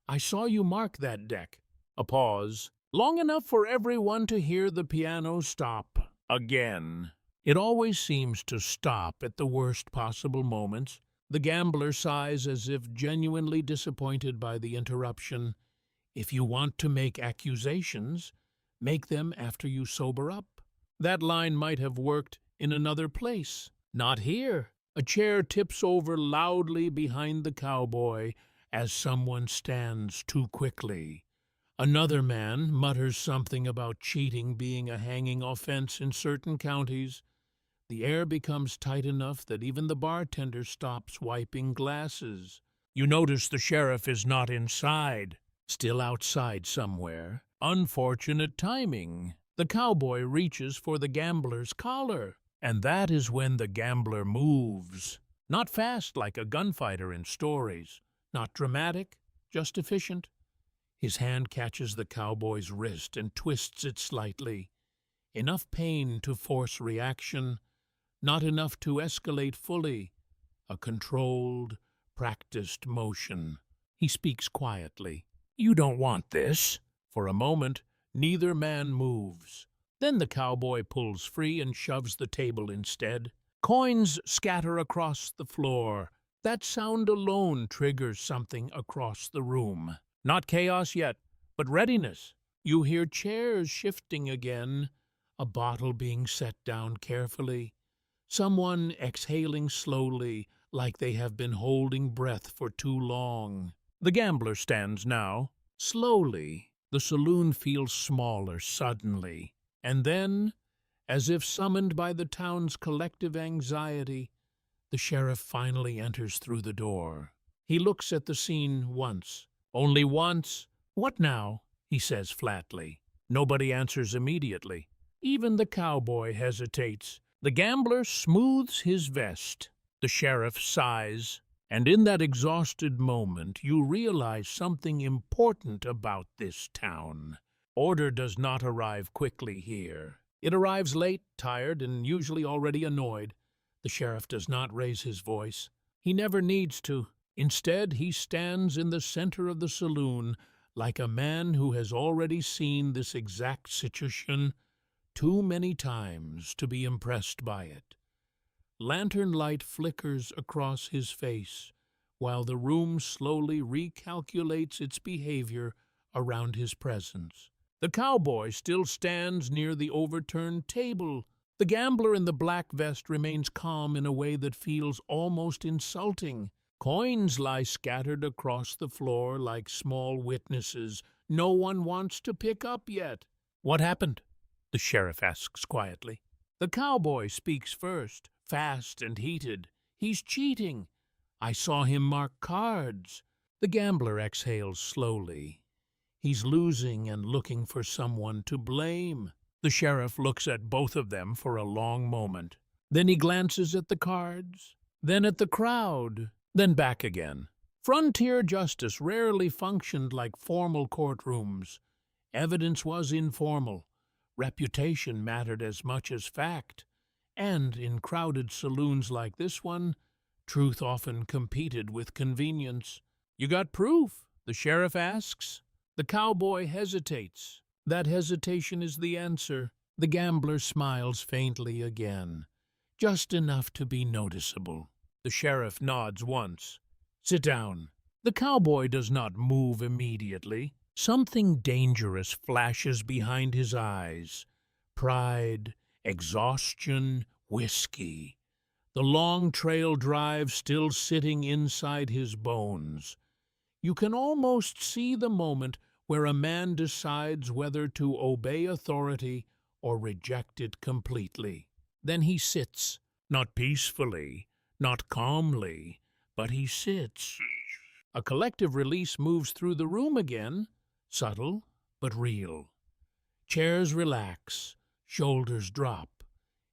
"I saw you mark that deck." A pause. long enough for everyone to hear the piano stop again. It always seems to stop at the worst possible moments. The gambler sighs as if genuinely disappointed by the interruption. If you want to make accusations, make them after you sober up. That line might have worked in another place. Not here. A chair tips over loudly behind the cowboy as someone stands too quickly. Another man mutters something about cheating being a hanging offense in certain counties. The air becomes tight enough that even the bartender stops wiping glasses. You notice the sheriff is not inside, still outside somewhere. Unfortunate timing. The cowboy reaches for the gambler's collar, and that is when the gambler moves. Not fast like a gunfighter in stories, not dramatic, just efficient. His hand catches the cowboy's wrist and twists it slightly. Enough pain to force reaction, not enough to escalate fully. A controlled, practiced motion. He speaks quietly. "You don't want this." For a moment, neither man moves. Then the cowboy pulls free and shoves the table instead. Coins scatter across the floor. That sound alone triggers something across the room. Not chaos yet, but readiness. You hear chairs shifting again, a bottle being set down carefully, someone exhaling slowly like they have been holding breath for too long. The gambler stands now. Slowly, the saloon feels smaller suddenly, and then, as if summoned by the town's collective anxiety, the sheriff finally enters through the door. He looks at the scene once. Only once. "What now?" he says flatly. Nobody answers immediately. Even the cowboy hesitates. The gambler smooths his vest. The sheriff sighs. And in that exhausted moment, you realize something important about this town. Order does not arrive quickly here. It arrives late, tired, and usually already annoyed. The sheriff does not raise his voice. He never needs to. Instead, he stands in the center of the saloon like a man who has already seen this exact situation too many times to be impressed by it. Lantern light flickers across his face while the room slowly recalculates its behavior around his presence. The cowboy still stands near the overturned table. The gambler in the black vest remains calm in a way that feels almost insulting. Coins lie scattered across the floor like small witnesses no one wants to pick up yet. "What happened?" the sheriff asks quietly. The cowboy speaks first, fast and heated. "He's cheating. I saw him mark cards." The gambler exhales slowly. He's losing and looking for someone to blame. The sheriff looks at both of them for a long moment. Then he glances at the cards, then at the crowd, then back again. Frontier justice rarely functioned like formal courtrooms. Evidence was informal. Reputation mattered as much as fact. And in crowded saloons like this one, truth often competed with convenience. "You got proof?" the sheriff asks. The cowboy hesitates. That hesitation is the answer. The gambler smiles faintly again, just enough to be noticeable. The sheriff nods once. "Sit down." The cowboy does not move immediately. Something dangerous flashes behind his eyes. Pride, exhaustion, whiskey. The long trail drive still sitting inside his bones. You can almost see the moment where a man decides whether to obey authority or reject it completely. Then he sits, not peacefully, not calmly, but he sits. A collective release moves through the room again, subtle but real. Chairs relax, shoulders drop.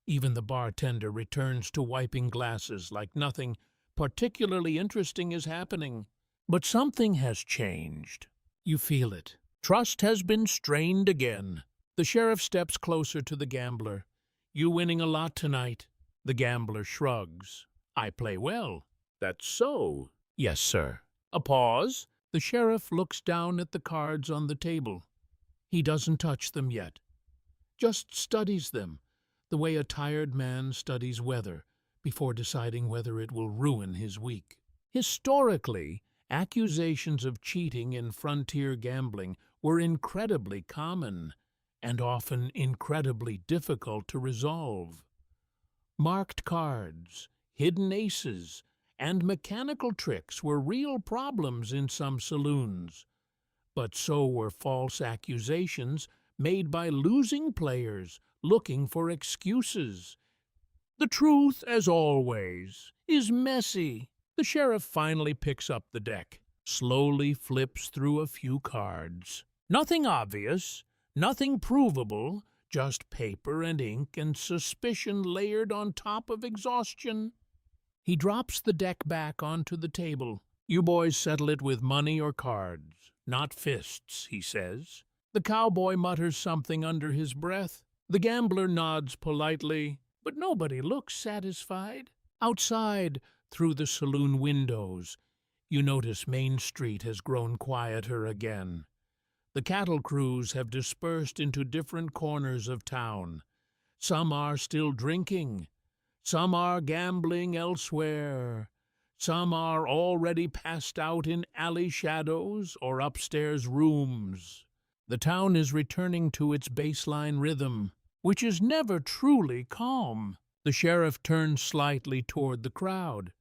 Even the bartender returns to wiping glasses like nothing particularly interesting is happening. But something has changed. You feel it. Trust has been strained again. The sheriff steps closer to the gambler. "You winning a lot tonight?" The gambler shrugs. "I play well." "That's so." "Yes, sir." A pause. The sheriff looks down at the cards on the table. He doesn't touch them yet, just studies them, the way a tired man studies weather before deciding whether it will ruin his week. Historically, accusations of cheating in frontier gambling were incredibly common and often incredibly difficult to resolve. Marked cards, hidden aces, and mechanical tricks were real problems in some saloons, but so were false accusations made by losing players looking for excuses. The truth, as always, is messy. The sheriff finally picks up the deck, slowly flips through a few cards. Nothing obvious, nothing provable, just paper and ink and suspicion layered on top of exhaustion. He drops the deck back onto the table. "You boys settle it with money or cards, not fists," he says. The cowboy mutters something under his breath. The gambler nods politely, but nobody looks satisfied. Outside, through the saloon windows, you notice Main Street has grown quieter again. The cattle crews have dispersed into different corners of town. Some are still drinking. Some are gambling elsewhere. Some are already passed out in alley shadows or upstairs rooms. The town is returning to its baseline rhythm, which is never truly calm. The sheriff turns slightly toward the crowd.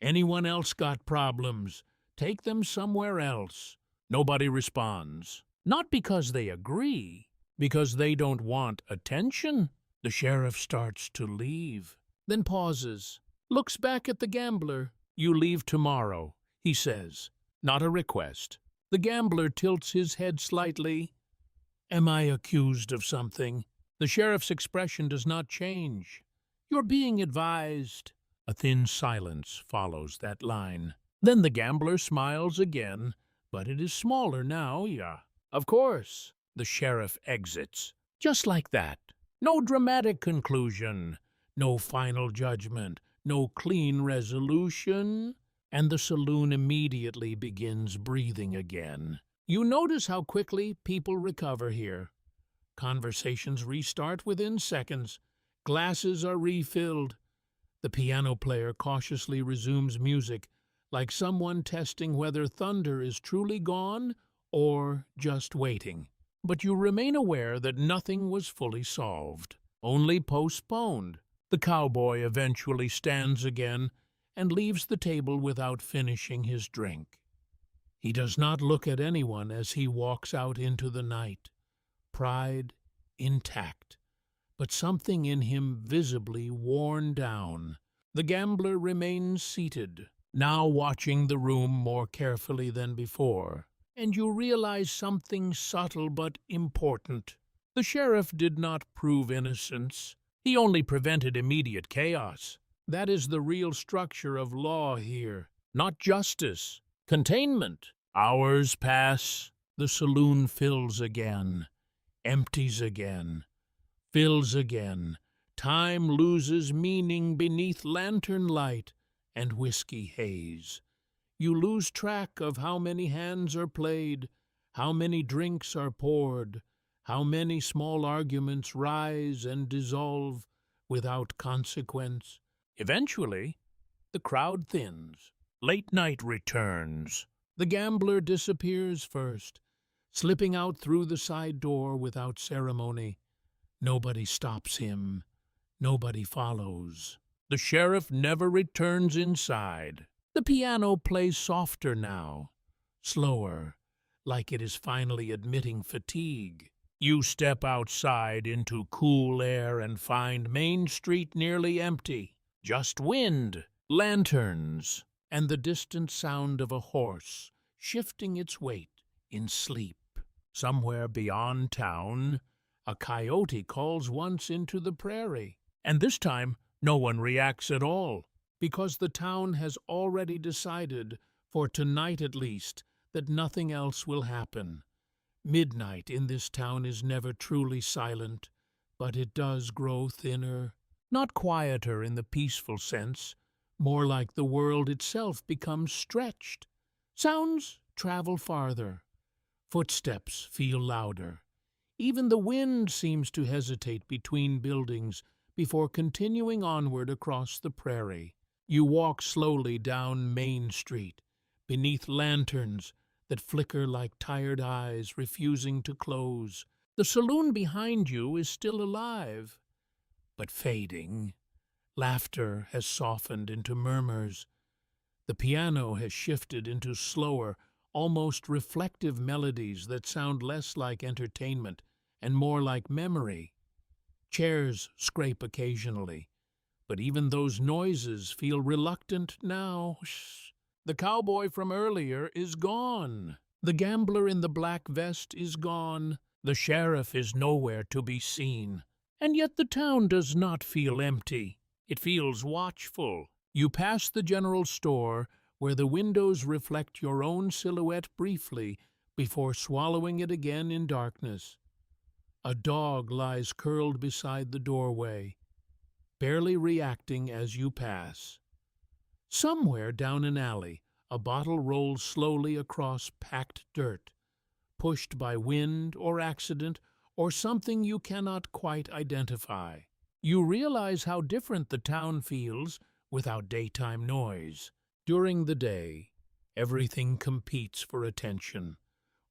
"Anyone else got problems? Take them somewhere else." Nobody responds. Not because they agree, because they don't want attention. The sheriff starts to leave, then pauses, looks back at the gambler. "You leave tomorrow," he says. Not a request. The gambler tilts his head slightly. "Am I accused of something?" The sheriff's expression does not change. "You're being advised." A thin silence follows that line. Then the gambler smiles again, but it is smaller now, yeah. "Of course." The sheriff exits. Just like that. No dramatic conclusion, no final judgment, no clean resolution, and the saloon immediately begins breathing again. You notice how quickly people recover here. Conversations restart within seconds. Glasses are refilled. The piano player cautiously resumes music, like someone testing whether thunder is truly gone or just waiting. But you remain aware that nothing was fully solved, only postponed. The cowboy eventually stands again and leaves the table without finishing his drink. He does not look at anyone as he walks out into the night. Pride intact, but something in him visibly worn down. The gambler remains seated, now watching the room more carefully than before, and you realize something subtle but important. The sheriff did not prove innocence. He only prevented immediate chaos. That is the real structure of law here, not justice. Containment. Hours pass. The saloon fills again, empties again, fills again. Time loses meaning beneath lantern light and whiskey haze. You lose track of how many hands are played, how many drinks are poured, how many small arguments rise and dissolve without consequence. Eventually, the crowd thins. Late night returns. The gambler disappears first, slipping out through the side door without ceremony. Nobody stops him. Nobody follows. The sheriff never returns inside. The piano plays softer now, slower, like it is finally admitting fatigue. You step outside into cool air and find Main Street nearly empty. Just wind, lanterns, and the distant sound of a horse shifting its weight in sleep. Somewhere beyond town, a coyote calls once into the prairie, and this time no one reacts at all, because the town has already decided, for tonight at least, that nothing else will happen. Midnight in this town is never truly silent, but it does grow thinner, not quieter in the peaceful sense, more like the world itself becomes stretched. Sounds travel farther. Footsteps feel louder. Even the wind seems to hesitate between buildings before continuing onward across the prairie. You walk slowly down Main Street, beneath lanterns that flicker like tired eyes refusing to close. The saloon behind you is still alive, but fading. Laughter has softened into murmurs. The piano has shifted into slower, almost reflective melodies that sound less like entertainment and more like memory. Chairs scrape occasionally, but even those noises feel reluctant now. Shh. The cowboy from earlier is gone. The gambler in the black vest is gone. The sheriff is nowhere to be seen. And yet the town does not feel empty. It feels watchful. You pass the general store, where the windows reflect your own silhouette briefly before swallowing it again in darkness. A dog lies curled beside the doorway, barely reacting as you pass. Somewhere down an alley, a bottle rolls slowly across packed dirt, pushed by wind or accident or something you cannot quite identify. You realize how different the town feels without daytime noise. During the day, everything competes for attention.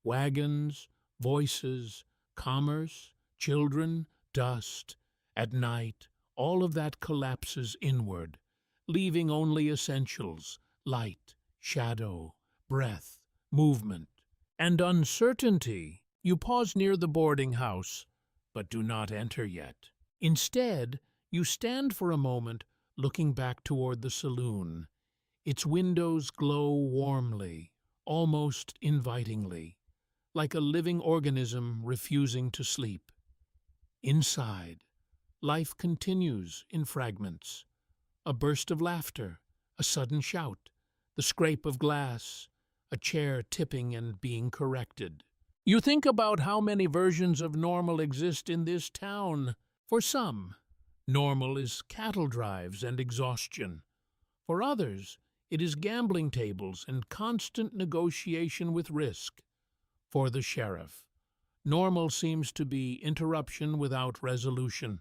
Wagons, voices, commerce, children, dust. At night, all of that collapses inward, leaving only essentials: light, shadow, breath, movement, and uncertainty. You pause near the boarding house, but do not enter yet. Instead, you stand for a moment, looking back toward the saloon. Its windows glow warmly, almost invitingly, like a living organism refusing to sleep. Inside, life continues in fragments. A burst of laughter, a sudden shout, the scrape of glass, a chair tipping and being corrected. You think about how many versions of normal exist in this town. For some, normal is cattle drives and exhaustion. For others, it is gambling tables and constant negotiation with risk. For the sheriff, normal seems to be interruption without resolution.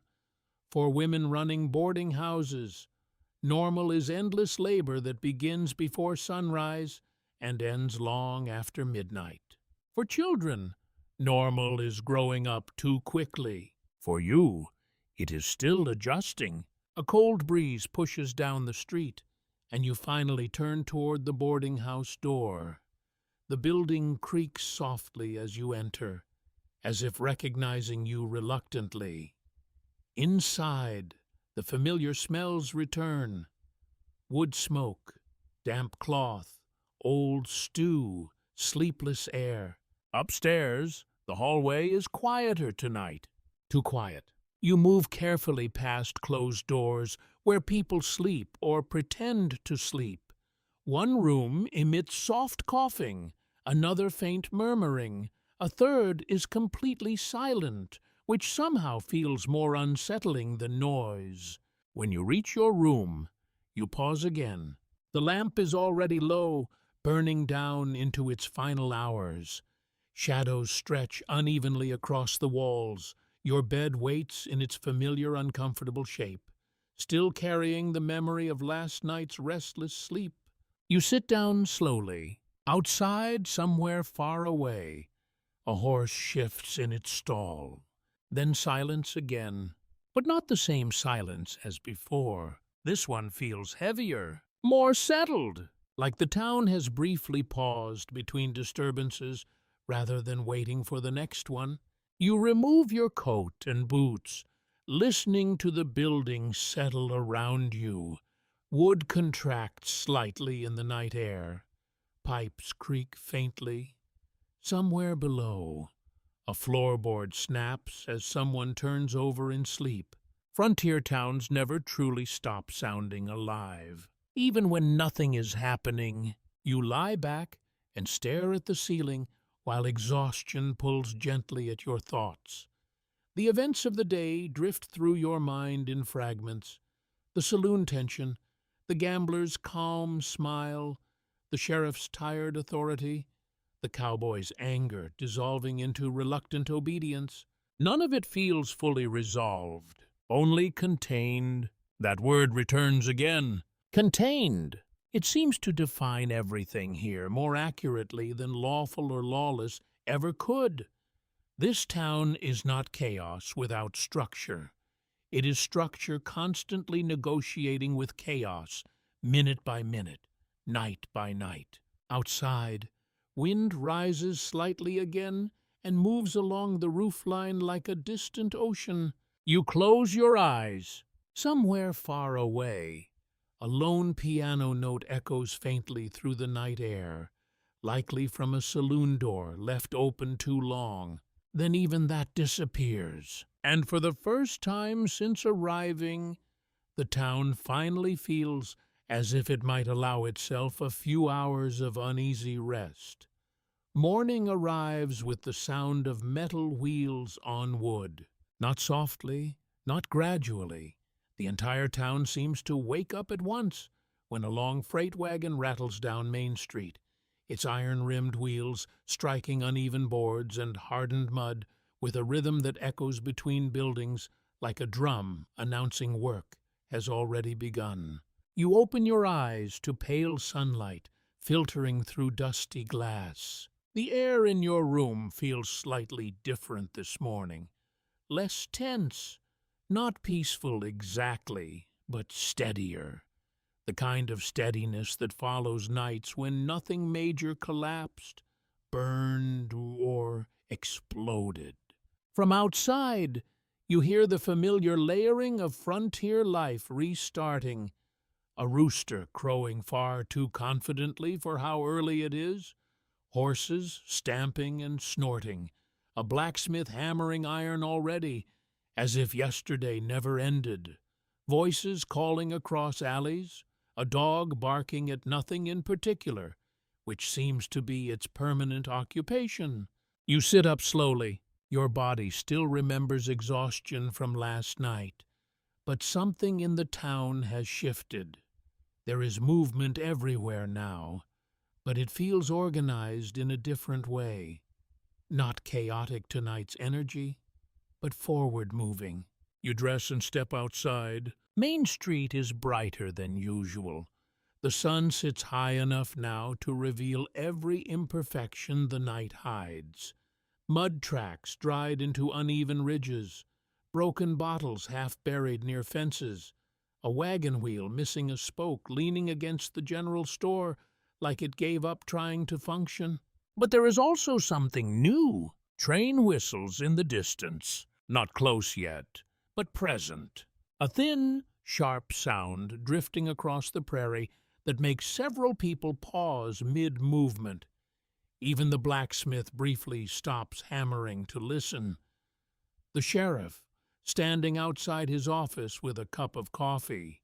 For women running boarding houses, normal is endless labor that begins before sunrise and ends long after midnight. For children, normal is growing up too quickly. For you, it is still adjusting. A cold breeze pushes down the street, and you finally turn toward the boarding house door. The building creaks softly as you enter, as if recognizing you reluctantly. Inside, the familiar smells return: wood smoke, damp cloth, old stew, sleepless air. Upstairs, the hallway is quieter tonight. Too quiet. You move carefully past closed doors where people sleep or pretend to sleep. One room emits soft coughing, another faint murmuring, a third is completely silent, which somehow feels more unsettling than noise. When you reach your room, you pause again. The lamp is already low, burning down into its final hours. Shadows stretch unevenly across the walls. Your bed waits in its familiar, uncomfortable shape, still carrying the memory of last night's restless sleep. You sit down slowly. Outside, somewhere far away, a horse shifts in its stall. Then silence again, but not the same silence as before. This one feels heavier, more settled, like the town has briefly paused between disturbances rather than waiting for the next one. You remove your coat and boots, listening to the building settle around you. Wood contracts slightly in the night air. Pipes creak faintly. Somewhere below, a floorboard snaps as someone turns over in sleep. Frontier towns never truly stop sounding alive. Even when nothing is happening, you lie back and stare at the ceiling while exhaustion pulls gently at your thoughts. The events of the day drift through your mind in fragments. The saloon tension, the gambler's calm smile, the sheriff's tired authority, the cowboy's anger dissolving into reluctant obedience. None of it feels fully resolved, only contained. That word returns again. Contained. It seems to define everything here more accurately than lawful or lawless ever could. This town is not chaos without structure. It is structure constantly negotiating with chaos, minute by minute, night by night. Outside, wind rises slightly again and moves along the roofline like a distant ocean. You close your eyes. Somewhere far away, a lone piano note echoes faintly through the night air, likely from a saloon door left open too long. Then even that disappears. And for the first time since arriving, the town finally feels as if it might allow itself a few hours of uneasy rest. Morning arrives with the sound of metal wheels on wood. Not softly, not gradually. The entire town seems to wake up at once when a long freight wagon rattles down Main Street, its iron-rimmed wheels striking uneven boards and hardened mud with a rhythm that echoes between buildings like a drum announcing work has already begun. You open your eyes to pale sunlight filtering through dusty glass. The air in your room feels slightly different this morning. Less tense, not peaceful exactly, but steadier. The kind of steadiness that follows nights when nothing major collapsed, burned, or exploded. From outside, you hear the familiar layering of frontier life restarting. A rooster crowing far too confidently for how early it is, horses stamping and snorting, a blacksmith hammering iron already, as if yesterday never ended, voices calling across alleys, a dog barking at nothing in particular, which seems to be its permanent occupation. You sit up slowly. Your body still remembers exhaustion from last night, but something in the town has shifted. There is movement everywhere now, but it feels organized in a different way. Not chaotic tonight's energy, but forward-moving. You dress and step outside. Main Street is brighter than usual. The sun sits high enough now to reveal every imperfection the night hides. Mud tracks dried into uneven ridges, broken bottles half buried near fences, a wagon wheel missing a spoke leaning against the general store like it gave up trying to function. But there is also something new. Train whistles in the distance, not close yet, but present. A thin, sharp sound drifting across the prairie that makes several people pause mid-movement. Even the blacksmith briefly stops hammering to listen. The sheriff, standing outside his office with a cup of coffee,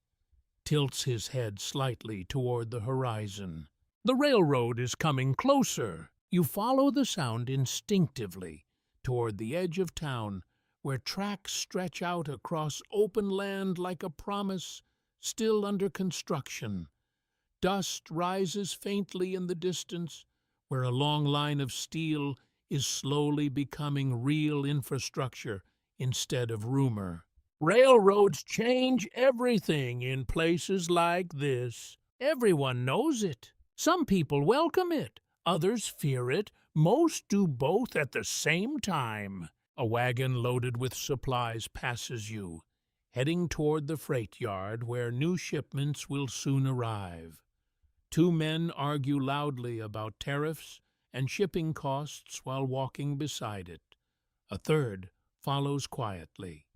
tilts his head slightly toward the horizon. The railroad is coming closer. You follow the sound instinctively toward the edge of town, where tracks stretch out across open land like a promise still under construction. Dust rises faintly in the distance, where a long line of steel is slowly becoming real infrastructure instead of rumor. Railroads change everything in places like this. Everyone knows it. Some people welcome it, others fear it, most do both at the same time. A wagon loaded with supplies passes you, heading toward the freight yard where new shipments will soon arrive. Two men argue loudly about tariffs and shipping costs while walking beside it. A third follows quietly,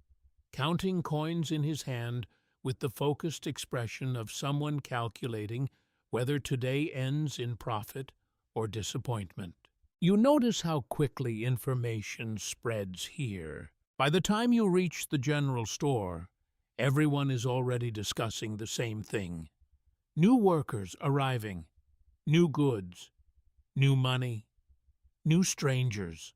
counting coins in his hand with the focused expression of someone calculating whether today ends in profit or disappointment. You notice how quickly information spreads here. By the time you reach the general store, everyone is already discussing the same thing. New workers arriving, new goods, new money, new strangers,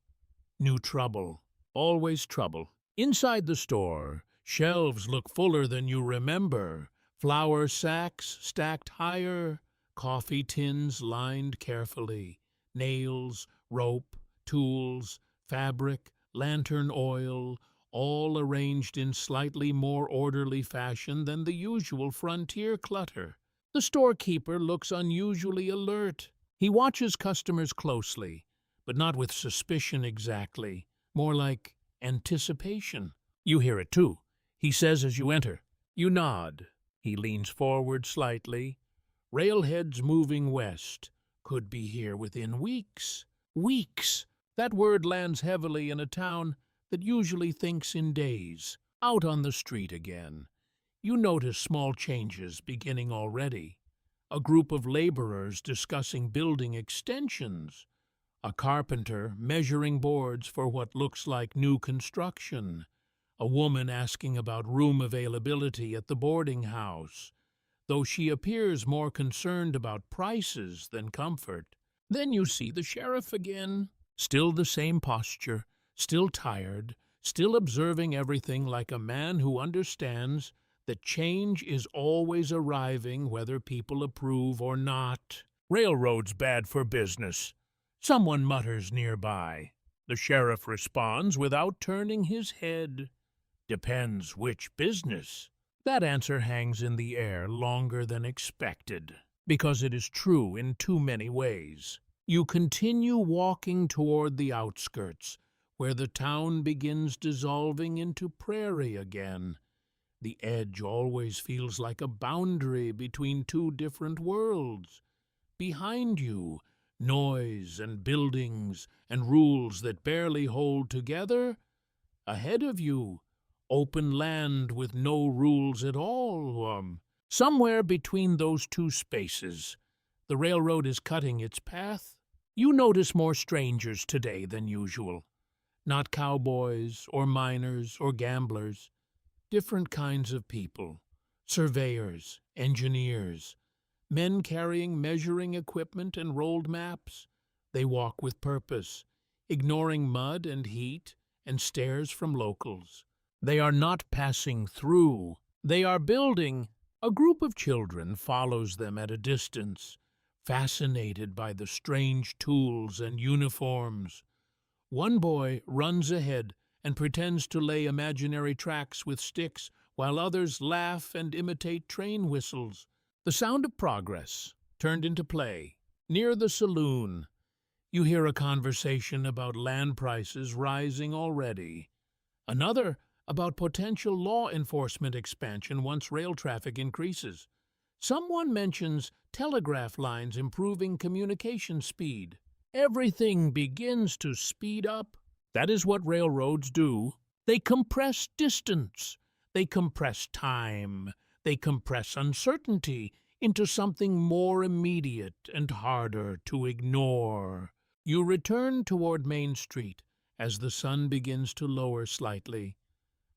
new trouble. Always trouble. Inside the store, shelves look fuller than you remember. Flour sacks stacked higher, coffee tins lined carefully, nails, rope, tools, fabric, lantern oil, all arranged in slightly more orderly fashion than the usual frontier clutter. The storekeeper looks unusually alert. He watches customers closely, but not with suspicion exactly, more like anticipation. You hear it too. He says as you enter. You nod. He leans forward slightly. Railheads moving west. Could be here within weeks. Weeks! That word lands heavily in a town that usually thinks in days. Out on the street again. You notice small changes beginning already. A group of laborers discussing building extensions. A carpenter measuring boards for what looks like new construction. A woman asking about room availability at the boarding house, though she appears more concerned about prices than comfort. Then you see the sheriff again. Still the same posture, still tired, still observing everything like a man who understands that change is always arriving whether people approve or not. Railroad's bad for business. Someone mutters nearby. The sheriff responds without turning his head. Depends which business. That answer hangs in the air longer than expected, because it is true in too many ways. You continue walking toward the outskirts, where the town begins dissolving into prairie again. The edge always feels like a boundary between two different worlds. Behind you, noise and buildings and rules that barely hold together. Ahead of you, open land with no rules at all. Somewhere between those two spaces, the railroad is cutting its path. You notice more strangers today than usual. Not cowboys or miners or gamblers. Different kinds of people. Surveyors, engineers, men carrying measuring equipment and rolled maps. They walk with purpose, ignoring mud and heat and stares from locals. They are not passing through. They are building. A group of children follows them at a distance, fascinated by the strange tools and uniforms. One boy runs ahead and pretends to lay imaginary tracks with sticks, while others laugh and imitate train whistles. The sound of progress turned into play. Near the saloon, you hear a conversation about land prices rising already. Another about potential law enforcement expansion once rail traffic increases. Someone mentions telegraph lines improving communication speed. Everything begins to speed up. That is what railroads do. They compress distance. They compress time. They compress uncertainty into something more immediate and harder to ignore. You return toward Main Street as the sun begins to lower slightly.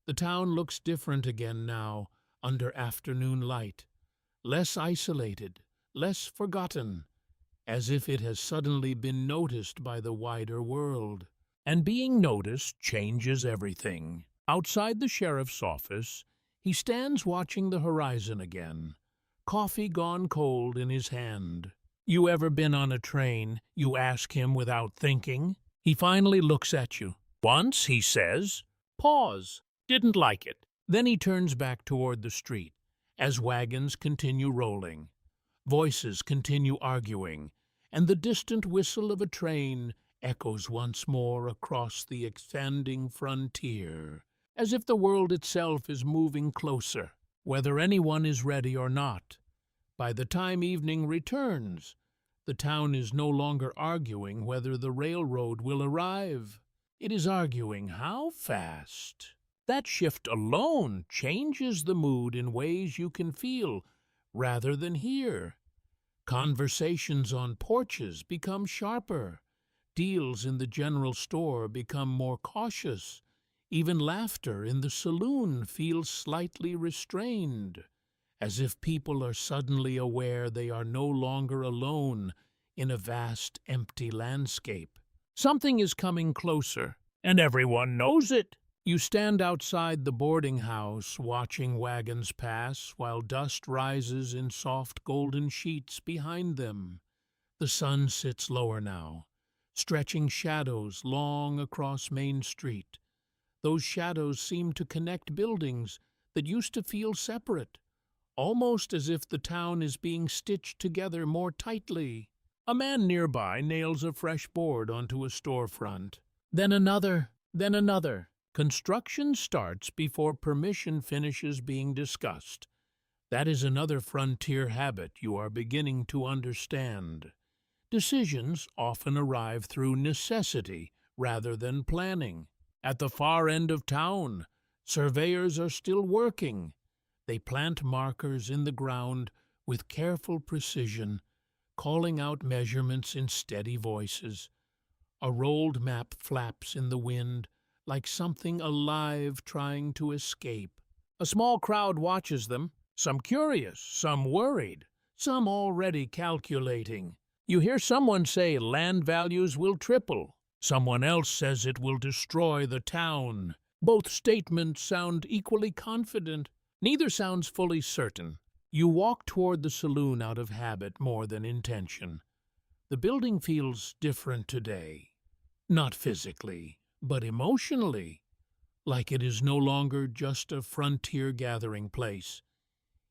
The town looks different again now, under afternoon light. Less isolated, less forgotten, as if it has suddenly been noticed by the wider world. And being noticed changes everything. Outside the sheriff's office, he stands watching the horizon again, coffee gone cold in his hand. You ever been on a train? You ask him without thinking. He finally looks at you. Once, he says, pause. Didn't like it. Then he turns back toward the street, as wagons continue rolling. Voices continue arguing, and the distant whistle of a train echoes once more across the expanding frontier, as if the world itself is moving closer, whether anyone is ready or not. By the time evening returns, the town is no longer arguing whether the railroad will arrive. It is arguing how fast. That shift alone changes the mood in ways you can feel rather than hear. Conversations on porches become sharper. Deals in the general store become more cautious. Even laughter in the saloon feels slightly restrained, as if people are suddenly aware they are no longer alone in a vast, empty landscape. Something is coming closer, and everyone knows it. You stand outside the boarding house, watching wagons pass while dust rises in soft golden sheets behind them. The sun sits lower now, stretching shadows long across Main Street. Those shadows seem to connect buildings that used to feel separate, almost as if the town is being stitched together more tightly. A man nearby nails a fresh board onto a storefront. Then another, then another. Construction starts before permission finishes being discussed. That is another frontier habit you are beginning to understand. Decisions often arrive through necessity rather than planning. At the far end of town, surveyors are still working. They plant markers in the ground with careful precision, calling out measurements in steady voices. A rolled map flaps in the wind like something alive trying to escape. A small crowd watches them, some curious, some worried, some already calculating. You hear someone say land values will triple. Someone else says it will destroy the town. Both statements sound equally confident. Neither sounds fully certain. You walk toward the saloon out of habit more than intention. The building feels different today. Not physically, but emotionally. Like it is no longer just a frontier gathering place.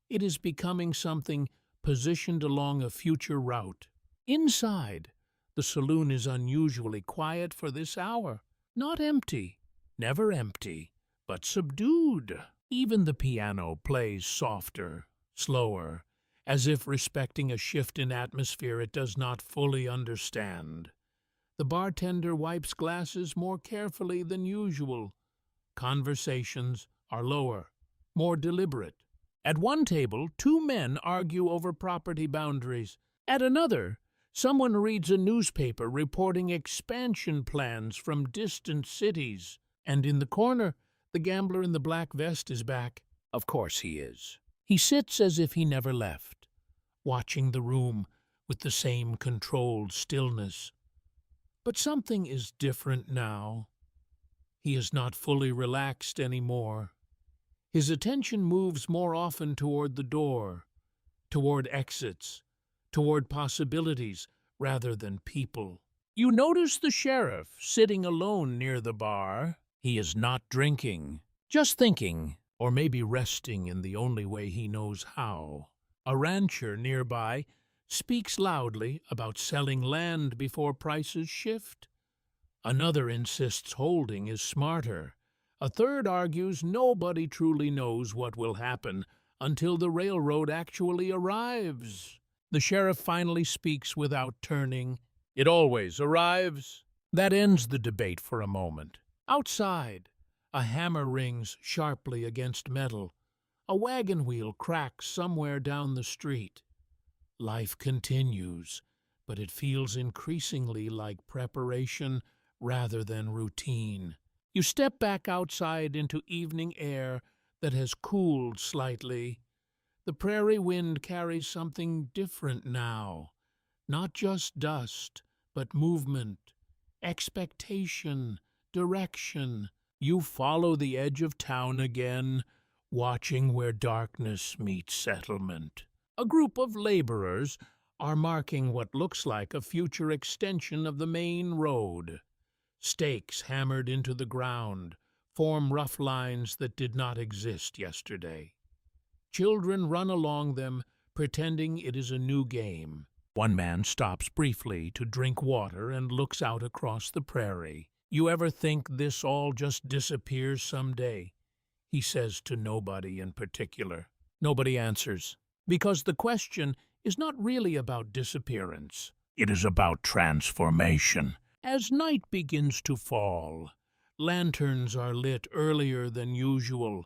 It is becoming something positioned along a future route. Inside, the saloon is unusually quiet for this hour. Not empty, never empty, but subdued. Even the piano plays softer, slower, as if respecting a shift in atmosphere it does not fully understand. The bartender wipes glasses more carefully than usual. Conversations are lower, more deliberate. At one table, two men argue over property boundaries. At another, someone reads a newspaper reporting expansion plans from distant cities. And in the corner, the gambler in the black vest is back. Of course he is. He sits as if he never left, watching the room with the same controlled stillness. But something is different now. He is not fully relaxed anymore. His attention moves more often toward the door, toward exits, toward possibilities rather than people. You notice the sheriff sitting alone near the bar. He is not drinking, just thinking, or maybe resting in the only way he knows how. A rancher nearby speaks loudly about selling land before prices shift. Another insists holding is smarter. A third argues nobody truly knows what will happen until the railroad actually arrives. The sheriff finally speaks without turning. It always arrives. That ends the debate for a moment. Outside, a hammer rings sharply against metal. A wagon wheel cracks somewhere down the street. Life continues, but it feels increasingly like preparation rather than routine. You step back outside into evening air that has cooled slightly. The prairie wind carries something different now. Not just dust, but movement, expectation, direction. You follow the edge of town again, watching where darkness meets settlement. A group of laborers are marking what looks like a future extension of the main road. Stakes hammered into the ground form rough lines that did not exist yesterday. Children run along them, pretending it is a new game. One man stops briefly to drink water and looks out across the prairie. "You ever think this all just disappears someday?" he says to nobody in particular. Nobody answers, because the question is not really about disappearance. It is about transformation. As night begins to fall, lanterns are lit earlier than usual,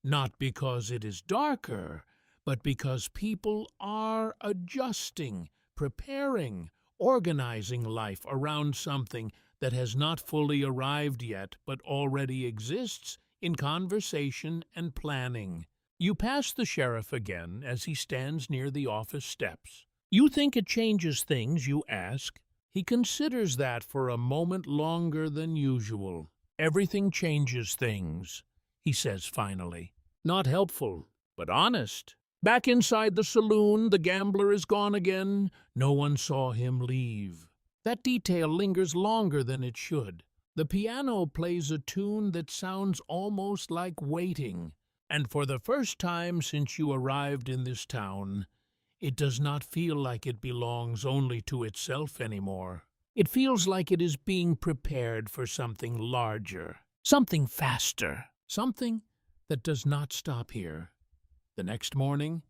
not because it is darker, but because people are adjusting, preparing, organizing life around something that has not fully arrived yet but already exists in conversation and planning. You pass the sheriff again as he stands near the office steps. "You think it changes things?" you ask. He considers that for a moment longer than usual. "Everything changes things," he says finally. Not helpful, but honest. Back inside the saloon, the gambler is gone again. No one saw him leave. That detail lingers longer than it should. The piano plays a tune that sounds almost like waiting, and for the first time since you arrived in this town, it does not feel like it belongs only to itself anymore. It feels like it is being prepared for something larger, something faster, something that does not stop here. The next morning,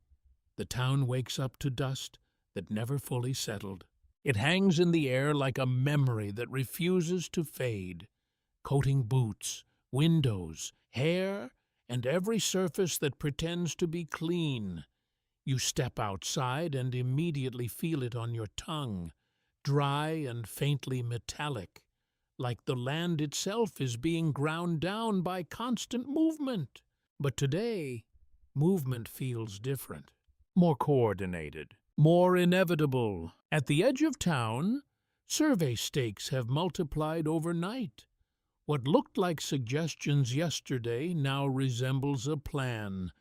the town wakes up to dust that never fully settled. It hangs in the air like a memory that refuses to fade, coating boots, windows, hair, and every surface that pretends to be clean. You step outside and immediately feel it on your tongue, dry and faintly metallic, like the land itself is being ground down by constant movement. But today, movement feels different, more coordinated, more inevitable. At the edge of town, survey stakes have multiplied overnight. What looked like suggestions yesterday now resembles a plan.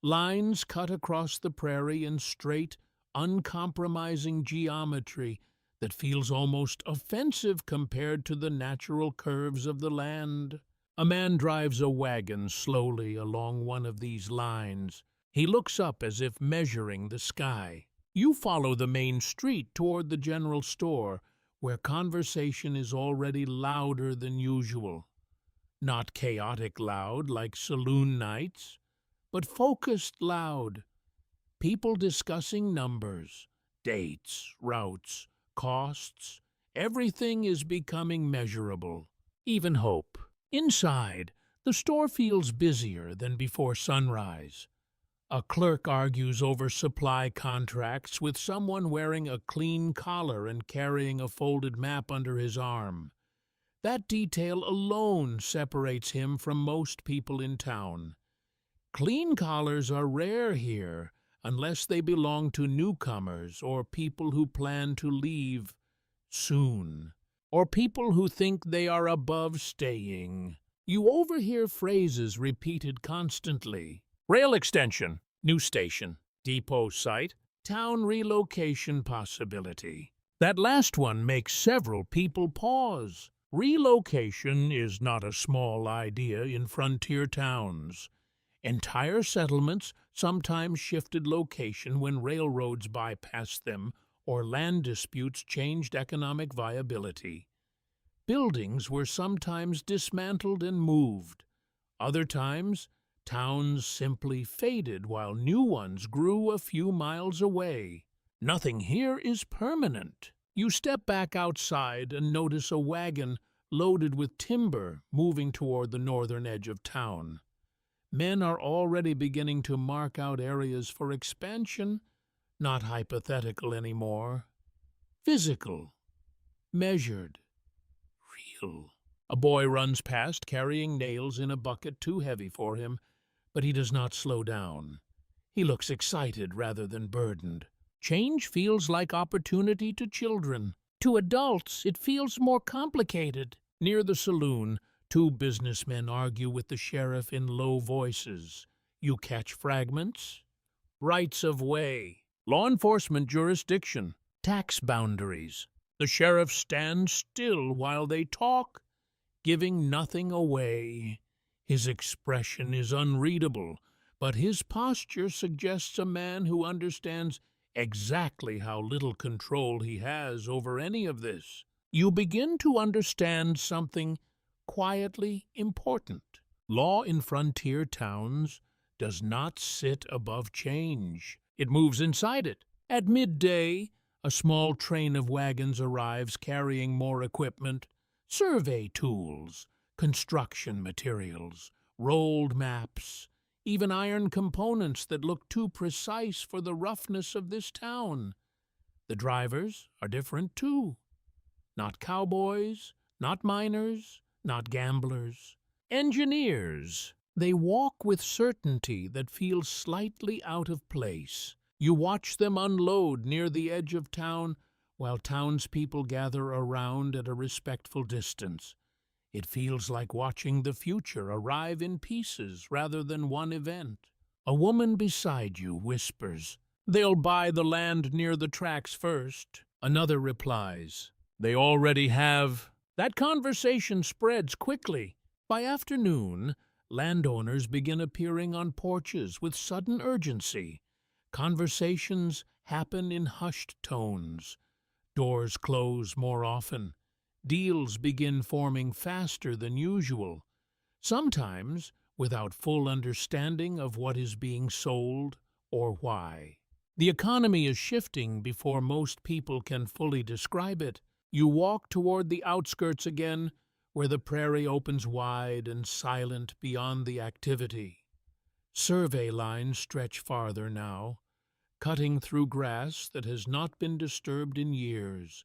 Lines cut across the prairie in straight, uncompromising geometry that feels almost offensive compared to the natural curves of the land. A man drives a wagon slowly along one of these lines. He looks up as if measuring the sky. You follow the main street toward the general store, where conversation is already louder than usual. Not chaotic loud like saloon nights, but focused loud. People discussing numbers, dates, routes, costs. Everything is becoming measurable, even hope. Inside, the store feels busier than before sunrise. A clerk argues over supply contracts with someone wearing a clean collar and carrying a folded map under his arm. That detail alone separates him from most people in town. Clean collars are rare here, unless they belong to newcomers or people who plan to leave soon, or people who think they are above staying. You overhear phrases repeated constantly. Rail extension, new station, depot site, town relocation possibility. That last one makes several people pause. Relocation is not a small idea in frontier towns. Entire settlements sometimes shifted location when railroads bypassed them or land disputes changed economic viability. Buildings were sometimes dismantled and moved. Other times, towns simply faded while new ones grew a few miles away. Nothing here is permanent. You step back outside and notice a wagon loaded with timber moving toward the northern edge of town. Men are already beginning to mark out areas for expansion, not hypothetical anymore. Physical, measured, real. A boy runs past carrying nails in a bucket too heavy for him, but he does not slow down. He looks excited rather than burdened. Change feels like opportunity to children. To adults, it feels more complicated. Near the saloon, two businessmen argue with the sheriff in low voices. You catch fragments. Rights of way, law enforcement jurisdiction, tax boundaries. The sheriff stands still while they talk, giving nothing away. His expression is unreadable, but his posture suggests a man who understands exactly how little control he has over any of this. You begin to understand something quietly important. Law in frontier towns does not sit above change. It moves inside it. At midday, a small train of wagons arrives carrying more equipment, survey tools, construction materials, rolled maps, even iron components that look too precise for the roughness of this town. The drivers are different too. Not cowboys, not miners, not gamblers. Engineers. They walk with certainty that feels slightly out of place. You watch them unload near the edge of town while townspeople gather around at a respectful distance. It feels like watching the future arrive in pieces rather than one event. A woman beside you whispers, "They'll buy the land near the tracks first." Another replies, They already have. That conversation spreads quickly. By afternoon, landowners begin appearing on porches with sudden urgency. Conversations happen in hushed tones. Doors close more often. Deals begin forming faster than usual, sometimes without full understanding of what is being sold or why. The economy is shifting before most people can fully describe it. You walk toward the outskirts again, where the prairie opens wide and silent beyond the activity. Survey lines stretch farther now, cutting through grass that has not been disturbed in years.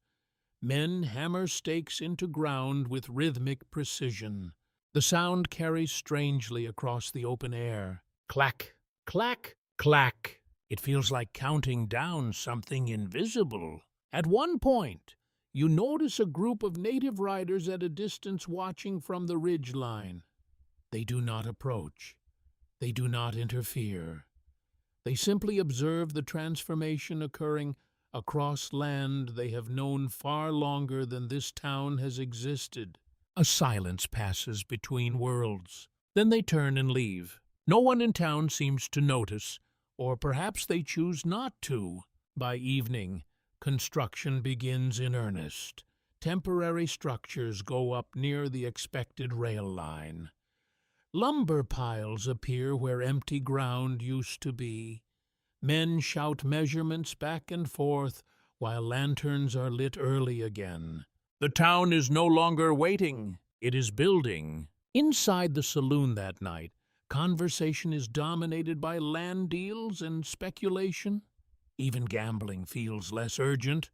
Men hammer stakes into ground with rhythmic precision. The sound carries strangely across the open air. Clack, clack, clack. It feels like counting down something invisible. At one point, you notice a group of native riders at a distance watching from the ridge line. They do not approach. They do not interfere. They simply observe the transformation occurring across land they have known far longer than this town has existed. A silence passes between worlds. Then they turn and leave. No one in town seems to notice, or perhaps they choose not to. By evening, construction begins in earnest. Temporary structures go up near the expected rail line. Lumber piles appear where empty ground used to be. Men shout measurements back and forth while lanterns are lit early again. The town is no longer waiting, it is building. Inside the saloon that night, conversation is dominated by land deals and speculation. Even gambling feels less urgent,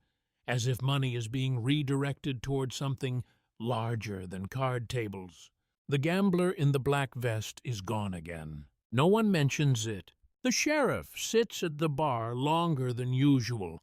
as if money is being redirected toward something larger than card tables. The gambler in the black vest is gone again. No one mentions it. The sheriff sits at the bar longer than usual,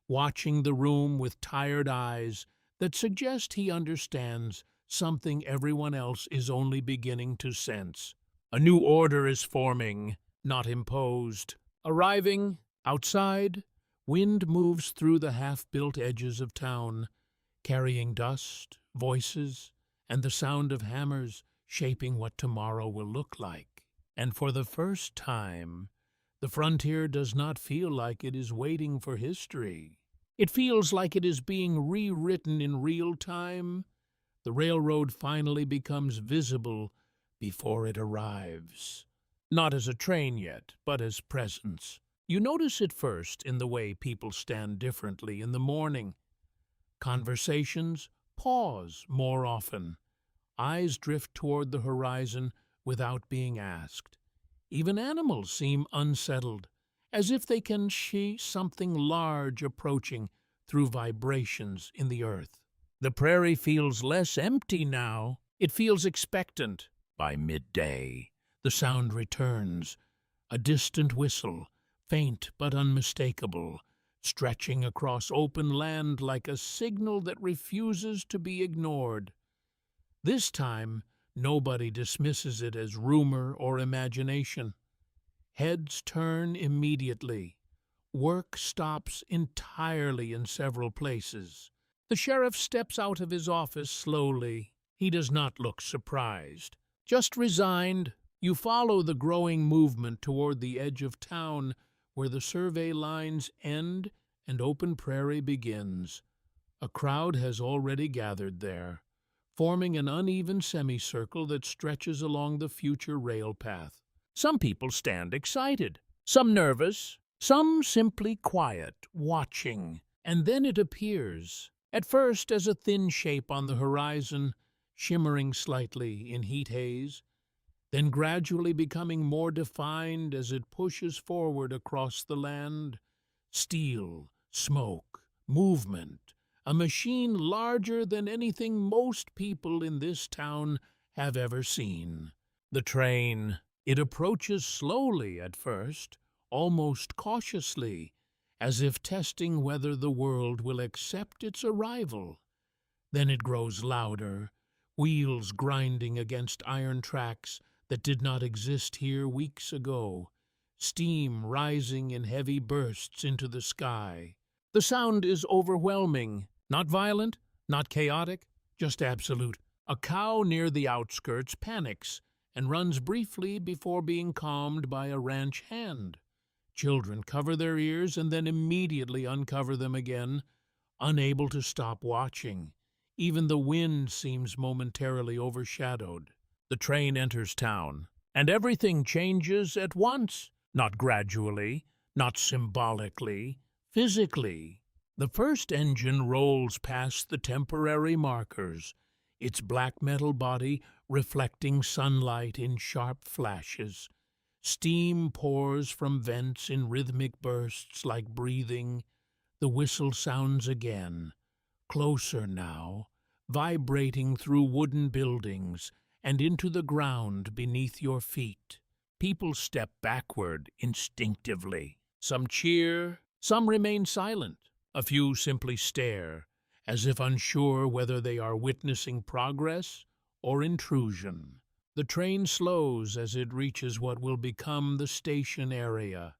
watching the room with tired eyes that suggest he understands something everyone else is only beginning to sense. A new order is forming, not imposed. Arriving outside, wind moves through the half-built edges of town, carrying dust, voices, and the sound of hammers shaping what tomorrow will look like. And for the first time, the frontier does not feel like it is waiting for history. It feels like it is being rewritten in real time. The railroad finally becomes visible before it arrives. Not as a train yet, but as presence. You notice it first in the way people stand differently in the morning. Conversations pause more often. Eyes drift toward the horizon without being asked. Even animals seem unsettled, as if they can see something large approaching through vibrations in the earth. The prairie feels less empty now. It feels expectant. By midday, the sound returns, a distant whistle, faint but unmistakable, stretching across open land like a signal that refuses to be ignored. This time, nobody dismisses it as rumor or imagination. Heads turn immediately. Work stops entirely in several places. The sheriff steps out of his office slowly. He does not look surprised, just resigned. You follow the growing movement toward the edge of town, where the survey lines end and open prairie begins. A crowd has already gathered there, forming an uneven semicircle that stretches along the future rail path. Some people stand excited, some nervous, some simply quiet, watching. And then it appears, at first as a thin shape on the horizon, shimmering slightly in heat haze, then gradually becoming more defined as it pushes forward across the land. Steel, smoke, movement, a machine larger than anything most people in this town have ever seen. The train, it approaches slowly at first, almost cautiously, as if testing whether the world will accept its arrival. Then it grows louder, wheels grinding against iron tracks that did not exist here weeks ago, steam rising in heavy bursts into the sky. The sound is overwhelming, not violent, Not chaotic, just absolute. A cow near the outskirts panics and runs briefly before being calmed by a ranch hand. Children cover their ears and then immediately uncover them again, unable to stop watching. Even the wind seems momentarily overshadowed. The train enters town, and everything changes at once, not gradually, not symbolically, physically. The first engine rolls past the temporary markers, its black metal body reflecting sunlight in sharp flashes. Steam pours from vents in rhythmic bursts like breathing. The whistle sounds again, closer now, vibrating through wooden buildings and into the ground beneath your feet. People step backward instinctively. Some cheer, some remain silent. A few simply stare, as if unsure whether they are witnessing progress or intrusion. The train slows as it reaches what will become the station area.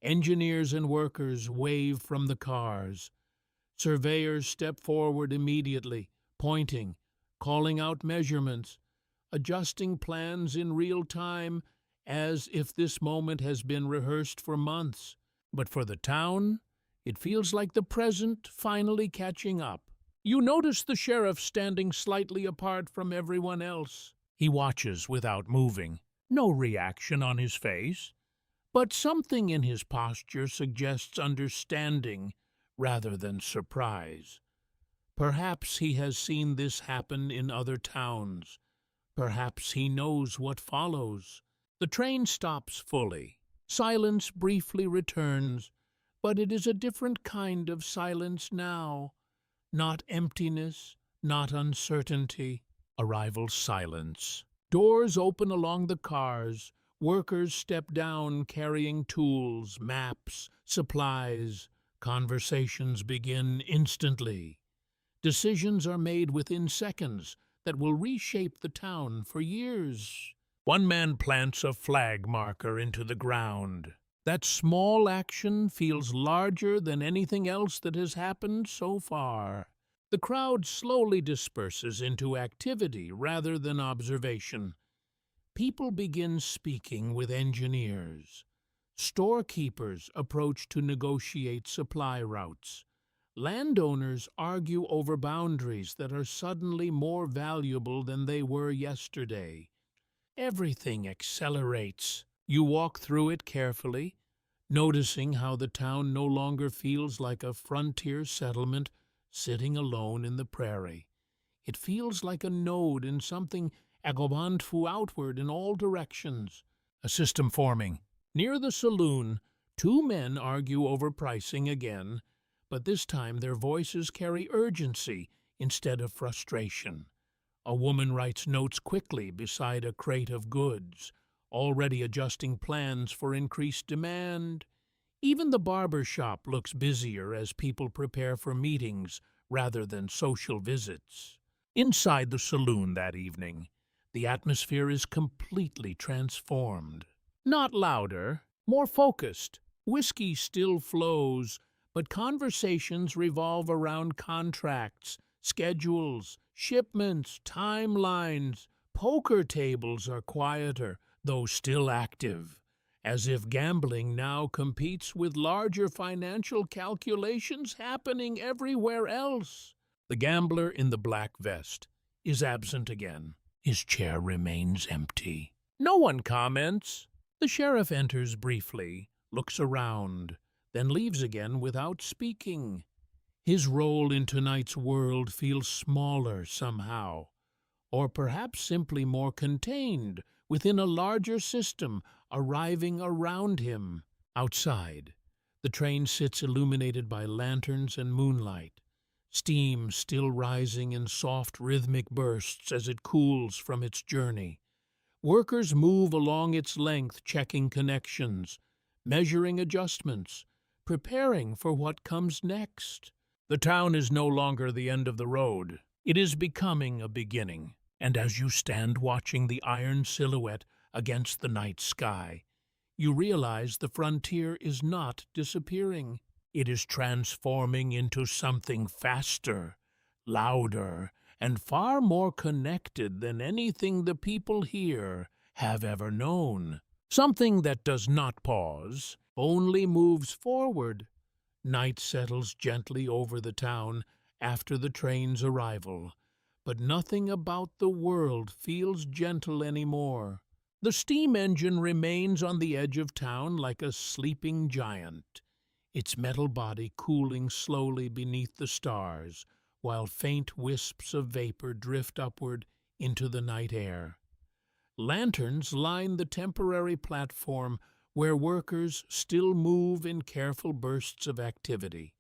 Engineers and workers wave from the cars. Surveyors step forward immediately, pointing, calling out measurements, adjusting plans in real time as if this moment has been rehearsed for months. But for the town, it feels like the present finally catching up. You notice the sheriff standing slightly apart from everyone else. He watches without moving. No reaction on his face, but something in his posture suggests understanding rather than surprise. Perhaps he has seen this happen in other towns. Perhaps he knows what follows. The train stops fully. Silence briefly returns, but it is a different kind of silence now. Not emptiness, not uncertainty. Arrival silence. Doors open along the cars. Workers step down carrying tools, maps, supplies. Conversations begin instantly. Decisions are made within seconds that will reshape the town for years. One man plants a flag marker into the ground. That small action feels larger than anything else that has happened so far. The crowd slowly disperses into activity rather than observation. People begin speaking with engineers. Storekeepers approach to negotiate supply routes. Landowners argue over boundaries that are suddenly more valuable than they were yesterday. Everything accelerates. You walk through it carefully, noticing how the town no longer feels like a frontier settlement sitting alone in the prairie. It feels like a node in something agobantfu outward in all directions. A system forming. Near the saloon, two men argue over pricing again, but this time their voices carry urgency instead of frustration. A woman writes notes quickly beside a crate of goods, already adjusting plans for increased demand. Even the barber shop looks busier as people prepare for meetings rather than social visits. Inside the saloon that evening, the atmosphere is completely transformed. Not louder, more focused. Whiskey still flows, but conversations revolve around contracts, schedules, shipments, timelines. Poker tables are quieter, though still active, as if gambling now competes with larger financial calculations happening everywhere else. The gambler in the black vest is absent again. His chair remains empty. No one comments. The sheriff enters briefly, looks around, then leaves again without speaking. His role in tonight's world feels smaller somehow, or perhaps simply more contained within a larger system arriving around him. Outside, the train sits illuminated by lanterns and moonlight, steam still rising in soft rhythmic bursts as it cools from its journey. Workers move along its length, checking connections, measuring adjustments, preparing for what comes next. The town is no longer the end of the road. It is becoming a beginning, and as you stand watching the iron silhouette against the night sky, you realize the frontier is not disappearing. It is transforming into something faster, louder, and far more connected than anything the people here have ever known. Something that does not pause, only moves forward. Night settles gently over the town after the train's arrival, but nothing about the world feels gentle anymore. The steam engine remains on the edge of town like a sleeping giant, its metal body cooling slowly beneath the stars, while faint wisps of vapor drift upward into the night air. Lanterns line the temporary platform where workers still move in careful bursts of activity,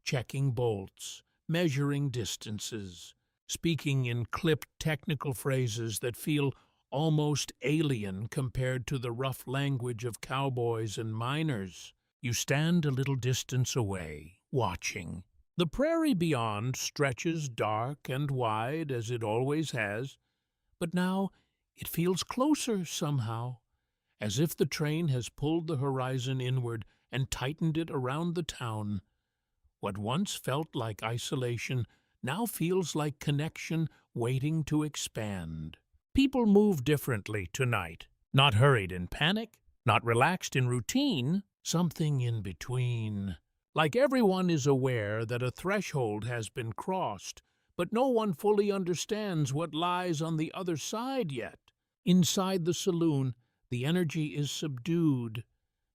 checking bolts, measuring distances, speaking in clipped technical phrases that feel almost alien compared to the rough language of cowboys and miners. You stand a little distance away, watching. The prairie beyond stretches dark and wide as it always has, but now it feels closer somehow, as if the train has pulled the horizon inward and tightened it around the town. What once felt like isolation now feels like connection waiting to expand. People move differently tonight, not hurried in panic, not relaxed in routine, something in between. Like everyone is aware that a threshold has been crossed, but no one fully understands what lies on the other side yet. Inside the saloon, the energy is subdued.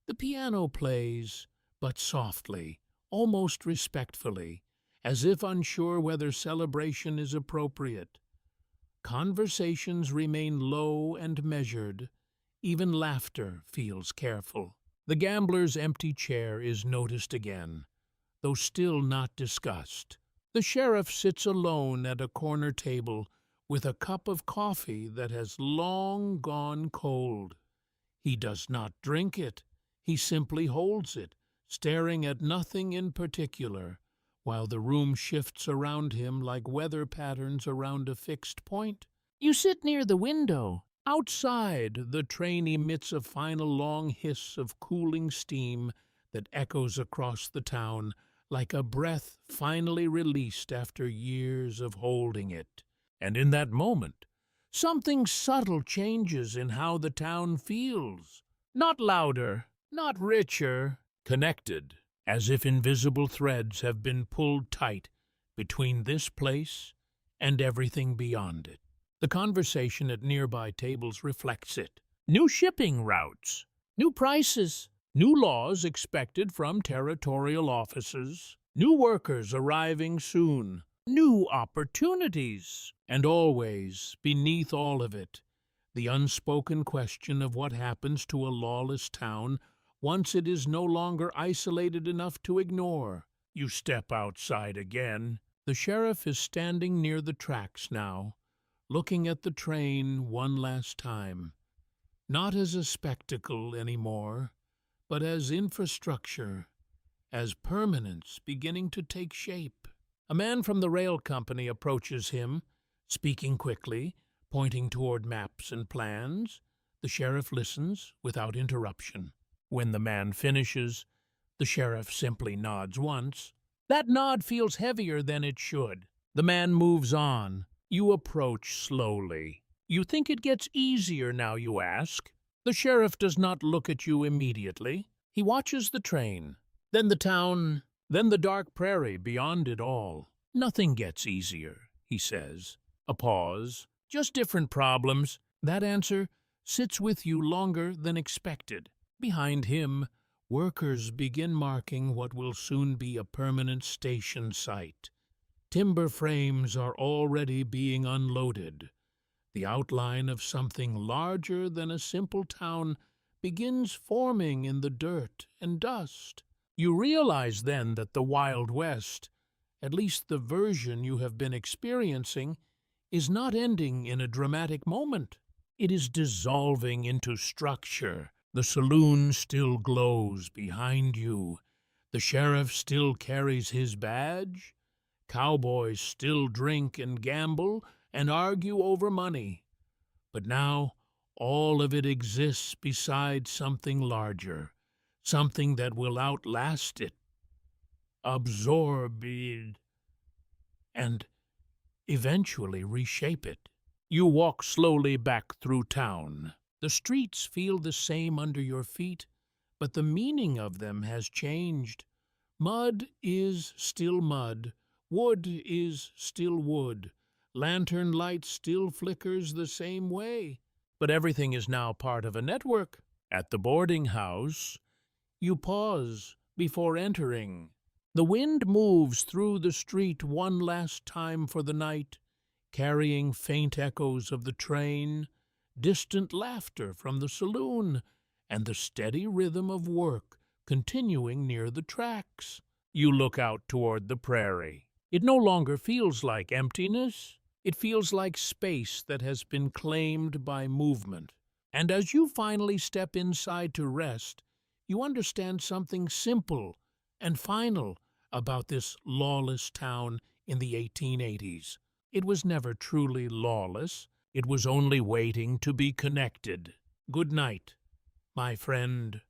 The piano plays, but softly, almost respectfully, as if unsure whether celebration is appropriate. Conversations remain low and measured. Even laughter feels careful. The gambler's empty chair is noticed again, though still not discussed. The sheriff sits alone at a corner table with a cup of coffee that has long gone cold. He does not drink it. He simply holds it, staring at nothing in particular, while the room shifts around him like weather patterns around a fixed point. You sit near the window. Outside, the train emits a final long hiss of cooling steam that echoes across the town like a breath finally released after years of holding it. And in that moment, something subtle changes in how the town feels. Not louder, not richer, connected, as if invisible threads have been pulled tight between this place and everything beyond it. The conversation at nearby tables reflects it. New shipping routes, new prices, new laws expected from territorial offices, new workers arriving soon, new opportunities, and always, beneath all of it, the unspoken question of what happens to a lawless town once it is no longer isolated enough to ignore. You step outside again. The sheriff is standing near the tracks now, looking at the train one last time, not as a spectacle anymore, but as infrastructure, as permanence beginning to take shape. A man from the rail company approaches him, speaking quickly, pointing toward maps and plans. The sheriff listens without interruption. When the man finishes, the sheriff simply nods once. That nod feels heavier than it should. The man moves on. You approach slowly. You think it gets easier now, you ask. The sheriff does not look at you immediately. He watches the train, then the town, then the dark prairie beyond it all. Nothing gets easier, he says. A pause. Just different problems. That answer sits with you longer than expected. Behind him, workers begin marking what will soon be a permanent station site. Timber frames are already being unloaded. The outline of something larger than a simple town begins forming in the dirt and dust. You realize then that the Wild West, at least the version you have been experiencing, is not ending in a dramatic moment. It is dissolving into structure. The saloon still glows behind you. The sheriff still carries his badge. Cowboys still drink and gamble and argue over money. But now all of it exists beside something larger, something that will outlast it, absorb it, and eventually reshape it. You walk slowly back through town. The streets feel the same under your feet, but the meaning of them has changed. Mud is still mud, wood is still wood, lantern light still flickers the same way. But everything is now part of a network. At the boarding house, you pause before entering. The wind moves through the street one last time for the night, carrying faint echoes of the train, distant laughter from the saloon, and the steady rhythm of work continuing near the tracks. You look out toward the prairie. It no longer feels like emptiness. It feels like space that has been claimed by movement. And as you finally step inside to rest, you understand something simple and final about this lawless town in the 1880s. It was never truly lawless. It was only waiting to be connected. Good night, my friend.